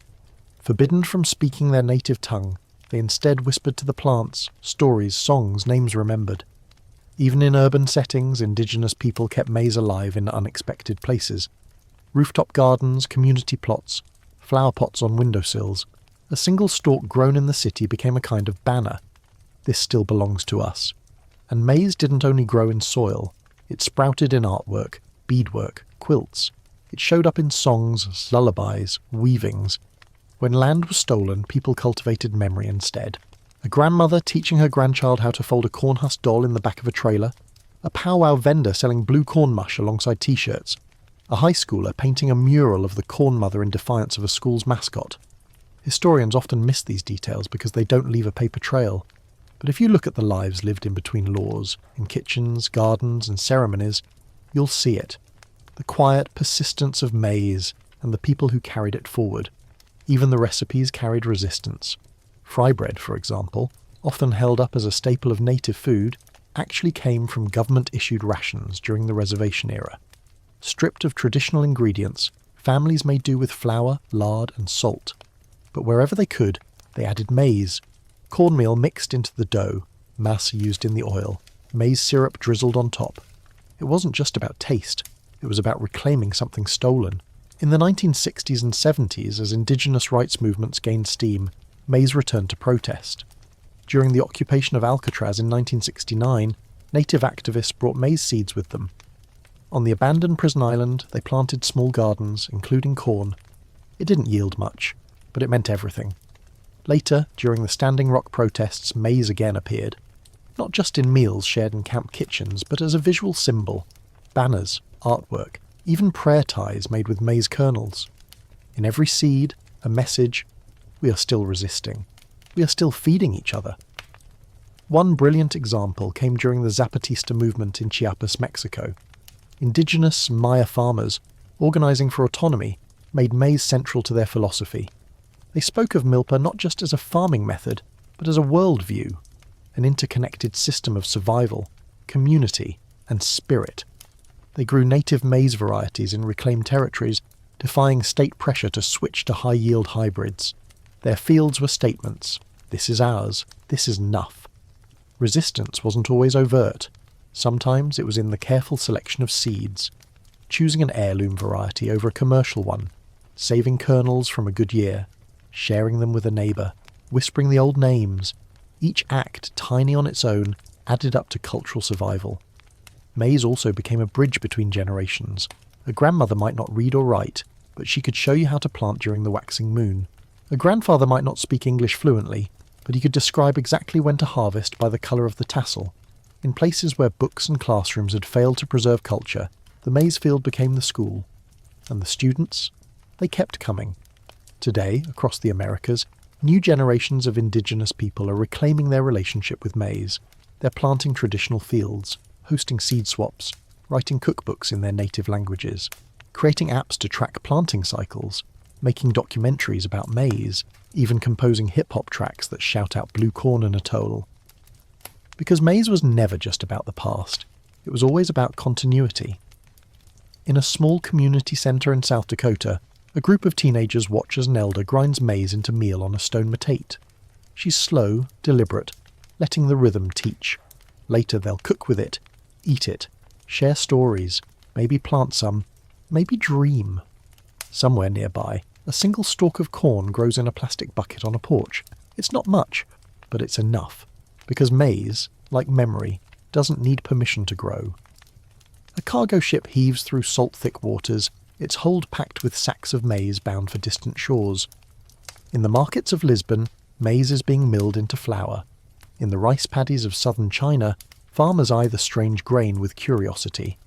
Forbidden from speaking their native tongue, they instead whispered to the plants, stories, songs, names remembered. Even in urban settings, indigenous people kept maize alive in unexpected places. Rooftop gardens, community plots, flower pots on windowsills. A single stalk grown in the city became a kind of banner. This still belongs to us. And maize didn't only grow in soil. It sprouted in artwork, beadwork, quilts. It showed up in songs, lullabies, weavings. When land was stolen, people cultivated memory instead. A grandmother teaching her grandchild how to fold a corn husk doll in the back of a trailer. A powwow vendor selling blue corn mush alongside t-shirts. A high schooler painting a mural of the corn mother in defiance of a school's mascot. Historians often miss these details because they don't leave a paper trail. But if you look at the lives lived in between laws, in kitchens, gardens, and ceremonies, you'll see it. The quiet persistence of maize and the people who carried it forward. Even the recipes carried resistance. Fry bread, for example, often held up as a staple of native food, actually came from government-issued rations during the reservation era. Stripped of traditional ingredients, families made do with flour, lard, and salt. But wherever they could, they added maize. Cornmeal mixed into the dough, mass used in the oil, maize syrup drizzled on top. It wasn't just about taste, it was about reclaiming something stolen. In the 1960s and 70s, as indigenous rights movements gained steam, maize returned to protest. During the occupation of Alcatraz in 1969, native activists brought maize seeds with them. On the abandoned prison island, they planted small gardens, including corn. It didn't yield much, but it meant everything. Later, during the Standing Rock protests, maize again appeared. Not just in meals shared in camp kitchens, but as a visual symbol. Banners, artwork, even prayer ties made with maize kernels. In every seed, a message, we are still resisting. We are still feeding each other. One brilliant example came during the Zapatista movement in Chiapas, Mexico. Indigenous Maya farmers, organizing for autonomy, made maize central to their philosophy. They spoke of milpa not just as a farming method, but as a worldview, an interconnected system of survival, community, and spirit. They grew native maize varieties in reclaimed territories, defying state pressure to switch to high-yield hybrids. Their fields were statements. This is ours. This is enough. Resistance wasn't always overt. Sometimes it was in the careful selection of seeds, choosing an heirloom variety over a commercial one, saving kernels from a good year, sharing them with a neighbour, whispering the old names. Each act, tiny on its own, added up to cultural survival. Maize also became a bridge between generations. A grandmother might not read or write, but she could show you how to plant during the waxing moon. A grandfather might not speak English fluently, but he could describe exactly when to harvest by the colour of the tassel. In places where books and classrooms had failed to preserve culture, the maize field became the school. And the students? They kept coming. Today, across the Americas, new generations of indigenous people are reclaiming their relationship with maize. They're planting traditional fields, hosting seed swaps, writing cookbooks in their native languages, creating apps to track planting cycles, making documentaries about maize, even composing hip-hop tracks that shout out blue corn and atoll. Because maize was never just about the past. It was always about continuity. In a small community centre in South Dakota, a group of teenagers watch as an elder grinds maize into meal on a stone matate. She's slow, deliberate, letting the rhythm teach. Later they'll cook with it, eat it, share stories, maybe plant some, maybe dream. Somewhere nearby, a single stalk of corn grows in a plastic bucket on a porch. It's not much, but it's enough, because maize, like memory, doesn't need permission to grow. A cargo ship heaves through salt-thick waters, its hold packed with sacks of maize bound for distant shores. In the markets of Lisbon, maize is being milled into flour. In the rice paddies of southern China, farmers eye the strange grain with curiosity.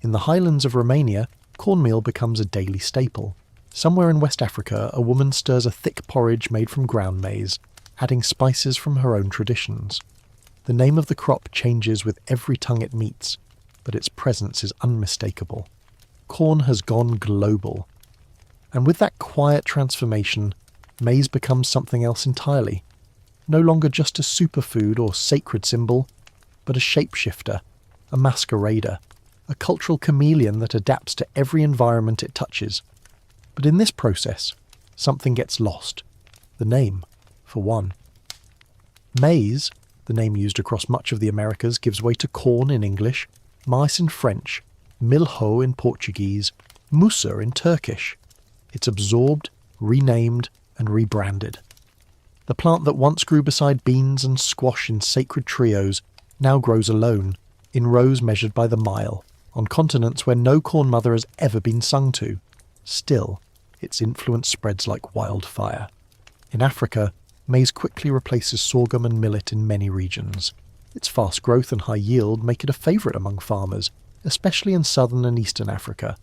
In the highlands of Romania, cornmeal becomes a daily staple. Somewhere in West Africa, a woman stirs a thick porridge made from ground maize, adding spices from her own traditions. The name of the crop changes with every tongue it meets, but its presence is unmistakable. Corn has gone global. And with that quiet transformation, maize becomes something else entirely. No longer just a superfood or sacred symbol, but a shapeshifter, a masquerader, a cultural chameleon that adapts to every environment it touches. But in this process, something gets lost. The name, for one. Maize, the name used across much of the Americas, gives way to corn in English, mais in French, milho in Portuguese, musa in Turkish. It's absorbed, renamed, and rebranded. The plant that once grew beside beans and squash in sacred trios now grows alone, in rows measured by the mile, on continents where no corn mother has ever been sung to. Still, its influence spreads like wildfire. In Africa, maize quickly replaces sorghum and millet in many regions. Its fast growth and high yield make it a favourite among farmers, especially in southern and eastern Africa.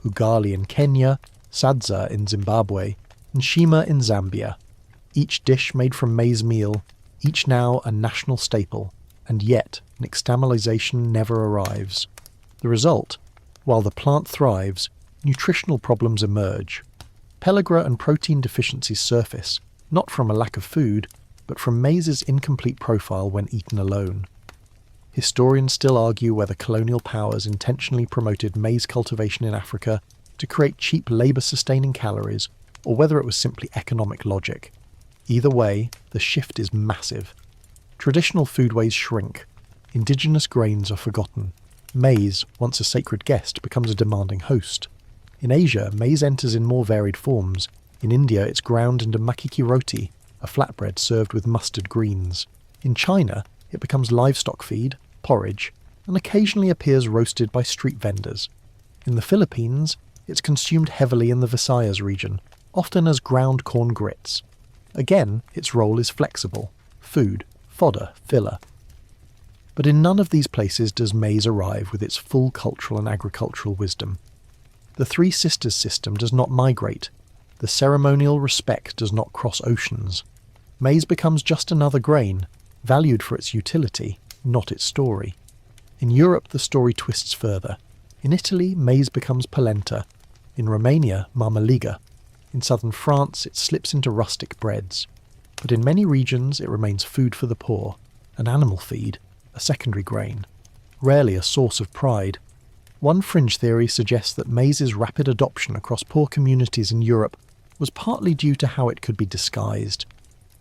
Ugali in Kenya, sadza in Zimbabwe, and shima in Zambia. Each dish made from maize meal, each now a national staple, and yet nixtamalization never arrives. The result, while the plant thrives, nutritional problems emerge. Pellagra and protein deficiencies surface, not from a lack of food, but from maize's incomplete profile when eaten alone. Historians still argue whether colonial powers intentionally promoted maize cultivation in Africa to create cheap labour-sustaining calories, or whether it was simply economic logic. Either way, the shift is massive. Traditional foodways shrink. Indigenous grains are forgotten. Maize, once a sacred guest, becomes a demanding host. In Asia, maize enters in more varied forms. In India, it's ground into makiki roti, a flatbread served with mustard greens. In China, it becomes livestock feed, porridge, and occasionally appears roasted by street vendors. In the Philippines, it's consumed heavily in the Visayas region, often as ground corn grits. Again, its role is flexible: food, fodder, filler. But in none of these places does maize arrive with its full cultural and agricultural wisdom. The Three Sisters system does not migrate. The ceremonial respect does not cross oceans. Maize becomes just another grain, valued for its utility, not its story. In Europe, the story twists further. In Italy, maize becomes polenta. In Romania, marmaliga. In southern France, it slips into rustic breads. But in many regions, it remains food for the poor, an animal feed, a secondary grain, rarely a source of pride. One fringe theory suggests that maize's rapid adoption across poor communities in Europe was partly due to how it could be disguised,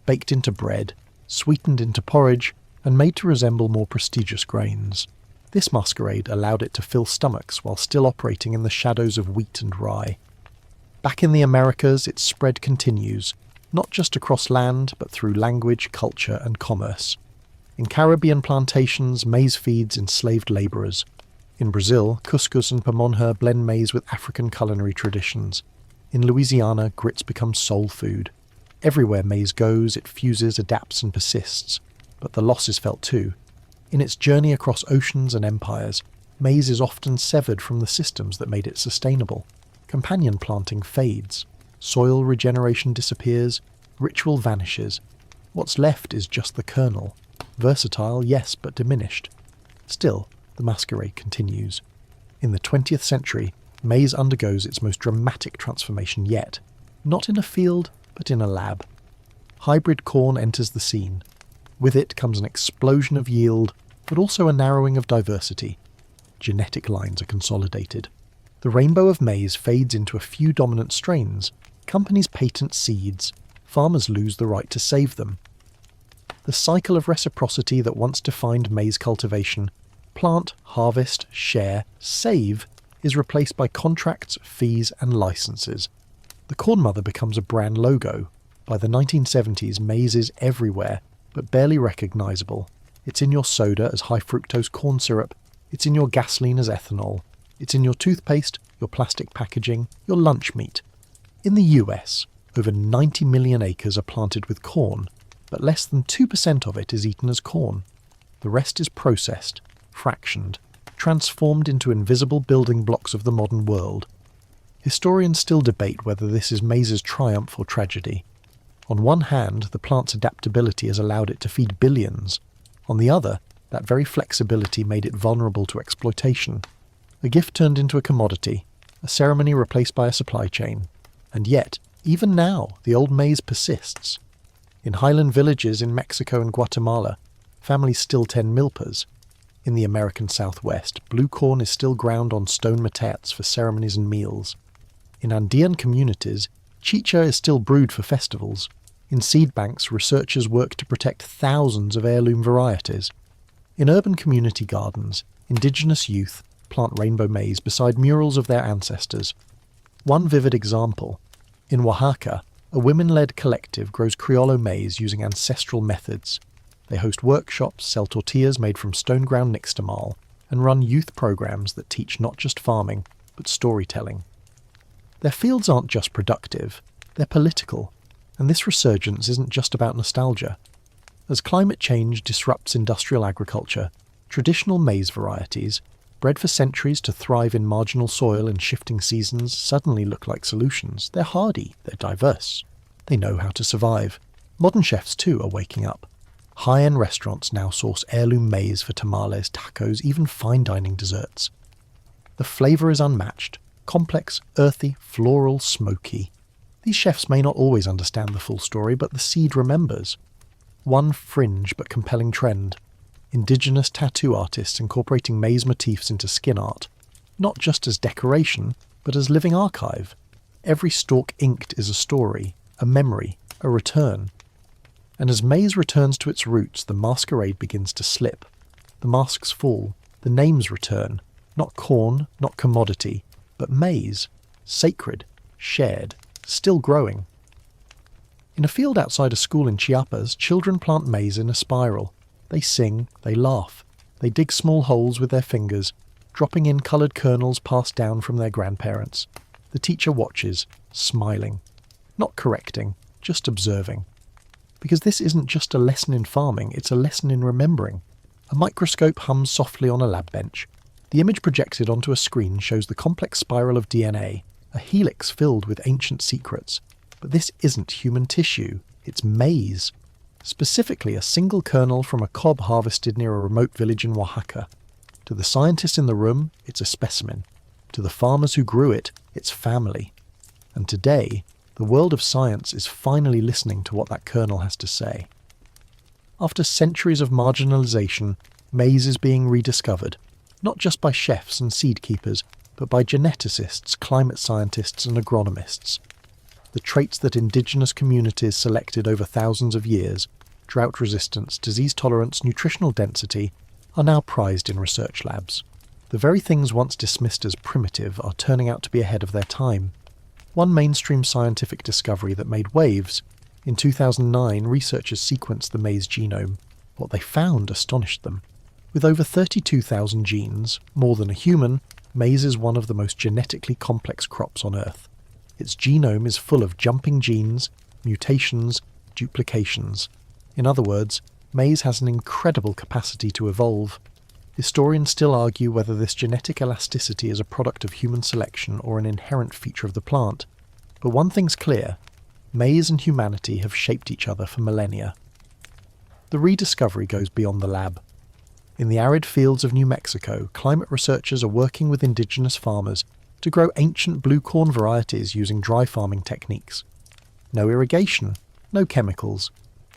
baked into bread, sweetened into porridge, and made to resemble more prestigious grains. This masquerade allowed it to fill stomachs while still operating in the shadows of wheat and rye. Back in the Americas, its spread continues, not just across land, but through language, culture, and commerce. In Caribbean plantations, maize feeds enslaved labourers. In Brazil, couscous and pamonha blend maize with African culinary traditions. In Louisiana, grits become soul food. Everywhere maize goes, it fuses, adapts, and persists. But the loss is felt too. In its journey across oceans and empires, maize is often severed from the systems that made it sustainable. Companion planting fades. Soil regeneration disappears. Ritual vanishes. What's left is just the kernel. Versatile, yes, but diminished. Still, the masquerade continues. In the 20th century, maize undergoes its most dramatic transformation yet. Not in a field, but in a lab. Hybrid corn enters the scene. With it comes an explosion of yield, but also a narrowing of diversity. Genetic lines are consolidated. The rainbow of maize fades into a few dominant strains. Companies patent seeds. Farmers lose the right to save them. The cycle of reciprocity that once defined maize cultivation, plant, harvest, share, save, is replaced by contracts, fees, and licenses. The corn mother becomes a brand logo. By the 1970s, maize is everywhere, but barely recognisable. It's in your soda as high-fructose corn syrup. It's in your gasoline as ethanol. It's in your toothpaste, your plastic packaging, your lunch meat. In the US, over 90 million acres are planted with corn, but less than 2% of it is eaten as corn. The rest is processed, fractioned, transformed into invisible building blocks of the modern world. Historians still debate whether this is maize's triumph or tragedy. On one hand, the plant's adaptability has allowed it to feed billions. On the other, that very flexibility made it vulnerable to exploitation. A gift turned into a commodity, a ceremony replaced by a supply chain. And yet, even now, the old maize persists. In highland villages in Mexico and Guatemala, families still tend milpas. In the American Southwest, blue corn is still ground on stone mateats for ceremonies and meals. In Andean communities, chicha is still brewed for festivals. In seed banks, researchers work to protect thousands of heirloom varieties. In urban community gardens, indigenous youth plant rainbow maize beside murals of their ancestors. One vivid example: in Oaxaca, a women-led collective grows criollo maize using ancestral methods. They host workshops, sell tortillas made from stone-ground nixtamal, and run youth programs that teach not just farming, but storytelling. Their fields aren't just productive, they're political, and this resurgence isn't just about nostalgia. As climate change disrupts industrial agriculture, traditional maize varieties, bred for centuries to thrive in marginal soil and shifting seasons, suddenly look like solutions. They're hardy, they're diverse. They know how to survive. Modern chefs, too, are waking up. High-end restaurants now source heirloom maize for tamales, tacos, even fine dining desserts. The flavour is unmatched. Complex, earthy, floral, smoky. These chefs may not always understand the full story, but the seed remembers. One fringe but compelling trend: indigenous tattoo artists incorporating maize motifs into skin art, not just as decoration, but as living archive. Every stalk inked is a story, a memory, a return. And as maize returns to its roots, the masquerade begins to slip. The masks fall, the names return, not corn, not commodity, but maize, sacred, shared, still growing. In a field outside a school in Chiapas, children plant maize in a spiral. They sing, they laugh, they dig small holes with their fingers, dropping in coloured kernels passed down from their grandparents. The teacher watches, smiling, not correcting, just observing. Because this isn't just a lesson in farming, it's a lesson in remembering. A microscope hums softly on a lab bench. The image projected onto a screen shows the complex spiral of DNA, a helix filled with ancient secrets. But this isn't human tissue, it's maize. Specifically, a single kernel from a cob harvested near a remote village in Oaxaca. To the scientists in the room, it's a specimen. To the farmers who grew it, it's family. And today, the world of science is finally listening to what that kernel has to say. After centuries of marginalization, maize is being rediscovered, not just by chefs and seed keepers, but by geneticists, climate scientists and agronomists. The traits that indigenous communities selected over thousands of years, drought resistance, disease tolerance, nutritional density, are now prized in research labs. The very things once dismissed as primitive are turning out to be ahead of their time. One mainstream scientific discovery that made waves: in 2009, researchers sequenced the maize genome. What they found astonished them. With over 32,000 genes, more than a human, maize is one of the most genetically complex crops on Earth. Its genome is full of jumping genes, mutations, duplications. In other words, maize has an incredible capacity to evolve. Historians still argue whether this genetic elasticity is a product of human selection or an inherent feature of the plant. But one thing's clear: maize and humanity have shaped each other for millennia. The rediscovery goes beyond the lab. In the arid fields of New Mexico, climate researchers are working with indigenous farmers to grow ancient blue corn varieties using dry farming techniques. No irrigation, no chemicals,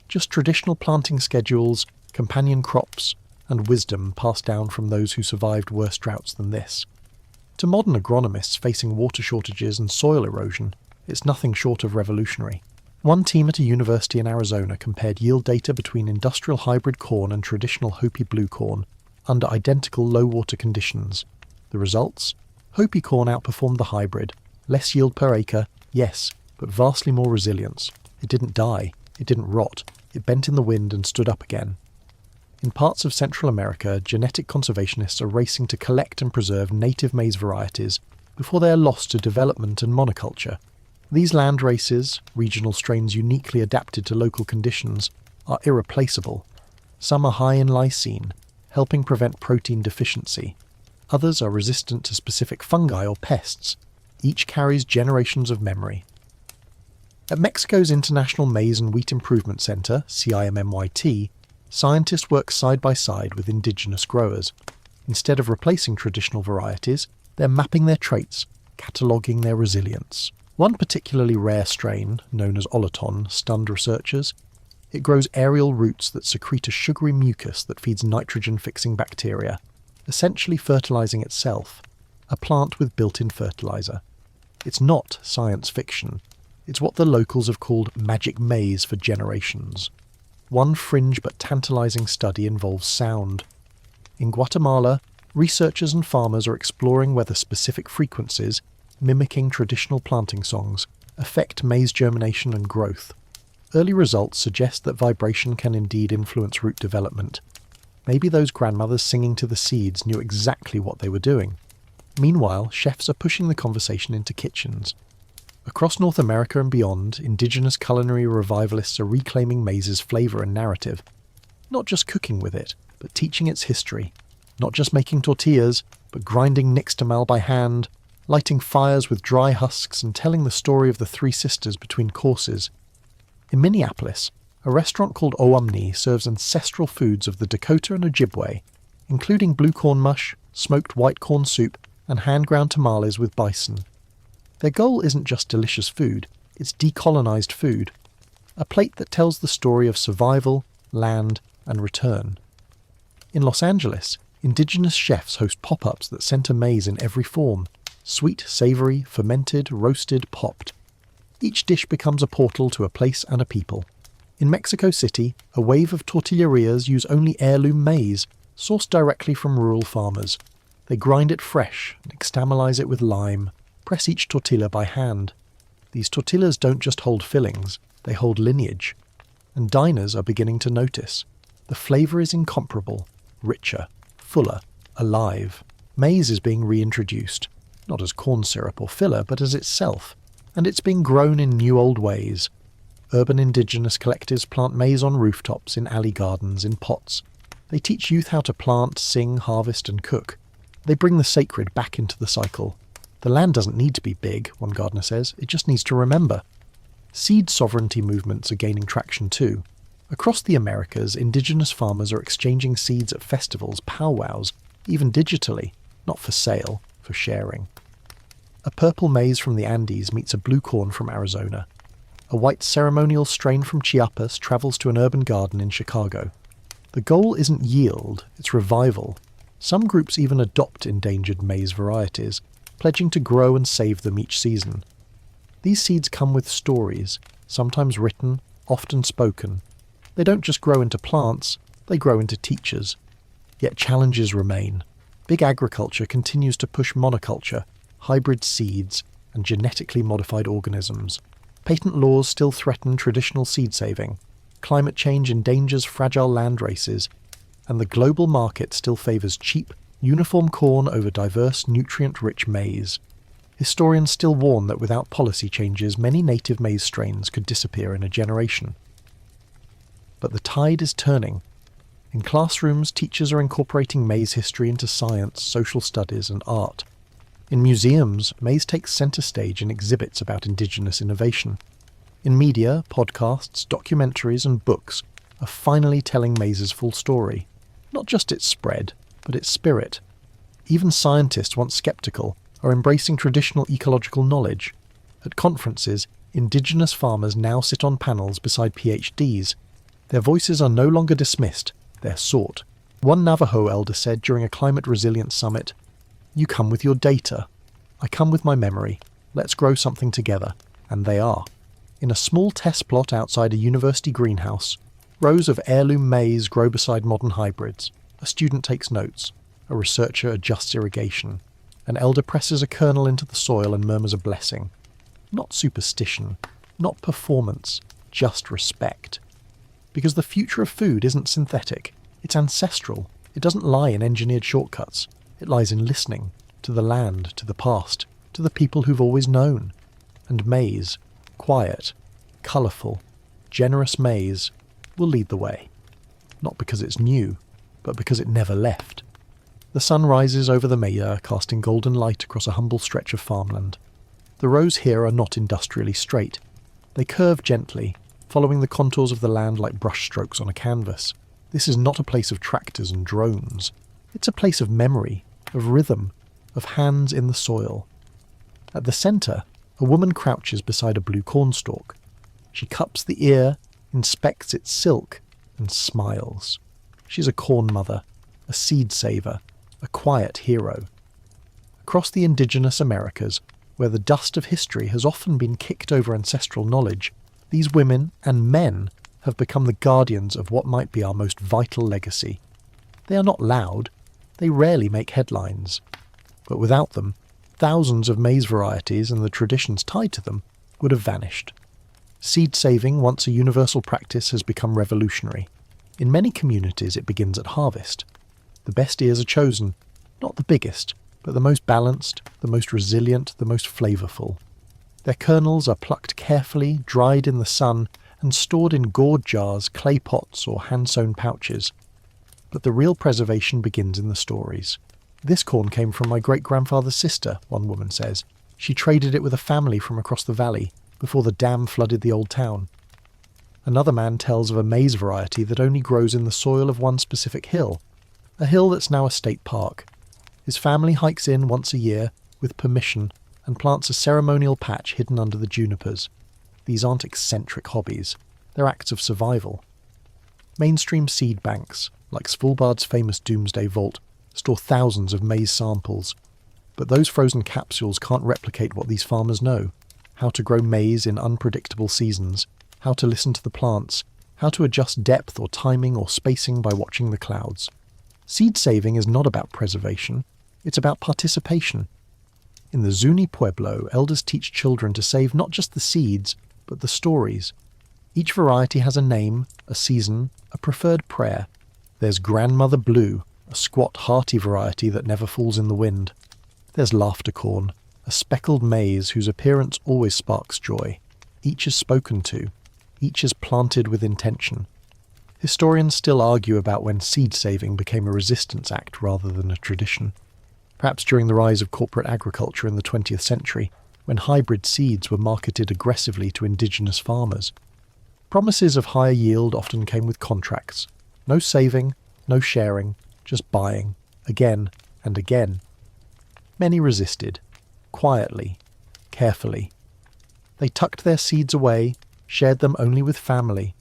just traditional planting schedules, companion crops, and wisdom passed down from those who survived worse droughts than this. To modern agronomists facing water shortages and soil erosion, it's nothing short of revolutionary. One team at a university in Arizona compared yield data between industrial hybrid corn and traditional Hopi blue corn under identical low-water conditions. The results? Hopi corn outperformed the hybrid. Less yield per acre, yes, but vastly more resilience. It didn't die, it didn't rot, it bent in the wind and stood up again. In parts of Central America, genetic conservationists are racing to collect and preserve native maize varieties before they are lost to development and monoculture. These land races, regional strains uniquely adapted to local conditions, are irreplaceable. Some are high in lysine, helping prevent protein deficiency. Others are resistant to specific fungi or pests. Each carries generations of memory. At Mexico's International Maize and Wheat Improvement Center, CIMMYT, scientists work side by side with indigenous growers. Instead of replacing traditional varieties, they're mapping their traits, cataloguing their resilience. One particularly rare strain, known as olaton, stunned researchers. It grows aerial roots that secrete a sugary mucus that feeds nitrogen-fixing bacteria, essentially fertilizing itself, a plant with built-in fertilizer. It's not science fiction. It's what the locals have called magic maize for generations. One fringe but tantalizing study involves sound. In Guatemala, researchers and farmers are exploring whether specific frequencies, mimicking traditional planting songs, affect maize germination and growth. Early results suggest that vibration can indeed influence root development. Maybe those grandmothers singing to the seeds knew exactly what they were doing. Meanwhile, chefs are pushing the conversation into kitchens. Across North America and beyond, indigenous culinary revivalists are reclaiming maize's flavour and narrative. Not just cooking with it, but teaching its history. Not just making tortillas, but grinding nixtamal by hand, lighting fires with dry husks and telling the story of the three sisters between courses. In Minneapolis, a restaurant called Owamni serves ancestral foods of the Dakota and Ojibwe, including blue corn mush, smoked white corn soup, and hand-ground tamales with bison. Their goal isn't just delicious food, it's decolonized food. A plate that tells the story of survival, land, and return. In Los Angeles, indigenous chefs host pop-ups that center maize in every form: sweet, savory, fermented, roasted, popped. Each dish becomes a portal to a place and a people. In Mexico City, a wave of tortillerias use only heirloom maize, sourced directly from rural farmers. They grind it fresh, nixtamalize it with lime, press each tortilla by hand. These tortillas don't just hold fillings, they hold lineage. And diners are beginning to notice. The flavour is incomparable, richer, fuller, alive. Maize is being reintroduced, not as corn syrup or filler, but as itself. And it's being grown in new old ways. Urban indigenous collectives plant maize on rooftops, in alley gardens, in pots. They teach youth how to plant, sing, harvest and cook. They bring the sacred back into the cycle. The land doesn't need to be big, one gardener says, it just needs to remember. Seed sovereignty movements are gaining traction too. Across the Americas, indigenous farmers are exchanging seeds at festivals, powwows, even digitally, not for sale, for sharing. A purple maize from the Andes meets a blue corn from Arizona. A white ceremonial strain from Chiapas travels to an urban garden in Chicago. The goal isn't yield, it's revival. Some groups even adopt endangered maize varieties, pledging to grow and save them each season. These seeds come with stories, sometimes written, often spoken. They don't just grow into plants, they grow into teachers. Yet challenges remain. Big agriculture continues to push monoculture, hybrid seeds, and genetically modified organisms. Patent laws still threaten traditional seed saving. Climate change endangers fragile land races, and the global market still favours cheap, uniform corn over diverse, nutrient-rich maize. Historians still warn that without policy changes, many native maize strains could disappear in a generation. But the tide is turning. In classrooms, teachers are incorporating maize history into science, social studies, and art. In museums, maize takes centre stage in exhibits about indigenous innovation. In media, podcasts, documentaries, and books are finally telling maize's full story. Not just its spread, but its spirit. Even scientists, once sceptical, are embracing traditional ecological knowledge. At conferences, indigenous farmers now sit on panels beside PhDs. Their voices are no longer dismissed, they're sought. One Navajo elder said during a climate resilience summit, "You come with your data. I come with my memory. Let's grow something together." And they are. In a small test plot outside a university greenhouse, rows of heirloom maize grow beside modern hybrids. A student takes notes. A researcher adjusts irrigation. An elder presses a kernel into the soil and murmurs a blessing. Not superstition, not performance, just respect. Because the future of food isn't synthetic. It's ancestral. It doesn't lie in engineered shortcuts. It lies in listening, to the land, to the past, to the people who've always known. And maize, quiet, colourful, generous maize, will lead the way. Not because it's new, but because it never left. The sun rises over the Meyer, casting golden light across a humble stretch of farmland. The rows here are not industrially straight. They curve gently, following the contours of the land like brushstrokes on a canvas. This is not a place of tractors and drones. It's a place of memory, of rhythm, of hands in the soil. At the centre, a woman crouches beside a blue cornstalk. She cups the ear, inspects its silk, and smiles. She's a corn mother, a seed saver, a quiet hero. Across the indigenous Americas, where the dust of history has often been kicked over ancestral knowledge, these women and men have become the guardians of what might be our most vital legacy. They are not loud, they rarely make headlines. But without them, thousands of maize varieties and the traditions tied to them would have vanished. Seed saving, once a universal practice, has become revolutionary. In many communities it begins at harvest. The best ears are chosen, not the biggest, but the most balanced, the most resilient, the most flavourful. Their kernels are plucked carefully, dried in the sun, and stored in gourd jars, clay pots, or hand-sewn pouches. But the real preservation begins in the stories. This corn came from my great-grandfather's sister, one woman says. She traded it with a family from across the valley, before the dam flooded the old town. Another man tells of a maize variety that only grows in the soil of one specific hill, a hill that's now a state park. His family hikes in once a year, with permission, and plants a ceremonial patch hidden under the junipers. These aren't eccentric hobbies, they're acts of survival. Mainstream seed banks, like Svalbard's famous Doomsday Vault, store thousands of maize samples. But those frozen capsules can't replicate what these farmers know: how to grow maize in unpredictable seasons, how to listen to the plants, how to adjust depth or timing or spacing by watching the clouds. Seed saving is not about preservation, it's about participation. In the Zuni Pueblo, elders teach children to save not just the seeds, but the stories. Each variety has a name, a season, a preferred prayer. There's Grandmother Blue, a squat, hearty variety that never falls in the wind. There's Laughter Corn, a speckled maize whose appearance always sparks joy. Each is spoken to. Each is planted with intention. Historians still argue about when seed saving became a resistance act rather than a tradition. Perhaps during the rise of corporate agriculture in the 20th century, when hybrid seeds were marketed aggressively to indigenous farmers. Promises of higher yield often came with contracts. No saving, no sharing, just buying, again and again. Many resisted, quietly, carefully. They tucked their seeds away, shared them only with family.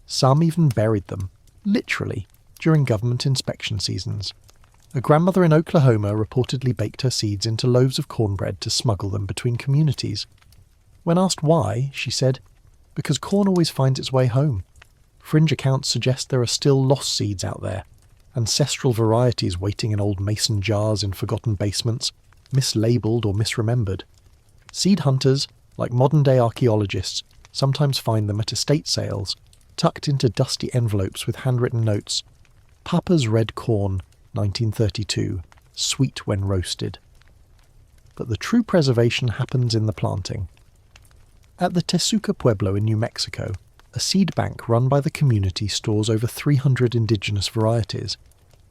Some even buried them, literally, during government inspection seasons. A grandmother in Oklahoma reportedly baked her seeds into loaves of cornbread to smuggle them between communities. When asked why, she said, "Because corn always finds its way home. Fringe accounts suggest there are still lost seeds out there, ancestral varieties waiting in old mason jars in forgotten basements, mislabelled or misremembered. Seed hunters, like modern-day archaeologists, sometimes find them at estate sales, tucked into dusty envelopes with handwritten notes. Papa's red corn, 1932, sweet when roasted." But the true preservation happens in the planting. At the Tesuca Pueblo in New Mexico, a seed bank run by the community stores over 300 indigenous varieties.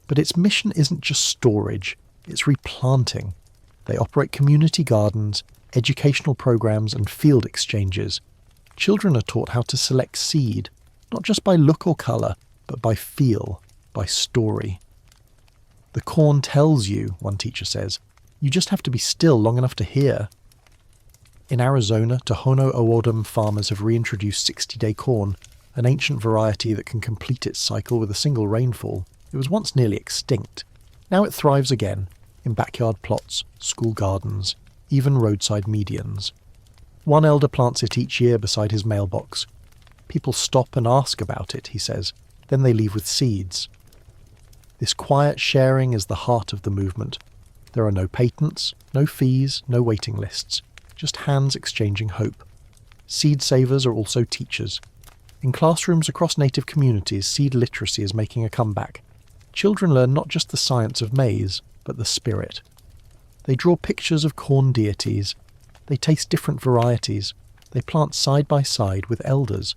But its mission isn't just storage, it's replanting. They operate community gardens, educational programs and field exchanges. Children are taught how to select seed, not just by look or colour, but by feel, by story. The corn tells you, one teacher says. You just have to be still long enough to hear. In Arizona, Tohono O'odham farmers have reintroduced 60-day corn, an ancient variety that can complete its cycle with a single rainfall. It was once nearly extinct. Now it thrives again, in backyard plots, school gardens, even roadside medians. One elder plants it each year beside his mailbox. People stop and ask about it, he says. Then they leave with seeds. This quiet sharing is the heart of the movement. There are no patents, no fees, no waiting lists. Just hands exchanging hope. Seed savers are also teachers. In classrooms across native communities, seed literacy is making a comeback. Children learn not just the science of maize, but the spirit. They draw pictures of corn deities. They taste different varieties. They plant side by side with elders.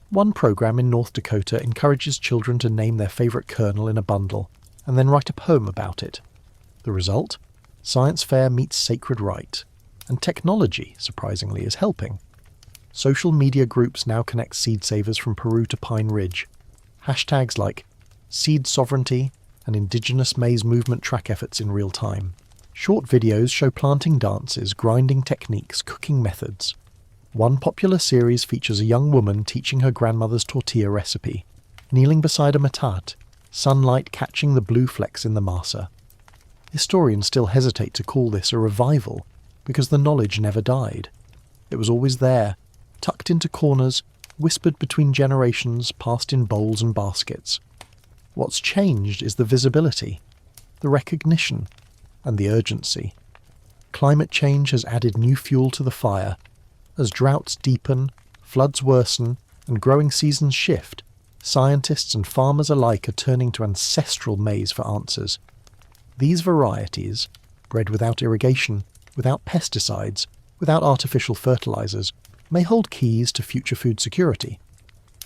One program in North Dakota encourages children to name their favourite kernel in a bundle. and then write a poem about it. The result? Science fair meets sacred rite. And technology, surprisingly, is helping. Social media groups now connect seed savers from Peru to Pine Ridge. Hashtags like seed sovereignty and indigenous maize movement track efforts in real time. Short videos show planting dances, grinding techniques, cooking methods. One popular series features a young woman teaching her grandmother's tortilla recipe, kneeling beside a metate, sunlight catching the blue flecks in the masa. Historians still hesitate to call this a revival because the knowledge never died. It was always there, tucked into corners, whispered between generations, passed in bowls and baskets. What's changed is the visibility, the recognition, and the urgency. Climate change has added new fuel to the fire. As droughts deepen, floods worsen, and growing seasons shift, scientists and farmers alike are turning to ancestral maize for answers. These varieties, bred without irrigation, without pesticides, without artificial fertilizers, may hold keys to future food security.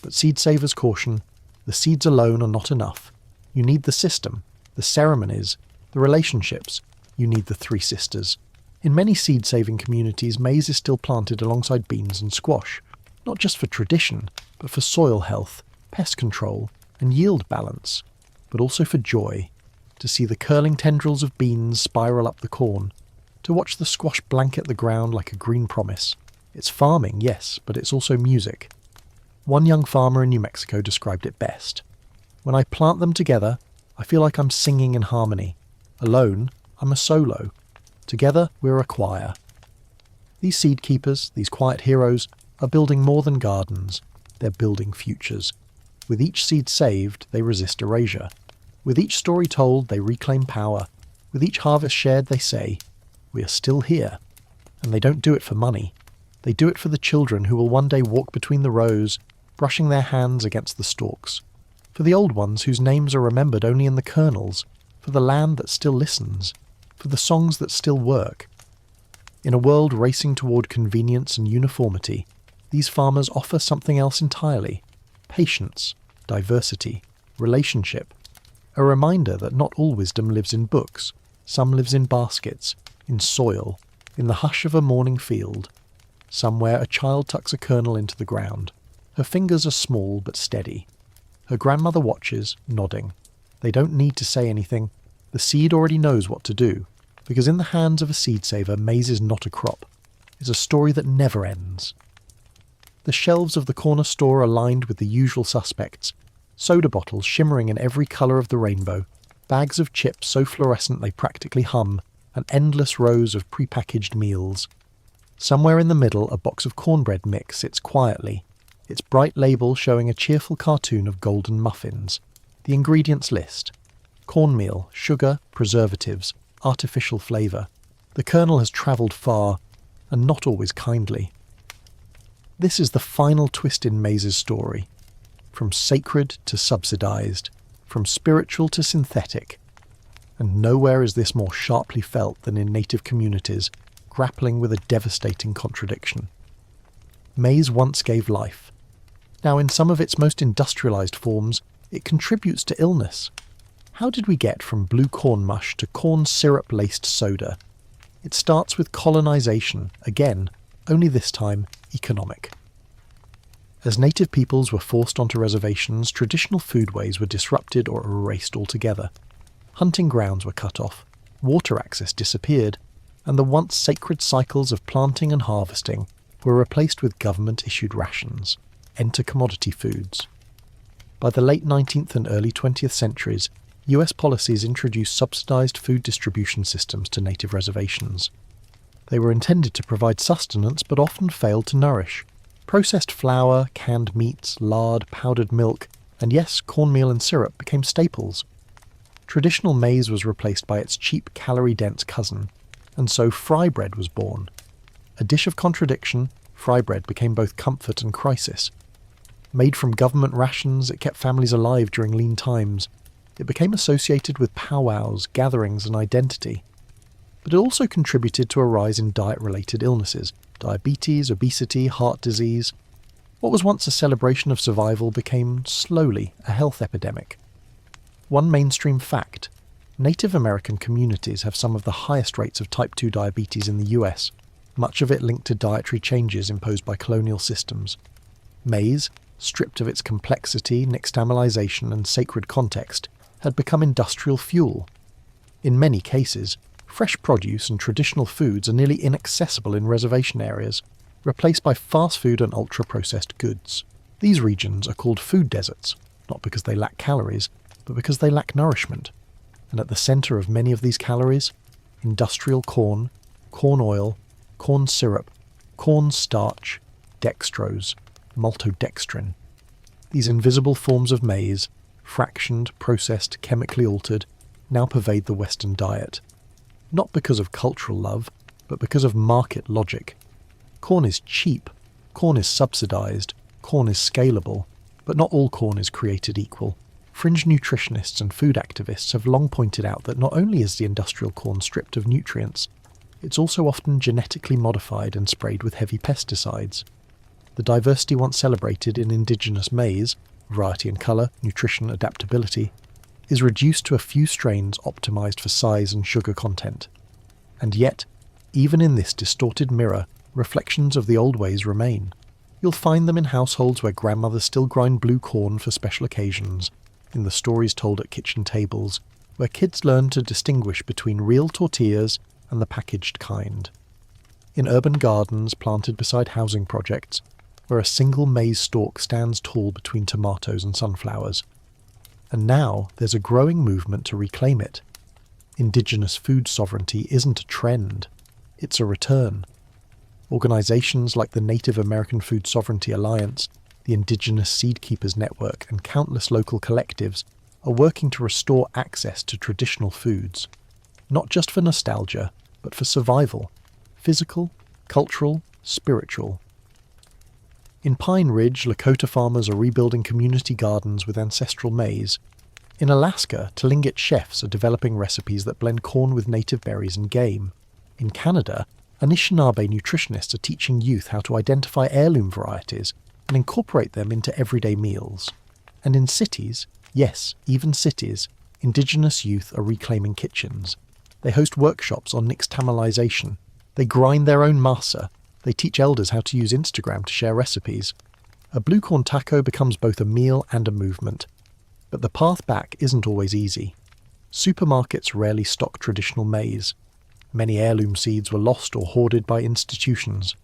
But seed savers caution, the seeds alone are not enough. You need the system, the ceremonies, the relationships. You need the three sisters. In many seed-saving communities, maize is still planted alongside beans and squash, not just for tradition, but for soil health, pest control, and yield balance, but also for joy, to see the curling tendrils of beans spiral up the corn, to watch the squash blanket the ground like a green promise. It's farming, yes, but it's also music. One young farmer in New Mexico described it best. When I plant them together, I feel like I'm singing in harmony. Alone, I'm a solo. Together, we're a choir. These seed keepers, these quiet heroes, are building more than gardens. They're building futures. With each seed saved, they resist erasure. With each story told, they reclaim power. With each harvest shared, they say, we are still here. And they don't do it for money. They do it for the children who will one day walk between the rows, brushing their hands against the stalks. For the old ones whose names are remembered only in the kernels. For the land that still listens. For the songs that still work. In a world racing toward convenience and uniformity, these farmers offer something else entirely. Patience, diversity, relationship. A reminder that not all wisdom lives in books. Some lives in baskets, in soil, in the hush of a morning field. Somewhere a child tucks a kernel into the ground. Her fingers are small but steady. Her grandmother watches, nodding. They don't need to say anything. The seed already knows what to do, because in the hands of a seed saver, maize is not a crop. It's a story that never ends. The shelves of the corner store are lined with the usual suspects. Soda bottles shimmering in every colour of the rainbow, bags of chips so fluorescent they practically hum, and endless rows of prepackaged meals. Somewhere in the middle, a box of cornbread mix sits quietly, its bright label showing a cheerful cartoon of golden muffins. The ingredients list: cornmeal, sugar, preservatives, artificial flavour. The kernel has travelled far, and not always kindly. This is the final twist in maize's story. From sacred to subsidised, from spiritual to synthetic. And nowhere is this more sharply felt than in native communities, grappling with a devastating contradiction. Maize once gave life. Now, in some of its most industrialised forms, it contributes to illness. How did we get from blue corn mush to corn syrup-laced soda? It starts with colonisation, again, only this time economic. As native peoples were forced onto reservations, traditional foodways were disrupted or erased altogether. Hunting grounds were cut off, water access disappeared, and the once sacred cycles of planting and harvesting were replaced with government-issued rations. Enter commodity foods. By the late 19th and early 20th centuries, US policies introduced subsidised food distribution systems to native reservations. They were intended to provide sustenance but often failed to nourish. Processed flour, canned meats, lard, powdered milk, and yes, cornmeal and syrup became staples. Traditional maize was replaced by its cheap, calorie-dense cousin, and so fry bread was born. A dish of contradiction, fry bread became both comfort and crisis. Made from government rations, it kept families alive during lean times. It became associated with powwows, gatherings, and identity. But it also contributed to a rise in diet-related illnesses, diabetes, obesity, heart disease. What was once a celebration of survival became, slowly, a health epidemic. One mainstream fact: Native American communities have some of the highest rates of type 2 diabetes in the US, much of it linked to dietary changes imposed by colonial systems. Maize, stripped of its complexity, nixtamalization, and sacred context, had become industrial fuel. In many cases, fresh produce and traditional foods are nearly inaccessible in reservation areas, replaced by fast food and ultra-processed goods. These regions are called food deserts, not because they lack calories, but because they lack nourishment. And at the centre of many of these calories, industrial corn, corn oil, corn syrup, corn starch, dextrose, maltodextrin. These invisible forms of maize, fractioned, processed, chemically altered, now pervade the Western diet. Not because of cultural love, but because of market logic. Corn is cheap, corn is subsidised, corn is scalable, but not all corn is created equal. Fringe nutritionists and food activists have long pointed out that not only is the industrial corn stripped of nutrients, it's also often genetically modified and sprayed with heavy pesticides. The diversity once celebrated in indigenous maize, variety in colour, nutrition, adaptability, is reduced to a few strains optimised for size and sugar content. And yet, even in this distorted mirror, reflections of the old ways remain. You'll find them in households where grandmothers still grind blue corn for special occasions, in the stories told at kitchen tables, where kids learn to distinguish between real tortillas and the packaged kind. In urban gardens planted beside housing projects, where a single maize stalk stands tall between tomatoes and sunflowers. And now there's a growing movement to reclaim it. Indigenous food sovereignty isn't a trend, it's a return. Organisations like the Native American Food Sovereignty Alliance, the Indigenous Seed Keepers Network, and countless local collectives are working to restore access to traditional foods, not just for nostalgia, but for survival, physical, cultural, spiritual. In Pine Ridge, Lakota farmers are rebuilding community gardens with ancestral maize. In Alaska, Tlingit chefs are developing recipes that blend corn with native berries and game. In Canada, Anishinaabe nutritionists are teaching youth how to identify heirloom varieties and incorporate them into everyday meals. And in cities, yes, even cities, Indigenous youth are reclaiming kitchens. They host workshops on nixtamalization. They grind their own masa. They teach elders how to use Instagram to share recipes. A blue corn taco becomes both a meal and a movement. But the path back isn't always easy. Supermarkets rarely stock traditional maize. Many heirloom seeds were lost or hoarded by institutions.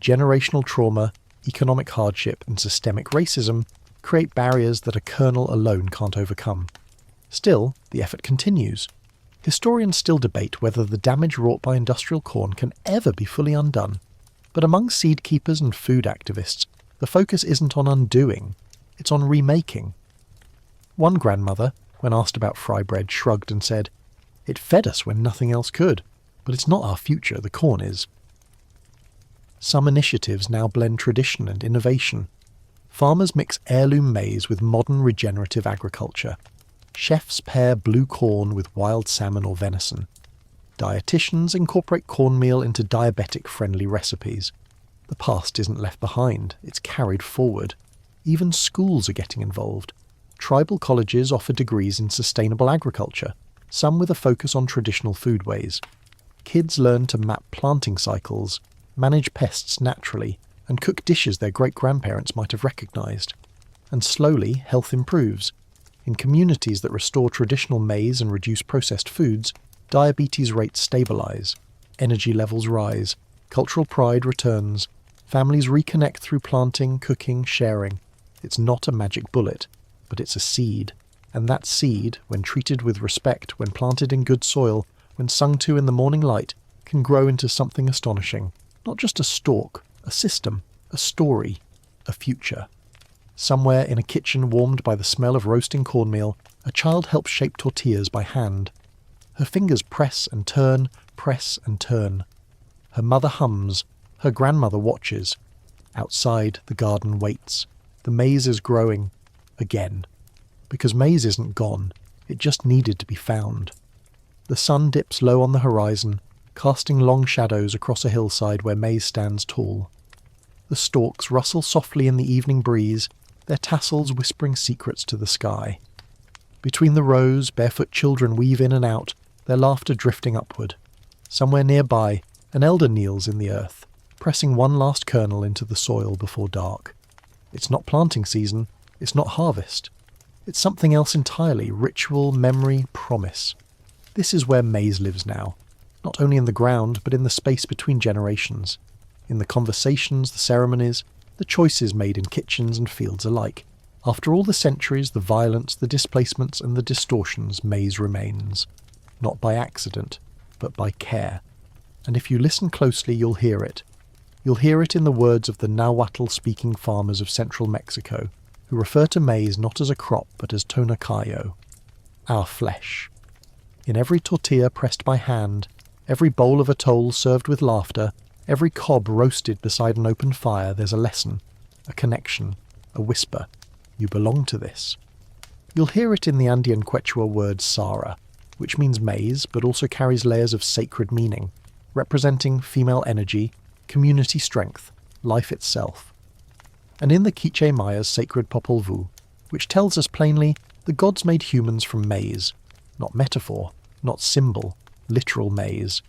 Generational trauma, economic hardship, and systemic racism create barriers that a kernel alone can't overcome. Still, the effort continues. Historians still debate whether the damage wrought by industrial corn can ever be fully undone. But among seed keepers and food activists, the focus isn't on undoing, it's on remaking. One grandmother, when asked about fry bread, shrugged and said, "It fed us when nothing else could, but it's not our future, the corn is." Some initiatives now blend tradition and innovation. Farmers mix heirloom maize with modern regenerative agriculture. Chefs pair blue corn with wild salmon or venison. Dietitians incorporate cornmeal into diabetic-friendly recipes. The past isn't left behind, it's carried forward. Even schools are getting involved. Tribal colleges offer degrees in sustainable agriculture, some with a focus on traditional foodways. Kids learn to map planting cycles, manage pests naturally, and cook dishes their great-grandparents might have recognised. And slowly, health improves. In communities that restore traditional maize and reduce processed foods, diabetes rates stabilise, energy levels rise, cultural pride returns, families reconnect through planting, cooking, sharing. It's not a magic bullet, but it's a seed. And that seed, when treated with respect, when planted in good soil, when sung to in the morning light, can grow into something astonishing. Not just a stalk, a system, a story, a future. Somewhere in a kitchen warmed by the smell of roasting cornmeal, a child helps shape tortillas by hand. Her fingers press and turn, press and turn. Her mother hums, her grandmother watches. Outside, the garden waits. The maize is growing. Again. Because maize isn't gone, it just needed to be found. The sun dips low on the horizon, casting long shadows across a hillside where maize stands tall. The stalks rustle softly in the evening breeze, their tassels whispering secrets to the sky. Between the rows, barefoot children weave in and out, their laughter drifting upward. Somewhere nearby, an elder kneels in the earth, pressing one last kernel into the soil before dark. It's not planting season, it's not harvest. It's something else entirely, ritual, memory, promise. This is where maize lives now, not only in the ground, but in the space between generations, in the conversations, the ceremonies, the choices made in kitchens and fields alike. After all the centuries, the violence, the displacements and the distortions, maize remains. Not by accident, but by care. And if you listen closely, you'll hear it. You'll hear it in the words of the Nahuatl-speaking farmers of central Mexico, who refer to maize not as a crop, but as tonacayo, our flesh. In every tortilla pressed by hand, every bowl of atole served with laughter, every cob roasted beside an open fire, there's a lesson, a connection, a whisper. You belong to this. You'll hear it in the Andean Quechua word Sara, which means maize, but also carries layers of sacred meaning, representing female energy, community strength, life itself. And in the Quiche Maya's sacred Popol Vuh, which tells us plainly the gods made humans from maize, not metaphor, not symbol, literal maize.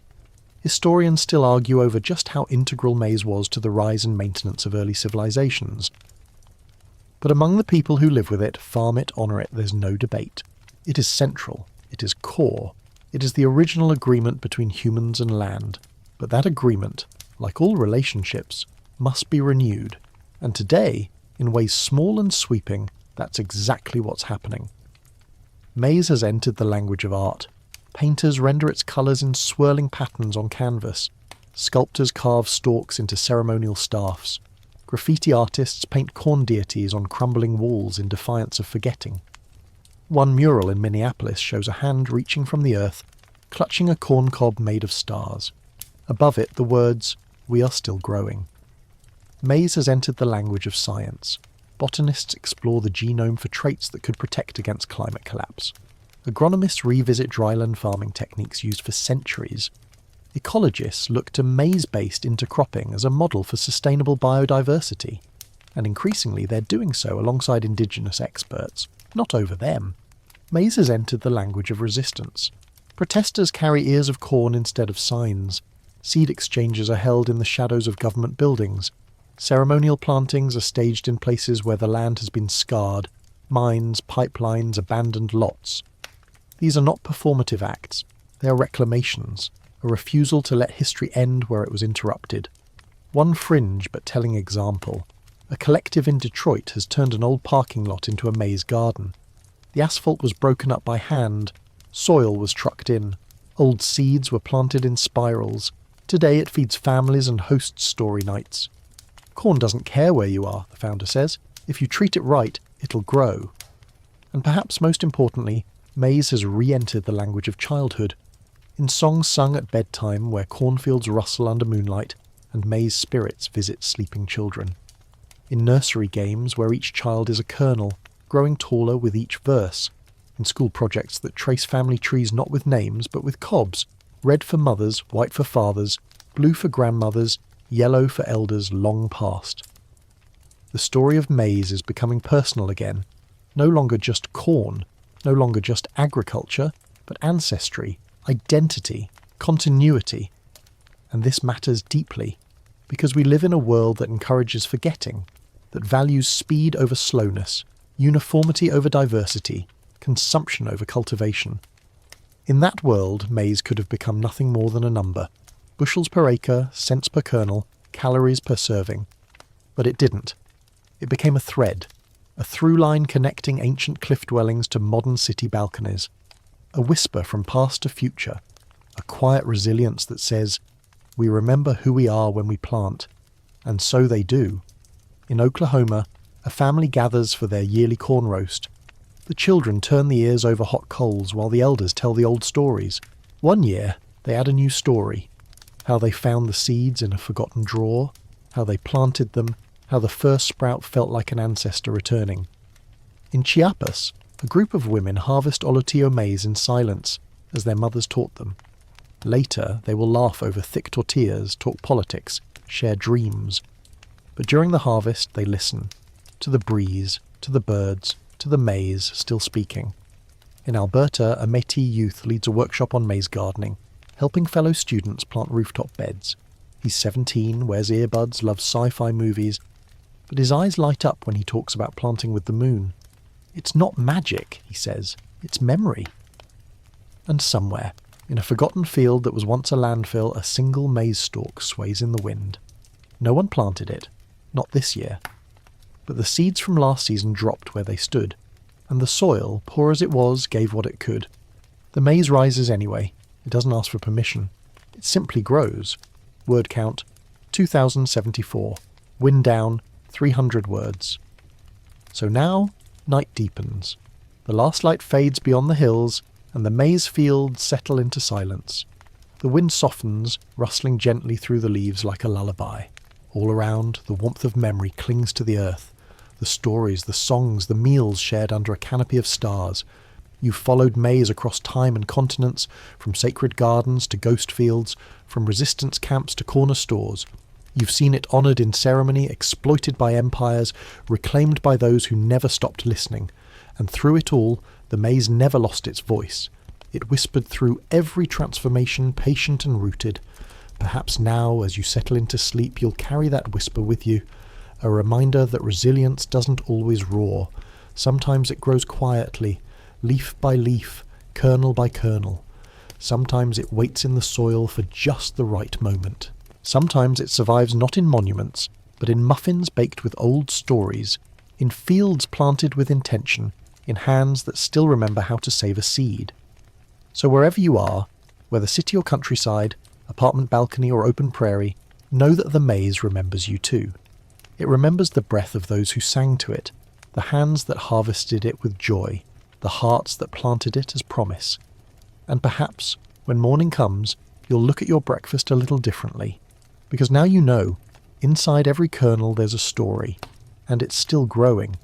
Historians still argue over just how integral maize was to the rise and maintenance of early civilizations. But among the people who live with it, farm it, honour it, there's no debate. It is central. It is core. It is the original agreement between humans and land. But that agreement, like all relationships, must be renewed. And today, in ways small and sweeping, that's exactly what's happening. Maize has entered the language of art. Painters render its colours in swirling patterns on canvas. Sculptors carve stalks into ceremonial staffs. Graffiti artists paint corn deities on crumbling walls in defiance of forgetting. One mural in Minneapolis shows a hand reaching from the earth, clutching a corn cob made of stars. Above it, the words, "We are still growing." Maize has entered the language of science. Botanists explore the genome for traits that could protect against climate collapse. Agronomists revisit dryland farming techniques used for centuries. Ecologists look to maize-based intercropping as a model for sustainable biodiversity, and increasingly they're doing so alongside indigenous experts, not over them. Maize has entered the language of resistance. Protesters carry ears of corn instead of signs. Seed exchanges are held in the shadows of government buildings. Ceremonial plantings are staged in places where the land has been scarred, mines, pipelines, abandoned lots. These are not performative acts, they are reclamations, a refusal to let history end where it was interrupted. One fringe but telling example. A collective in Detroit has turned an old parking lot into a maize garden. The asphalt was broken up by hand, soil was trucked in, old seeds were planted in spirals. Today it feeds families and hosts story nights. Corn doesn't care where you are, the founder says. If you treat it right, it'll grow. And perhaps most importantly, maize has re-entered the language of childhood. In songs sung at bedtime where cornfields rustle under moonlight and maize spirits visit sleeping children. In nursery games where each child is a kernel, growing taller with each verse. In school projects that trace family trees not with names but with cobs, red for mothers, white for fathers, blue for grandmothers, yellow for elders long past. The story of maize is becoming personal again, no longer just corn, no longer just agriculture, but ancestry, identity, continuity. And this matters deeply, because we live in a world that encourages forgetting, that values speed over slowness, uniformity over diversity, consumption over cultivation. In that world, maize could have become nothing more than a number. Bushels per acre, cents per kernel, calories per serving. But it didn't. It became a thread, a through line connecting ancient cliff dwellings to modern city balconies. A whisper from past to future, a quiet resilience that says, we remember who we are when we plant, and so they do. In Oklahoma, a family gathers for their yearly corn roast. The children turn the ears over hot coals while the elders tell the old stories. One year, they add a new story. How they found the seeds in a forgotten drawer, how they planted them, how the first sprout felt like an ancestor returning. In Chiapas, a group of women harvest Olotillo maize in silence, as their mothers taught them. Later, they will laugh over thick tortillas, talk politics, share dreams. But during the harvest, they listen. To the breeze, to the birds, to the maize still speaking. In Alberta, a Métis youth leads a workshop on maize gardening, helping fellow students plant rooftop beds. He's 17, wears earbuds, loves sci-fi movies, but his eyes light up when he talks about planting with the moon. It's not magic, he says, it's memory. And somewhere, in a forgotten field that was once a landfill, a single maize stalk sways in the wind. No one planted it, not this year. But the seeds from last season dropped where they stood, and the soil, poor as it was, gave what it could. The maize rises anyway. It doesn't ask for permission. It simply grows. Word count, 2074. Wind down, 300 words. So now, night deepens. The last light fades beyond the hills, and the maize fields settle into silence. The wind softens, rustling gently through the leaves like a lullaby. All around, the warmth of memory clings to the earth. The stories, the songs, the meals shared under a canopy of stars. You've followed maize across time and continents, from sacred gardens to ghost fields, from resistance camps to corner stores. You've seen it honoured in ceremony, exploited by empires, reclaimed by those who never stopped listening. And through it all, the maize never lost its voice. It whispered through every transformation, patient and rooted. Perhaps now, as you settle into sleep, you'll carry that whisper with you, a reminder that resilience doesn't always roar. Sometimes it grows quietly, leaf by leaf, kernel by kernel. Sometimes it waits in the soil for just the right moment. Sometimes it survives not in monuments, but in muffins baked with old stories, in fields planted with intention, in hands that still remember how to save a seed. So wherever you are, whether city or countryside, apartment balcony or open prairie, know that the maize remembers you too. It remembers the breath of those who sang to it, the hands that harvested it with joy, the hearts that planted it as promise. And perhaps, when morning comes, you'll look at your breakfast a little differently, because now you know, inside every kernel there's a story, and it's still growing.